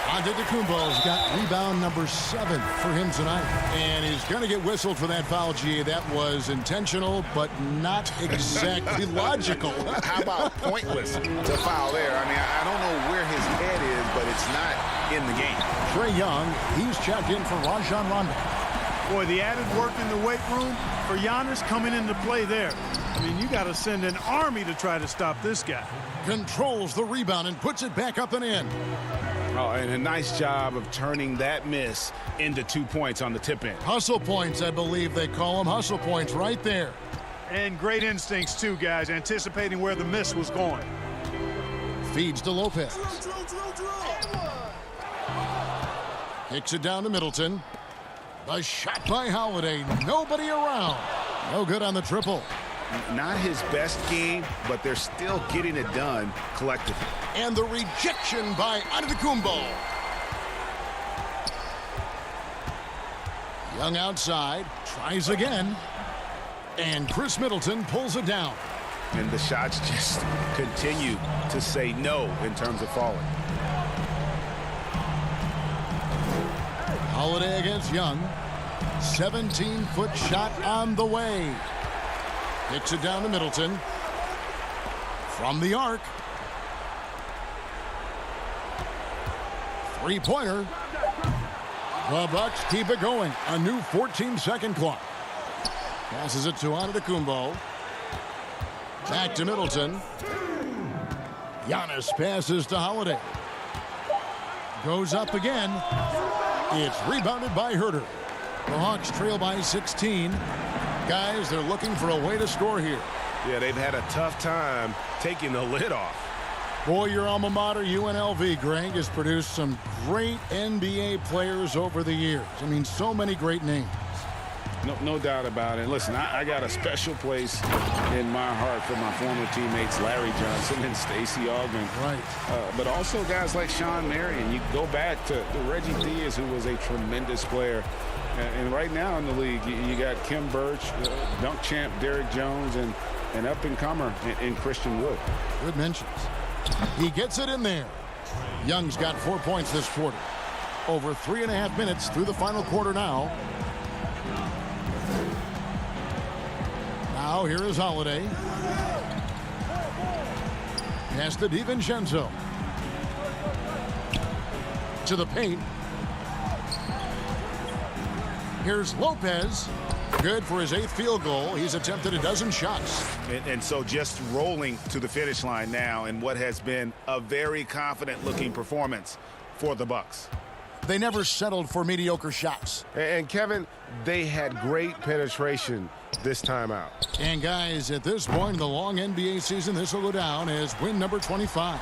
Antetokounmpo's got rebound number 7 for him tonight. And he's going to get whistled for that foul, G. That was intentional, but not exactly logical. How about pointless to foul there? I mean, I don't know where his head is, but it's not in the game. Trae Young, he's checked in for Rajon Rondo. Boy, the added work in the weight room for Giannis coming into play there. I mean, you got to send an army to try to stop this guy. Controls the rebound and puts it back up and in. Oh, and a nice job of turning that miss into 2 points on the tip in. Hustle points, I believe they call them. Hustle points right there. And great instincts, too, guys, anticipating where the miss was going. Feeds to Lopez. Kicks it down to Middleton. A shot by Holiday. Nobody around. No good on the triple. Not his best game, but they're still getting it done collectively. And the rejection by Antetokounmpo. Young outside, tries again. And Chris Middleton pulls it down. And the shots just continue to say no in terms of falling. Holiday against Young. 17-foot shot on the way. Kicks it down to Middleton. From the arc. Three-pointer. The Bucks keep it going. A new 14-second clock. Passes it to Antetokounmpo. Back to Middleton. Giannis passes to Holiday. Goes up again. It's rebounded by Herter. The Hawks trail by 16. Guys, they're looking for a way to score here. Yeah, they've had a tough time taking the lid off. Boy, your alma mater, UNLV, Greg, has produced some great NBA players over the years. I mean, so many great names. No doubt about it. Listen, I got a special place in my heart for my former teammates Larry Johnson and Stacey Augmon. Right. But also guys like Sean Marion. You go back to Reggie Diaz, who was a tremendous player. And right now in the league, you got Kim Birch, dunk champ Derrick Jones, and an up-and-comer in Christian Wood. Good mentions. He gets it in there. Young's got 4 points this quarter. Over 3.5 minutes through the final quarter now. Now here is Holiday. Pass to DiVincenzo. To the paint. Here's Lopez. Good for his 8th field goal. He's attempted a dozen shots. And so just rolling to the finish line now in what has been a very confident-looking performance for the Bucks. They never settled for mediocre shots. And Kevin, they had great penetration this time out. And guys, at this point in the long NBA season, this will go down as win number 25.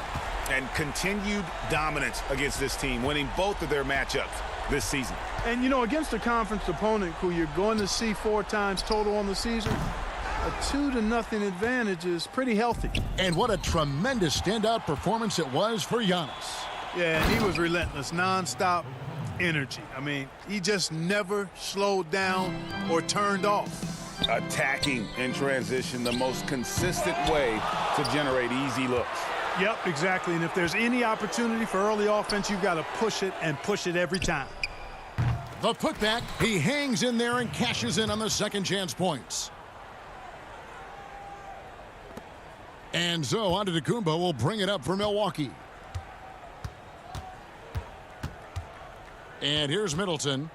And continued dominance against this team, winning both of their matchups this season. And, you know, against a conference opponent who you're going to see 4 times total on the season, a 2-0 advantage is pretty healthy. And what a tremendous standout performance it was for Giannis. Yeah, he was relentless, nonstop energy. I mean, he just never slowed down or turned off. Attacking in transition, the most consistent way to generate easy looks. Yep, exactly. And if there's any opportunity for early offense, you've got to push it and push it every time. The putback, he hangs in there and cashes in on the second chance points. And so Antetokounmpo will bring it up for Milwaukee. And here's Middleton.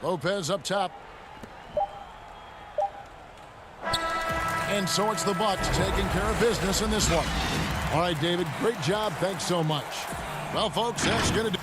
Lopez up top. And so it's the Bucks taking care of business in this one. All right, David, great job. Thanks so much. Well, folks, that's going to do.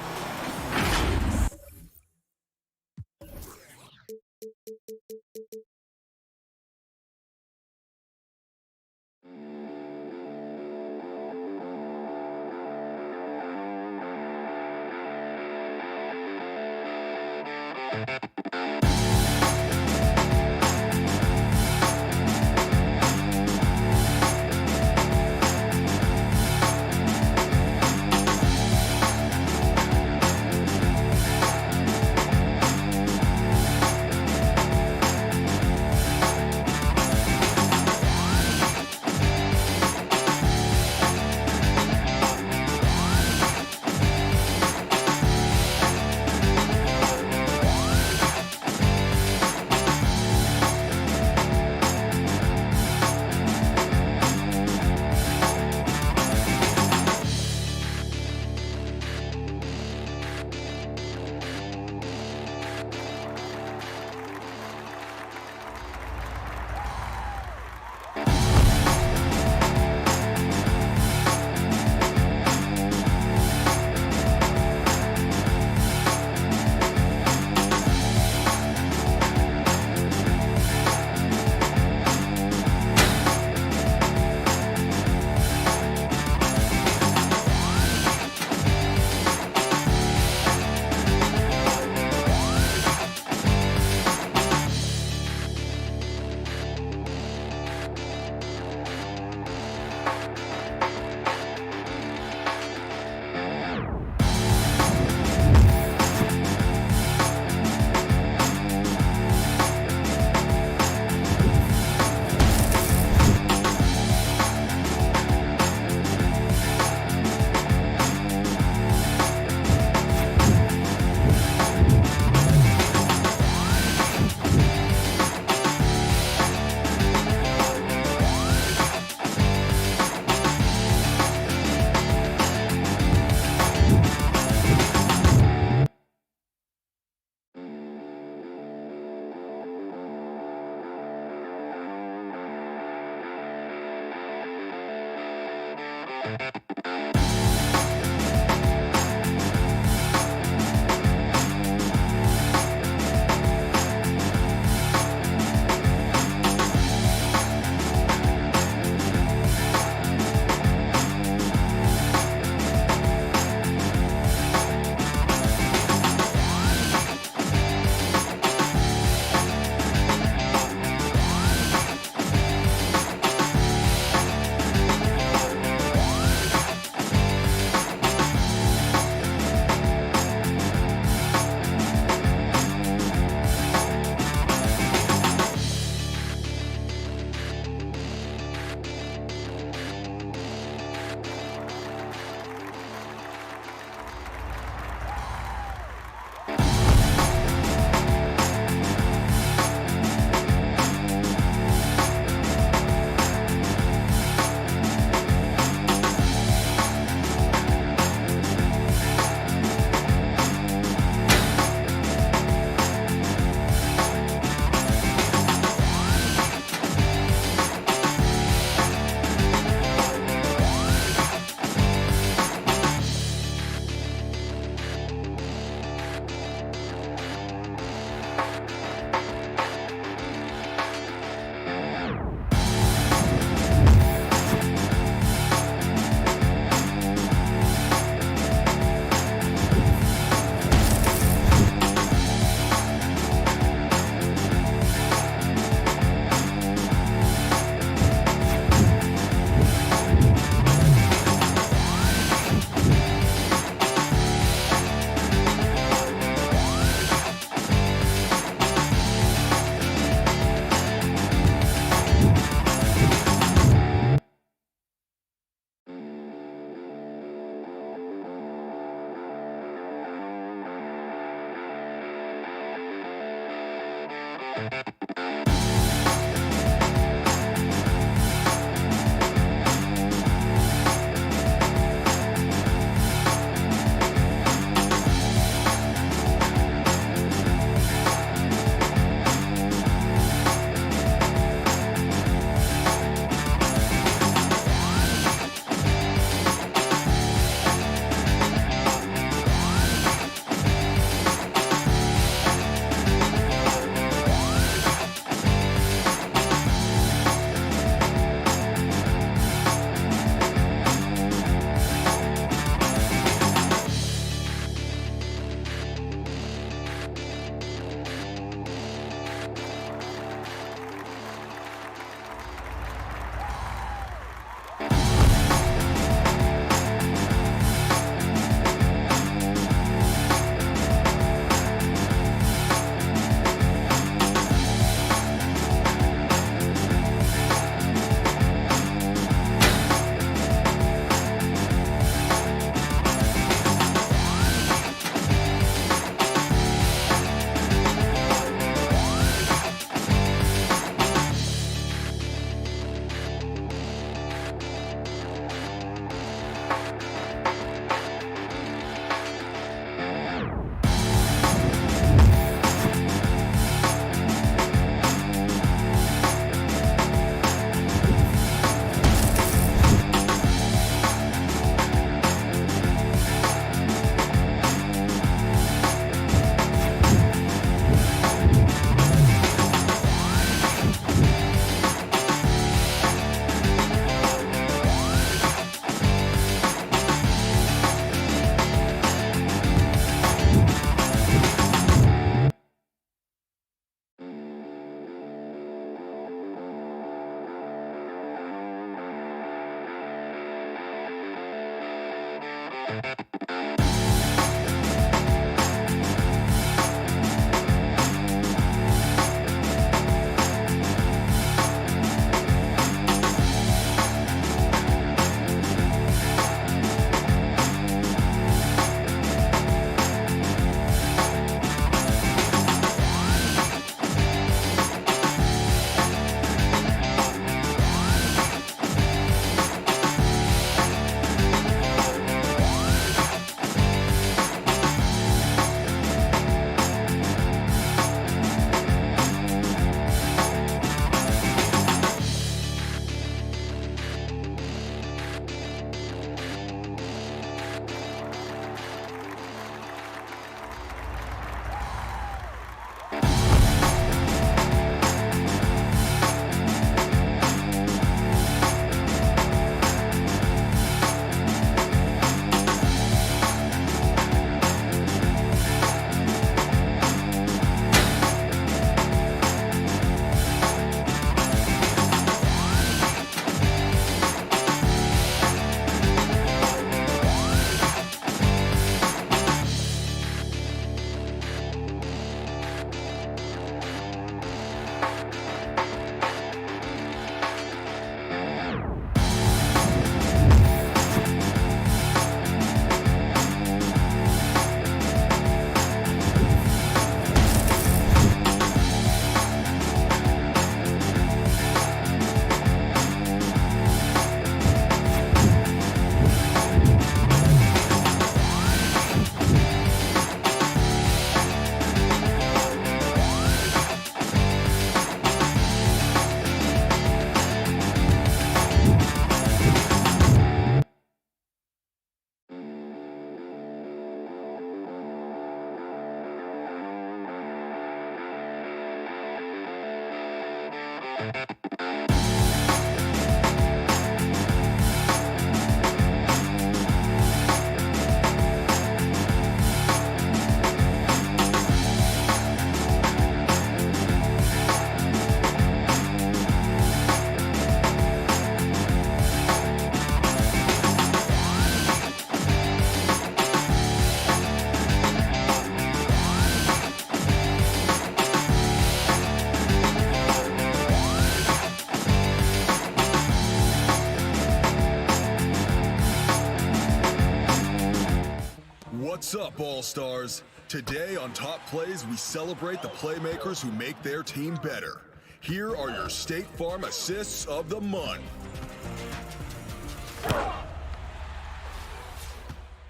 What's up, All-Stars? Today on Top Plays, we celebrate the playmakers who make their team better. Here are your State Farm assists of the month.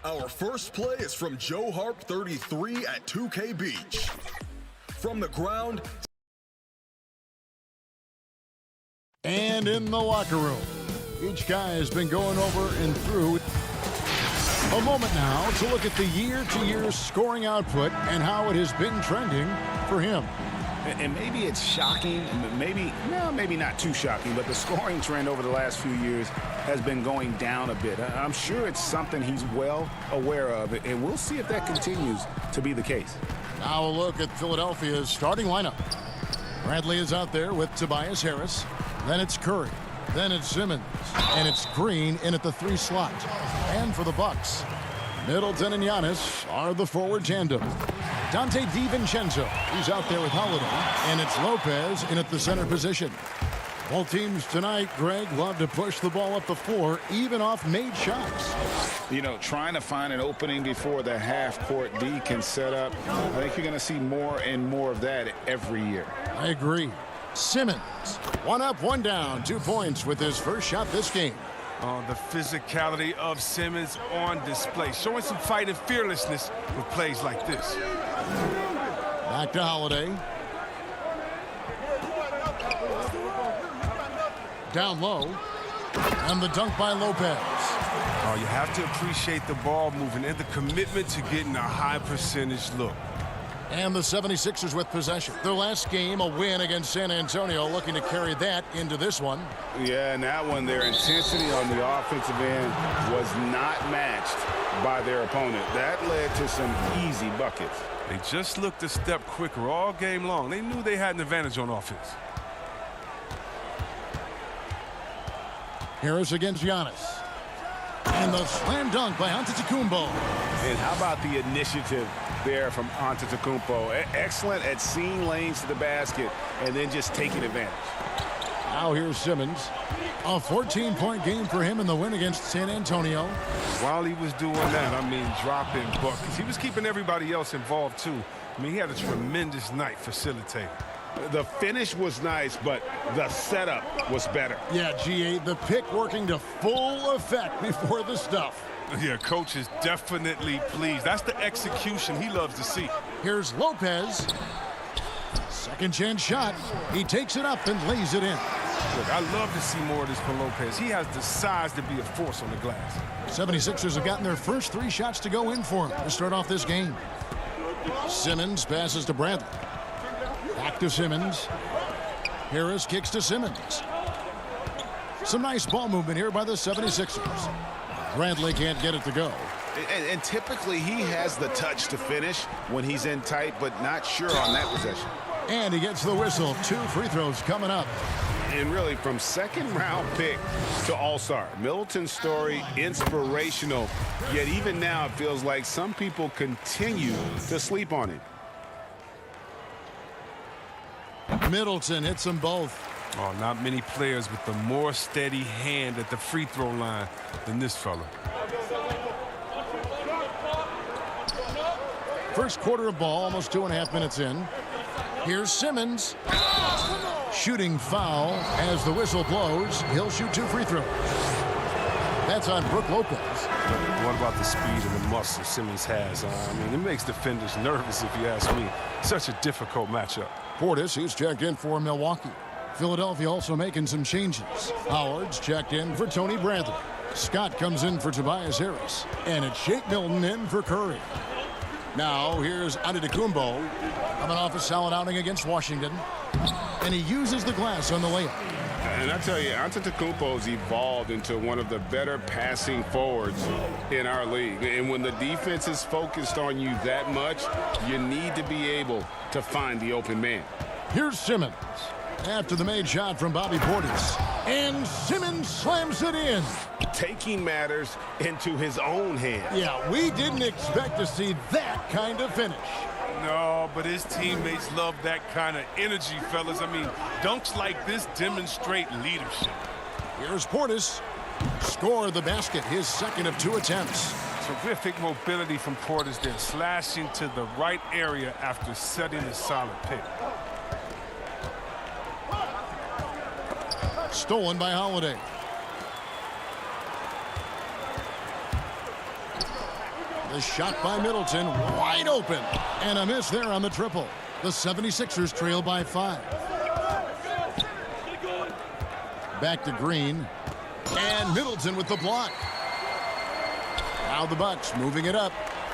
Our first play is from Joe Harp 33 at 2K Beach. From the ground. And in the locker room, each guy has been going over and through. A moment now to look at the year-to-year scoring output and how it has been trending for him. And maybe it's shocking, maybe not too shocking, but the scoring trend over the last few years has been going down a bit. I'm sure it's something he's well aware of, and we'll see if that continues to be the case. Now a look at Philadelphia's starting lineup. Bradley is out there with Tobias Harris. Then it's Curry. Then it's Simmons. And it's Green in at the 3 slot. And for the Bucks, Middleton and Giannis are the forward tandem. Dante DiVincenzo, he's out there with Holiday. And it's Lopez in at the center position. Both teams tonight, Greg, love to push the ball up the floor, even off made shots. You know, trying to find an opening before the half-court D can set up. I think you're going to see more and more of that every year. I agree. Simmons, 1 up, 1 down, 2 points with his first shot this game. The physicality of Simmons on display, showing some fight and fearlessness with plays like this. Back to Holiday. Down low. And the dunk by Lopez. Oh, you have to appreciate the ball moving and the commitment to getting a high percentage look. And the 76ers with possession. Their last game, a win against San Antonio, looking to carry that into this one. Yeah, and that one, their intensity on the offensive end was not matched by their opponent. That led to some easy buckets. They just looked a step quicker all game long. They knew they had an advantage on offense. Harris against Giannis. And the slam dunk by Antetokounmpo. And how about the initiative there from Antetokounmpo? Excellent at seeing lanes to the basket and then just taking advantage. Now here's Simmons. A 14-point game for him in the win against San Antonio. While he was doing that, I mean, dropping buckets. He was keeping everybody else involved, too. I mean, he had a tremendous night facilitating. The finish was nice, but the setup was better. Yeah, GA, the pick working to full effect before the stuff. Yeah, coach is definitely pleased. That's the execution he loves to see. Here's Lopez. Second chance shot. He takes it up and lays it in. Look, I love to see more of this from Lopez. He has the size to be a force on the glass. 76ers have gotten their first 3 shots to go in for him to start off this game. Simmons passes to Bradley. Back to Simmons. Harris kicks to Simmons. Some nice ball movement here by the 76ers. Bradley can't get it to go. And typically he has the touch to finish when he's in tight, but not sure on that possession. And he gets the whistle. 2 free throws coming up. And really, from second-round pick to all-star, Middleton's story inspirational. Yet even now, it feels like some people continue to sleep on him. Middleton hits them both. Oh, not many players with a more steady hand at the free throw line than this fella. First quarter of ball, almost 2.5 minutes in. Here's Simmons. Shooting foul as the whistle blows. He'll shoot 2 free throws. That's on Brook Lopez. What about the speed and the muscle Simmons has? I mean, it makes defenders nervous, if you ask me. Such a difficult matchup. Portis, who's checked in for Milwaukee. Philadelphia also making some changes. Howard's checked in for Tony Bradley. Scott comes in for Tobias Harris. And it's Shake Milton in for Curry. Now here's Antetokounmpo coming off a solid outing against Washington. And he uses the glass on the layup. And I tell you, Antetokounmpo's evolved into one of the better passing forwards in our league. And when the defense is focused on you that much, you need to be able to find the open man. Here's Simmons after the made shot from Bobby Portis. And Simmons slams it in. Taking matters into his own hands. Yeah, we didn't expect to see that kind of finish. No, but his teammates love that kind of energy, fellas. I mean, dunks like this demonstrate leadership. Here's Portis. Score the basket, his second of 2 attempts. Terrific mobility from Portis there, slashing to the right area after setting a solid pick. Stolen by Holiday. The shot by Middleton, wide open. And a miss there on the triple. The 76ers trail by 5. Back to Green. And Middleton with the block. Now the Bucks moving it up.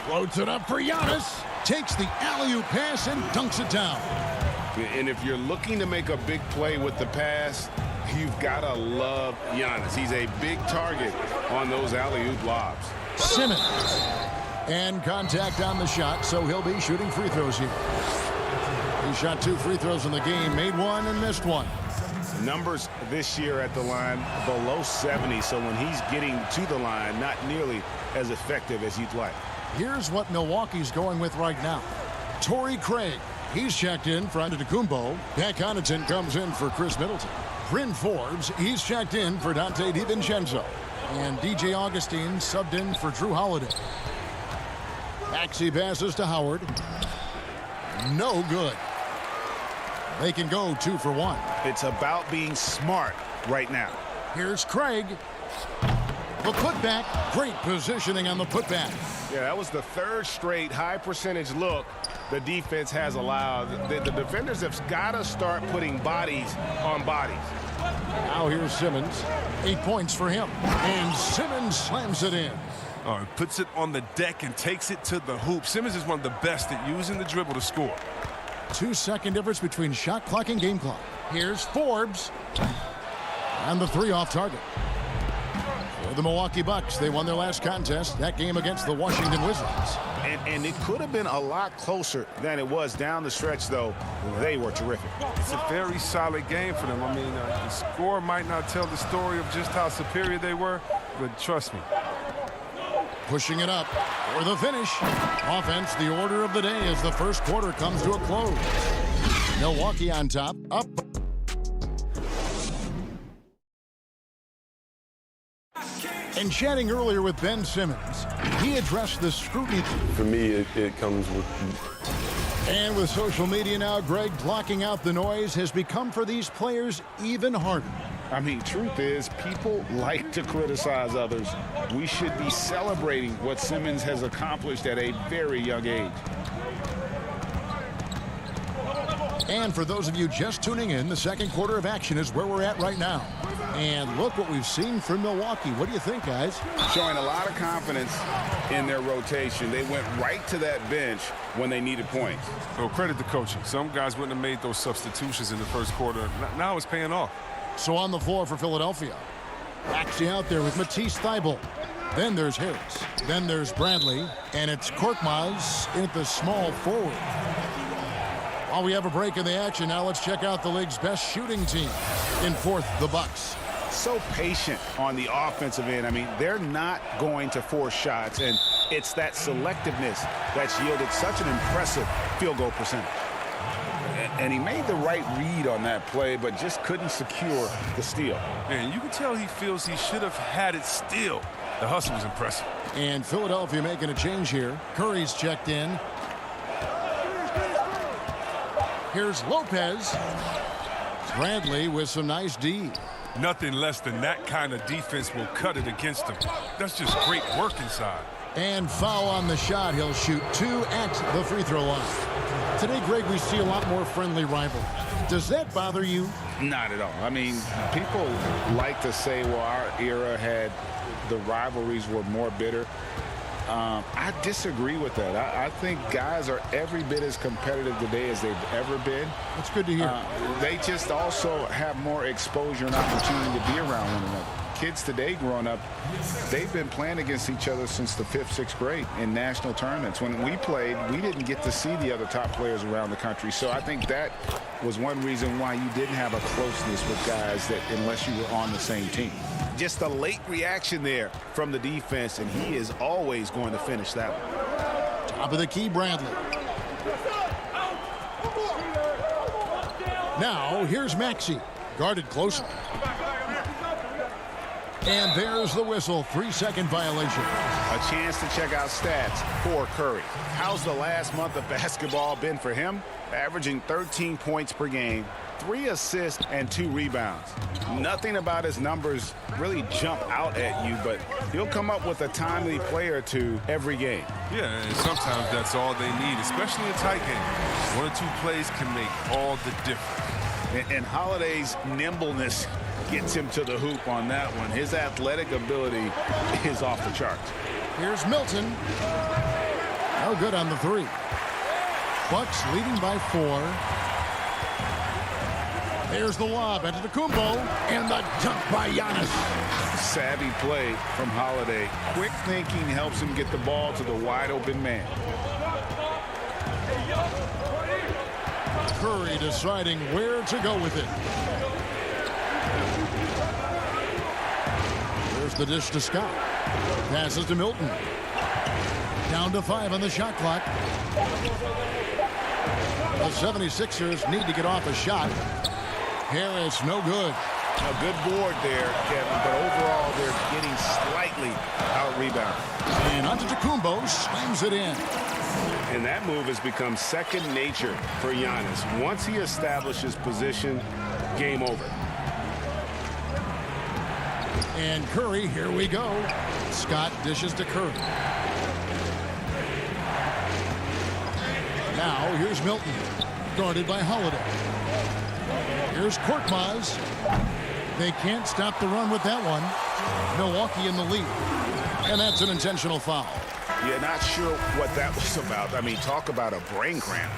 Floats it up for Giannis. Takes the alley-oop pass and dunks it down. And if you're looking to make a big play with the pass, you've got to love Giannis. He's a big target on those alley-oop lobs. Simmons. And contact on the shot, so he'll be shooting free throws here. He shot 2 free throws in the game, made 1 and missed 1. Numbers this year at the line below 70, so when he's getting to the line, not nearly as effective as you'd like. Here's what Milwaukee's going with right now. Torrey Craig, he's checked in for Antetokounmpo. Pat Connaughton comes in for Chris Middleton. Bryn Forbes, he's checked in for Dante DiVincenzo. And DJ Augustine subbed in for Drew Holiday. Maxey passes to Howard. No good. They can go 2 for 1. It's about being smart right now. Here's Craig. The putback. Great positioning on the putback. Yeah, that was the 3rd straight high percentage look the defense has allowed. The defenders have got to start putting bodies on bodies. Now here's Simmons. 8 points for him. And Simmons slams it in. Puts it on the deck and takes it to the hoop. Simmons is one of the best at using the dribble to score. 2-second difference between shot clock and game clock. Here's Forbes. And the 3 off target. For the Milwaukee Bucks, they won their last contest, that game against the Washington Wizards. And it could have been a lot closer than it was down the stretch, though. They were terrific. It's a very solid game for them. I mean, the score might not tell the story of just how superior they were, but trust me. Pushing it up for the finish. Offense, the order of the day as the first quarter comes to a close. Milwaukee on top, up. And chatting earlier with Ben Simmons, he addressed the scrutiny. For me, it comes with... And with social media now, Greg, blocking out the noise has become for these players even harder. I mean, truth is, people like to criticize others. We should be celebrating what Simmons has accomplished at a very young age. And for those of you just tuning in, the second quarter of action is where we're at right now. And look what we've seen from Milwaukee. What do you think, guys? Showing a lot of confidence in their rotation. They went right to that bench when they needed points. Well, credit the coaching. Some guys wouldn't have made those substitutions in the first quarter. Now it's paying off. So on the floor for Philadelphia. Maxey out there with Matisse Thybulle. Then there's Harris. Then there's Bradley. And it's Korkmaz at the small forward. While we have a break in the action, now let's check out the league's best shooting team. In 4th, the Bucks. So patient on the offensive end. I mean, they're not going to force shots, and it's that selectiveness that's yielded such an impressive field goal percentage. And he made the right read on that play, but just couldn't secure the steal. And you can tell he feels he should have had it still. The hustle was impressive. And Philadelphia making a change here. Curry's checked in. Here's Lopez. Bradley with some nice D. Nothing less than that kind of defense will cut it against him. That's just great work inside. And foul on the shot. He'll shoot 2 at the free throw line. Today, Greg, we see a lot more friendly rivalry. Does that bother you? Not at all. I mean, people like to say, well, our era had the rivalries were more bitter. I disagree with that. I think guys are every bit as competitive today as they've ever been. That's good to hear. They just also have more exposure and opportunity to be around one another. Kids today growing up, they've been playing against each other since the 5th, 6th grade in national tournaments. When we played, we didn't get to see the other top players around the country. So I think that was one reason why you didn't have a closeness with guys that unless you were on the same team. Just a late reaction there from the defense, and he is always going to finish that one. Top of the key, Bradley. Now, here's Maxey, guarded closely. And there's the whistle. 3-second violation. A chance to check out stats for Curry. How's the last month of basketball been for him? Averaging 13 points per game, 3 assists, and 2 rebounds. Nothing about his numbers really jump out at you, but he'll come up with a timely play or two every game. Yeah, and sometimes that's all they need, especially in tight games. 1 or 2 plays can make all the difference. And Holiday's nimbleness gets him to the hoop on that one. His athletic ability is off the charts. Here's Milton. No good on the 3. Bucks leading by 4. There's the lob into Antetokounmpo, and the dunk by Giannis. Savvy play from Holiday. Quick thinking helps him get the ball to the wide open man. Curry deciding where to go with it. There's the dish to Scott. Passes to Milton. Down to 5 on the shot clock. The 76ers need to get off a shot. Harris, no good. A good board there, Kevin, but overall they're getting slightly out-rebounded. And Antetokounmpo slams it in. And that move has become second nature for Giannis. Once he establishes position, game over. And Curry, here we go. Scott dishes to Curry. Now here's Milton, guarded by Holiday. Here's Korkmaz. They can't stop the run with that one. Milwaukee in the lead. And that's an intentional foul. Yeah, not sure what that was about. I mean, talk about a brain cramp.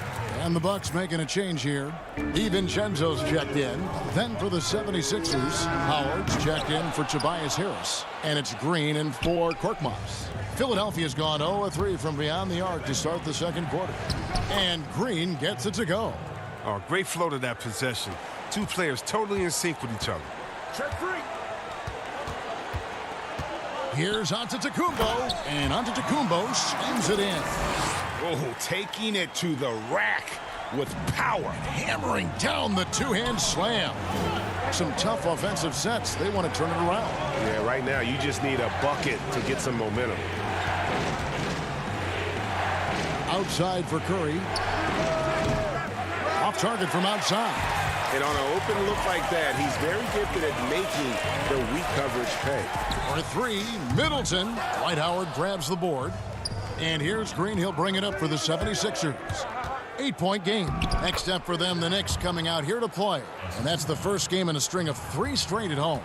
And the Bucks making a change here. DiVincenzo's checked in. Then for the 76ers, Howard's checked in for Tobias Harris. And it's Green and for Korkmaz. Philadelphia's gone 0-3 from beyond the arc to start the second quarter. And Green gets it to go. Oh, great flow to that possession. 2 players totally in sync with each other. Check 3. Here's Antetokounmpo, and Antetokounmpo slams it in. Oh, taking it to the rack with power. Hammering down the 2-hand slam. Some tough offensive sets. They want to turn it around. Yeah, right now you just need a bucket to get some momentum. Outside for Curry. Off target from outside. And on an open look like that, he's very gifted at making the weak coverage pay. For 3, Middleton. Dwight Howard grabs the board. And here's Green. He'll bring it up for the 76ers. 8-point game. Next up for them, the Knicks coming out here to play. And that's the first game in a string of 3 straight at home.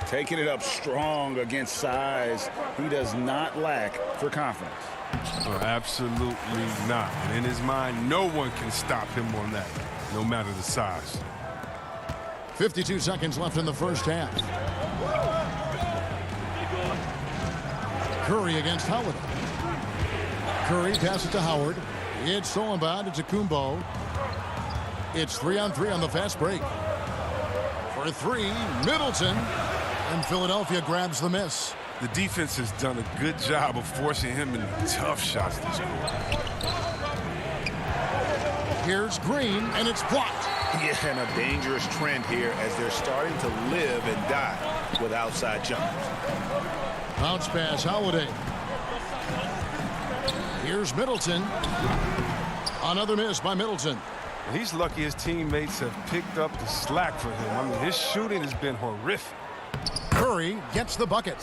Taking it up strong against size. He does not lack for confidence. Oh, absolutely not. And in his mind, no one can stop him on that, no matter the size. 52 seconds left in the first half. Curry against Howard. Curry passes to Howard. It's stolen by Antetokounmpo. It's 3-on-3 on the fast break. For 3, Middleton. And Philadelphia grabs the miss. The defense has done a good job of forcing him into tough shots this quarter. Here's Green, and it's blocked. Yeah, and a dangerous trend here as they're starting to live and die with outside jumpers. Bounce pass, Holiday. Here's Middleton. Another miss by Middleton. He's lucky his teammates have picked up the slack for him. I mean, his shooting has been horrific. Curry gets the bucket.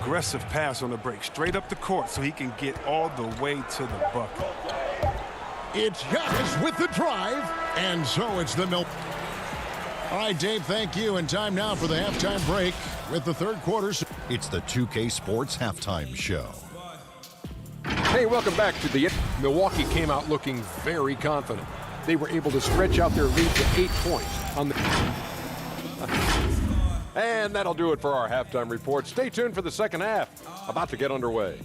Aggressive pass on the break, straight up the court so he can get all the way to the bucket. It's Giannis with the drive, and so it's the All right, Dave, thank you. And time now for the halftime break with the third quarter. It's the 2K Sports Halftime Show. Hey, welcome back to the Milwaukee came out looking very confident. They were able to stretch out their lead to 8 points on the... And that'll do it for our halftime report. Stay tuned for the second half, about to get underway.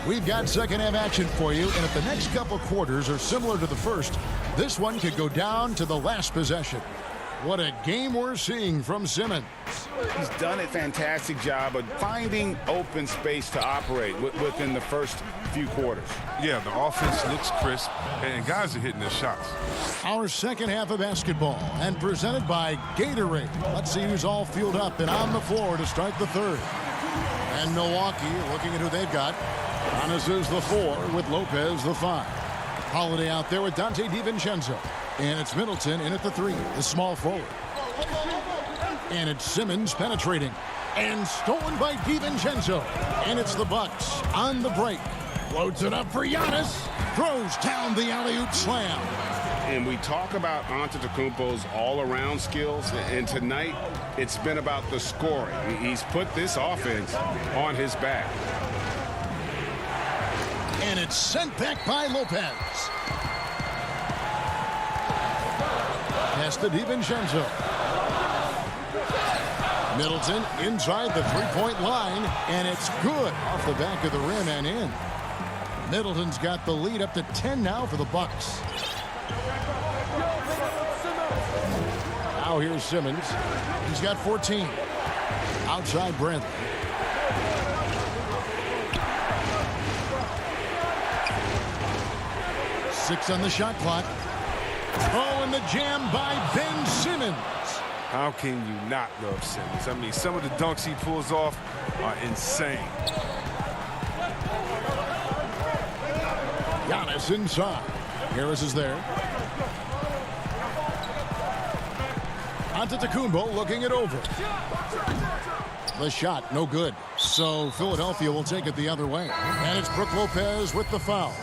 We've got second half action for you, and if the next couple quarters are similar to the first, this one could go down to the last possession. What a game we're seeing from Simmons. He's done a fantastic job of finding open space to operate within the first few quarters. Yeah, the offense looks crisp, and guys are hitting their shots. Our second half of basketball, and presented by Gatorade. Let's see who's all fueled up and on the floor to start the third. And Milwaukee looking at who they've got. Giannis is the 4 with Lopez the 5. Holiday out there with Dante DiVincenzo. And it's Middleton in at the 3, the small forward. And it's Simmons penetrating. And stolen by DiVincenzo. And it's the Bucks on the break. Loads it up for Giannis. Throws down the alley-oop slam. And we talk about Antetokounmpo's all-around skills, and tonight it's been about the scoring. He's put this offense on his back. And it's sent back by Lopez. Pass to DiVincenzo. Middleton inside the three-point line, and it's good off the back of the rim and in. Middleton's got the lead up to 10 now for the Bucks. Now here's Simmons. He's got 14. Outside Brent. Six on the shot clock. Oh, and the jam by Ben Simmons. How can you not love Simmons? I mean, some of the dunks he pulls off are insane. Giannis inside. Harris is there. Antetokounmpo looking it over. The shot, no good. So Philadelphia will take it the other way. And it's Brook Lopez with the foul.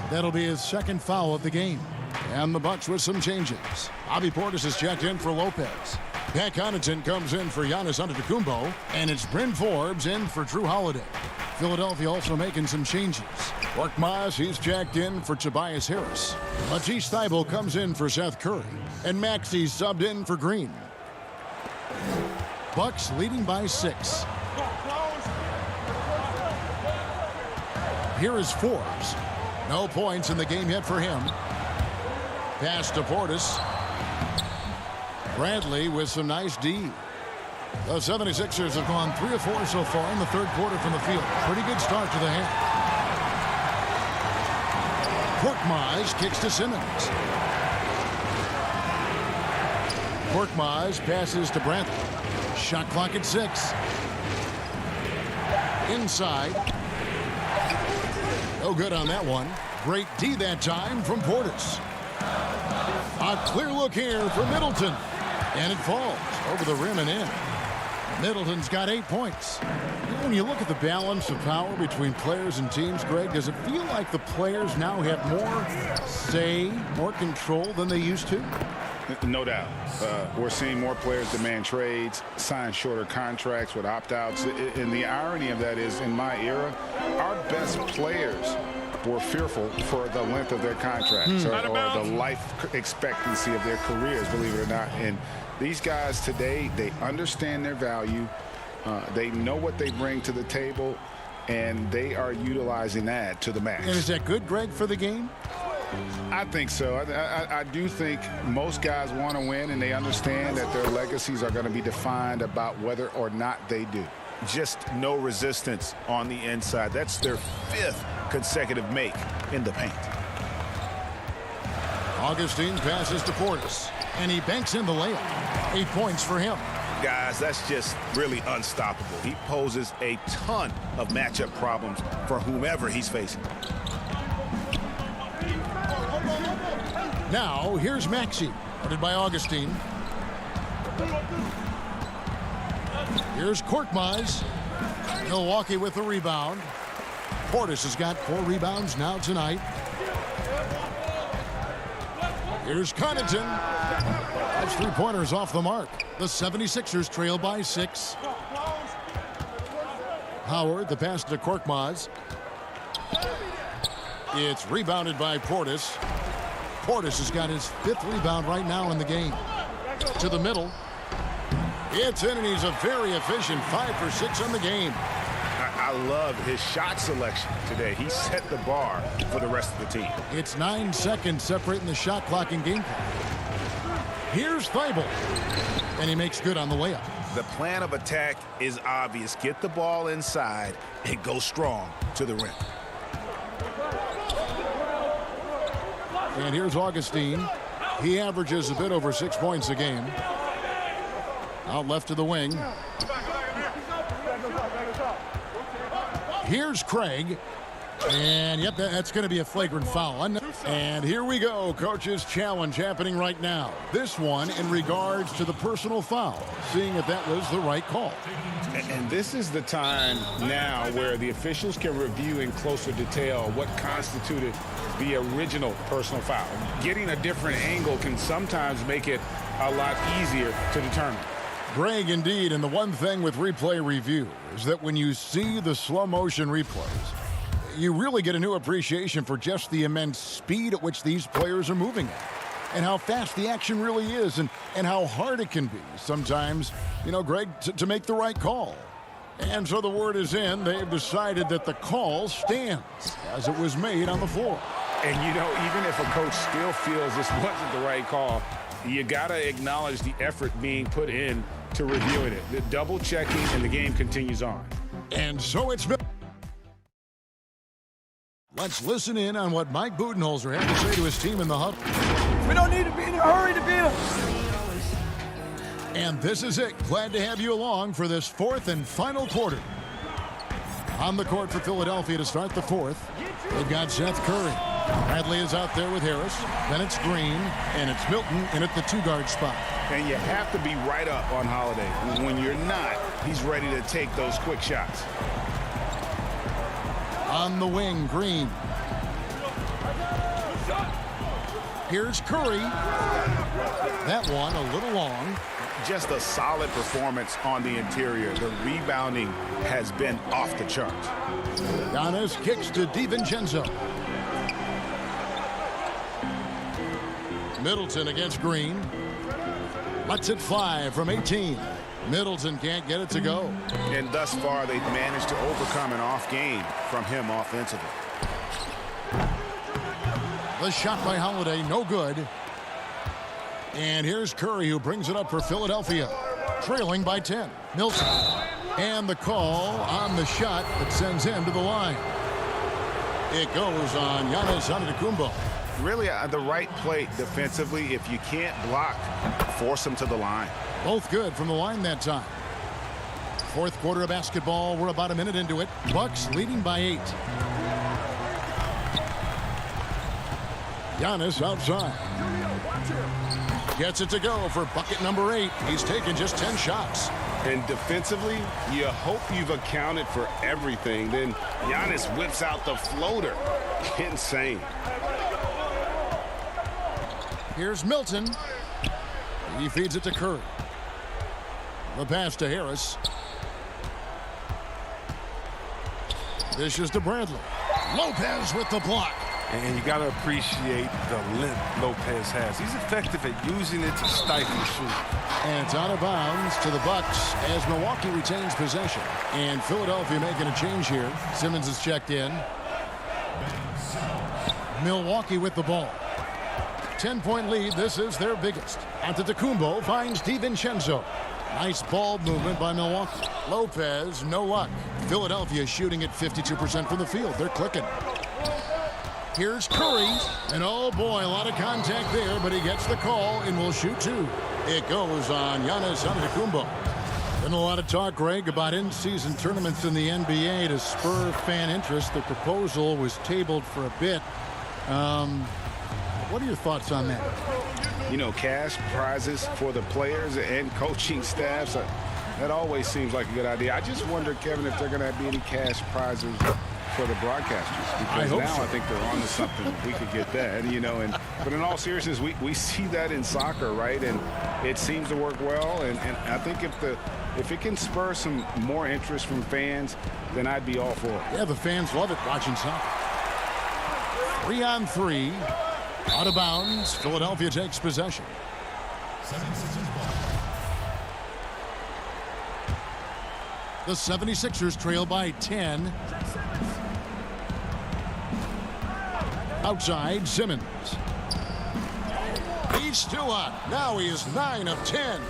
That'll be his second foul of the game. And the Bucks with some changes. Bobby Portis is checked in for Lopez. Pat Connaughton comes in for Giannis Antetokounmpo. And it's Bryn Forbes in for Drew Holiday. Philadelphia also making some changes. Korkmaz, he's checked in for Tobias Harris. Matisse Thybulle comes in for Seth Curry. And Maxey's subbed in for Green. Bucks leading by 6. Here is Forbes. No points in the game yet for him. Pass to Portis. Bradley with some nice D. The 76ers have gone 3 of 4 so far in the third quarter from the field. Pretty good start to the half. Korkmaz kicks to Simmons. Korkmaz passes to Bradley. Shot clock at 6. Inside. No good on that one. Great D that time from Portis. A clear look here for Middleton. And it falls over the rim and in. Middleton's got 8 points. When you look at the balance of power between players and teams, Greg, does it feel like the players now have more say, more control than they used to? No doubt. We're seeing more players demand trades, sign shorter contracts with opt-outs. And the irony of that is, in my era, our best players were fearful for the length of their contracts or the life expectancy of their careers, believe it or not. And these guys today, they understand their value. They know what they bring to the table, and they are utilizing that to the max. And is that good, Greg, for the game? I think so. I do think most guys want to win, and they understand that their legacies are going to be defined about whether or not they do. Just no resistance on the inside. That's their 5th consecutive make in the paint. Augustine passes to Portis, and he banks in the layup. 8 points for him. Guys, that's just really unstoppable. He poses a ton of matchup problems for whomever he's facing. Now, here's Maxey, guarded by Augustine. Here's Korkmaz. Milwaukee with the rebound. Portis has got 4 rebounds now tonight. Here's Connaughton. That's 3-pointers off the mark. The 76ers trail by 6. Howard, the pass to Korkmaz. It's rebounded by Portis. Portis has got his 5th rebound right now in the game. To the middle. It's in, and he's a very efficient 5 for 6 on the game. I love his shot selection today. He set the bar for the rest of the team. It's 9 seconds separating the shot clock and game clock. Here's Thibault. And he makes good on the layup. The plan of attack is obvious. Get the ball inside and go strong to the rim. And here's Augustine. He averages a bit over 6 points a game. Out left to the wing. Here's Craig. And, yep, that's going to be a flagrant foul. And here we go. Coach's challenge happening right now. This one in regards to the personal foul, seeing if that was the right call. And this is the time now where the officials can review in closer detail what constituted the original personal foul. Getting a different angle can sometimes make it a lot easier to determine. Greg, indeed, and the one thing with replay review is that when you see the slow motion replays, you really get a new appreciation for just the immense speed at which these players are moving at, and how fast the action really is, and how hard it can be sometimes, you know, Greg, to make the right call. And so the word is in. They've decided that the call stands as it was made on the floor. And, you know, even if a coach still feels this wasn't the right call, you got to acknowledge the effort being put in to reviewing it. The double checking, and the game continues on. And so it's been. Let's listen in on what Mike Budenholzer had to say to his team in the huddle. We don't need to be in a hurry to beat them. And this is it. Glad to have you along for this fourth and final quarter. On the court for Philadelphia to start the fourth, they've got Seth Curry. Bradley is out there with Harris. Then it's Green, and it's Milton in at the two-guard spot. And you have to be right up on Holiday. When you're not, he's ready to take those quick shots. On the wing, Green. Here's Curry. That one a little long. Just a solid performance on the interior. The rebounding has been off the charts. Giannis kicks to DiVincenzo. Middleton against Green. Lets it fly from 18. Middleton can't get it to go. And thus far, they've managed to overcome an off game from him offensively. The shot by Holiday, no good. And here's Curry, who brings it up for Philadelphia, trailing by 10. Milton. And the call on the shot that sends him to the line. It goes on Giannis Antetokounmpo. Really the right play defensively. If you can't block, force him to the line. Both good from the line that time. Fourth quarter of basketball. We're about a minute into it. Bucks leading by 8. Giannis outside. Gets it to go for bucket number 8. He's taken just 10 shots. And defensively, you hope you've accounted for everything. Then Giannis whips out the floater. Insane. Here's Milton. He feeds it to Curry. The pass to Harris. Dishes to Bradley. Lopez with the block. And you got to appreciate the length Lopez has. He's effective at using it to stifle shoot. And it's out of bounds to the Bucks as Milwaukee retains possession. And Philadelphia making a change here. Simmons is checked in. Milwaukee with the ball. 10-point lead. This is their biggest. Antetokounmpo finds DiVincenzo. Nice ball movement by Milwaukee. Lopez, no luck. Philadelphia shooting at 52% from the field. They're clicking. Here's Curry. And oh boy, a lot of contact there, but he gets the call and will shoot 2. It goes on Giannis Antetokounmpo. Been a lot of talk, Greg, about in-season tournaments in the NBA to spur fan interest. The proposal was tabled for a bit. What are your thoughts on that? You know, cash prizes for the players and coaching staffs, that always seems like a good idea. I just wonder, Kevin, if they're going to be any cash prizes for the broadcasters. Because now I think they're on to something. If we could get that, you know. But in all seriousness, we see that in soccer, right? And it seems to work well. And I think if it can spur some more interest from fans, then I'd be all for it. Yeah, the fans love it watching soccer. 3-on-3. Out of bounds. Philadelphia takes possession. The 76ers trail by 10. Outside, Simmons. He's still on. Now he is 9 of 10.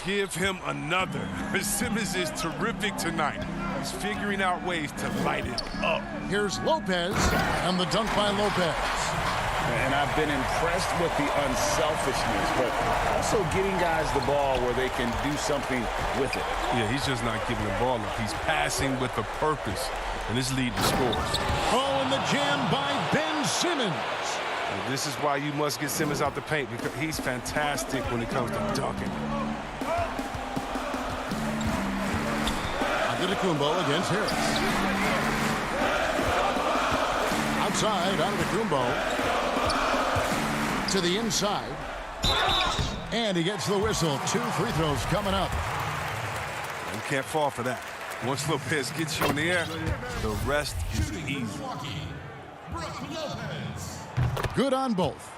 Give him another. Simmons is terrific tonight. He's figuring out ways to light it up. Here's Lopez, and the dunk by Lopez. And I've been impressed with the unselfishness, but also getting guys the ball where they can do something with it. Yeah, he's just not giving the ball up. He's passing with a purpose, and it's leading to scores. Oh, and the jam by Ben Simmons. And this is why you must get Simmons out the paint, because he's fantastic when it comes to dunking. Antetokounmpo against Harris. Outside, Antetokounmpo to the inside. And he gets the whistle. 2 free throws coming up. You can't fall for that. Once Lopez gets you in the air, the rest is easy. Good on both.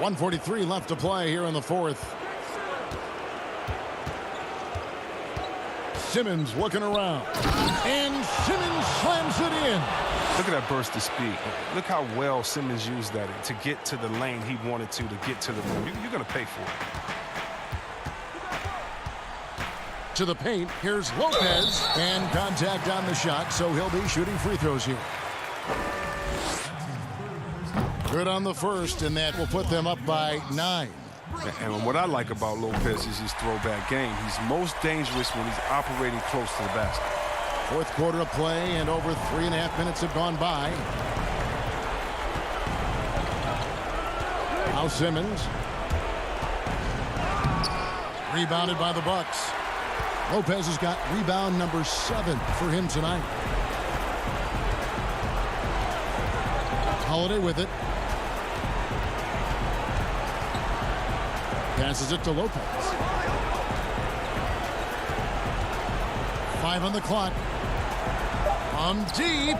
1:43 left to play here in the fourth. Simmons looking around. And Simmons slams it in. Look at that burst of speed. Look how well Simmons used that to get to the lane he wanted to get to the rim. You're going to pay for it. To the paint, here's Lopez. And contact on the shot, so he'll be shooting free throws here. Good on the first, and that will put them up by 9. And what I like about Lopez is his throwback game. He's most dangerous when he's operating close to the basket. Fourth quarter of play, and over 3.5 minutes have gone by. Now Simmons. Rebounded by the Bucks. Lopez has got rebound number 7 for him tonight. Holiday with it. Passes it to Lopez. 5 on the clock. From deep.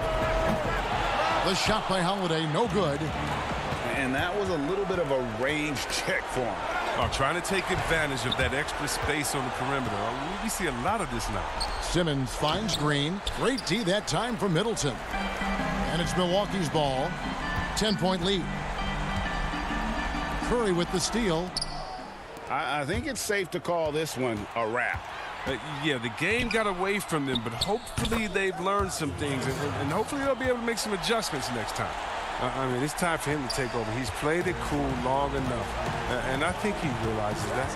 The shot by Holiday, no good. And that was a little bit of a range check for him. Trying to take advantage of that extra space on the perimeter. We see a lot of this now. Simmons finds Green. Great D that time from Middleton. And it's Milwaukee's ball. 10-point lead. Curry with the steal. I think it's safe to call this one a wrap. Yeah, the game got away from them, but hopefully they've learned some things, and hopefully they'll be able to make some adjustments next time. I mean, it's time for him to take over. He's played it cool long enough, and I think he realizes that.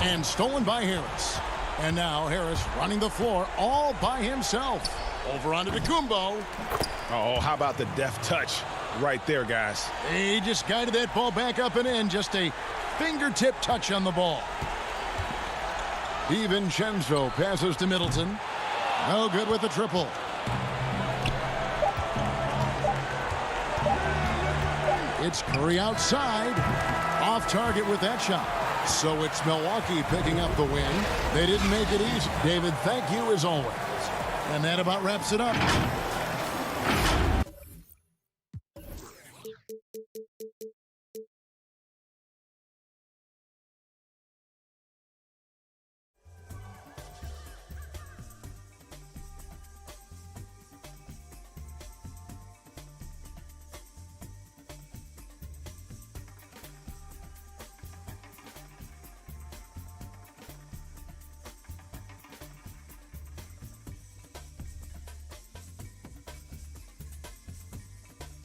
And stolen by Harris. And now Harris running the floor all by himself. Over onto Antetokounmpo. Oh, how about the deft touch right there, guys? He just guided that ball back up and in. Just a fingertip touch on the ball. DiVincenzo passes to Middleton. No good with the triple. It's Curry outside. Off target with that shot. So it's Milwaukee picking up the win. They didn't make it easy. David, thank you as always. And that about wraps it up.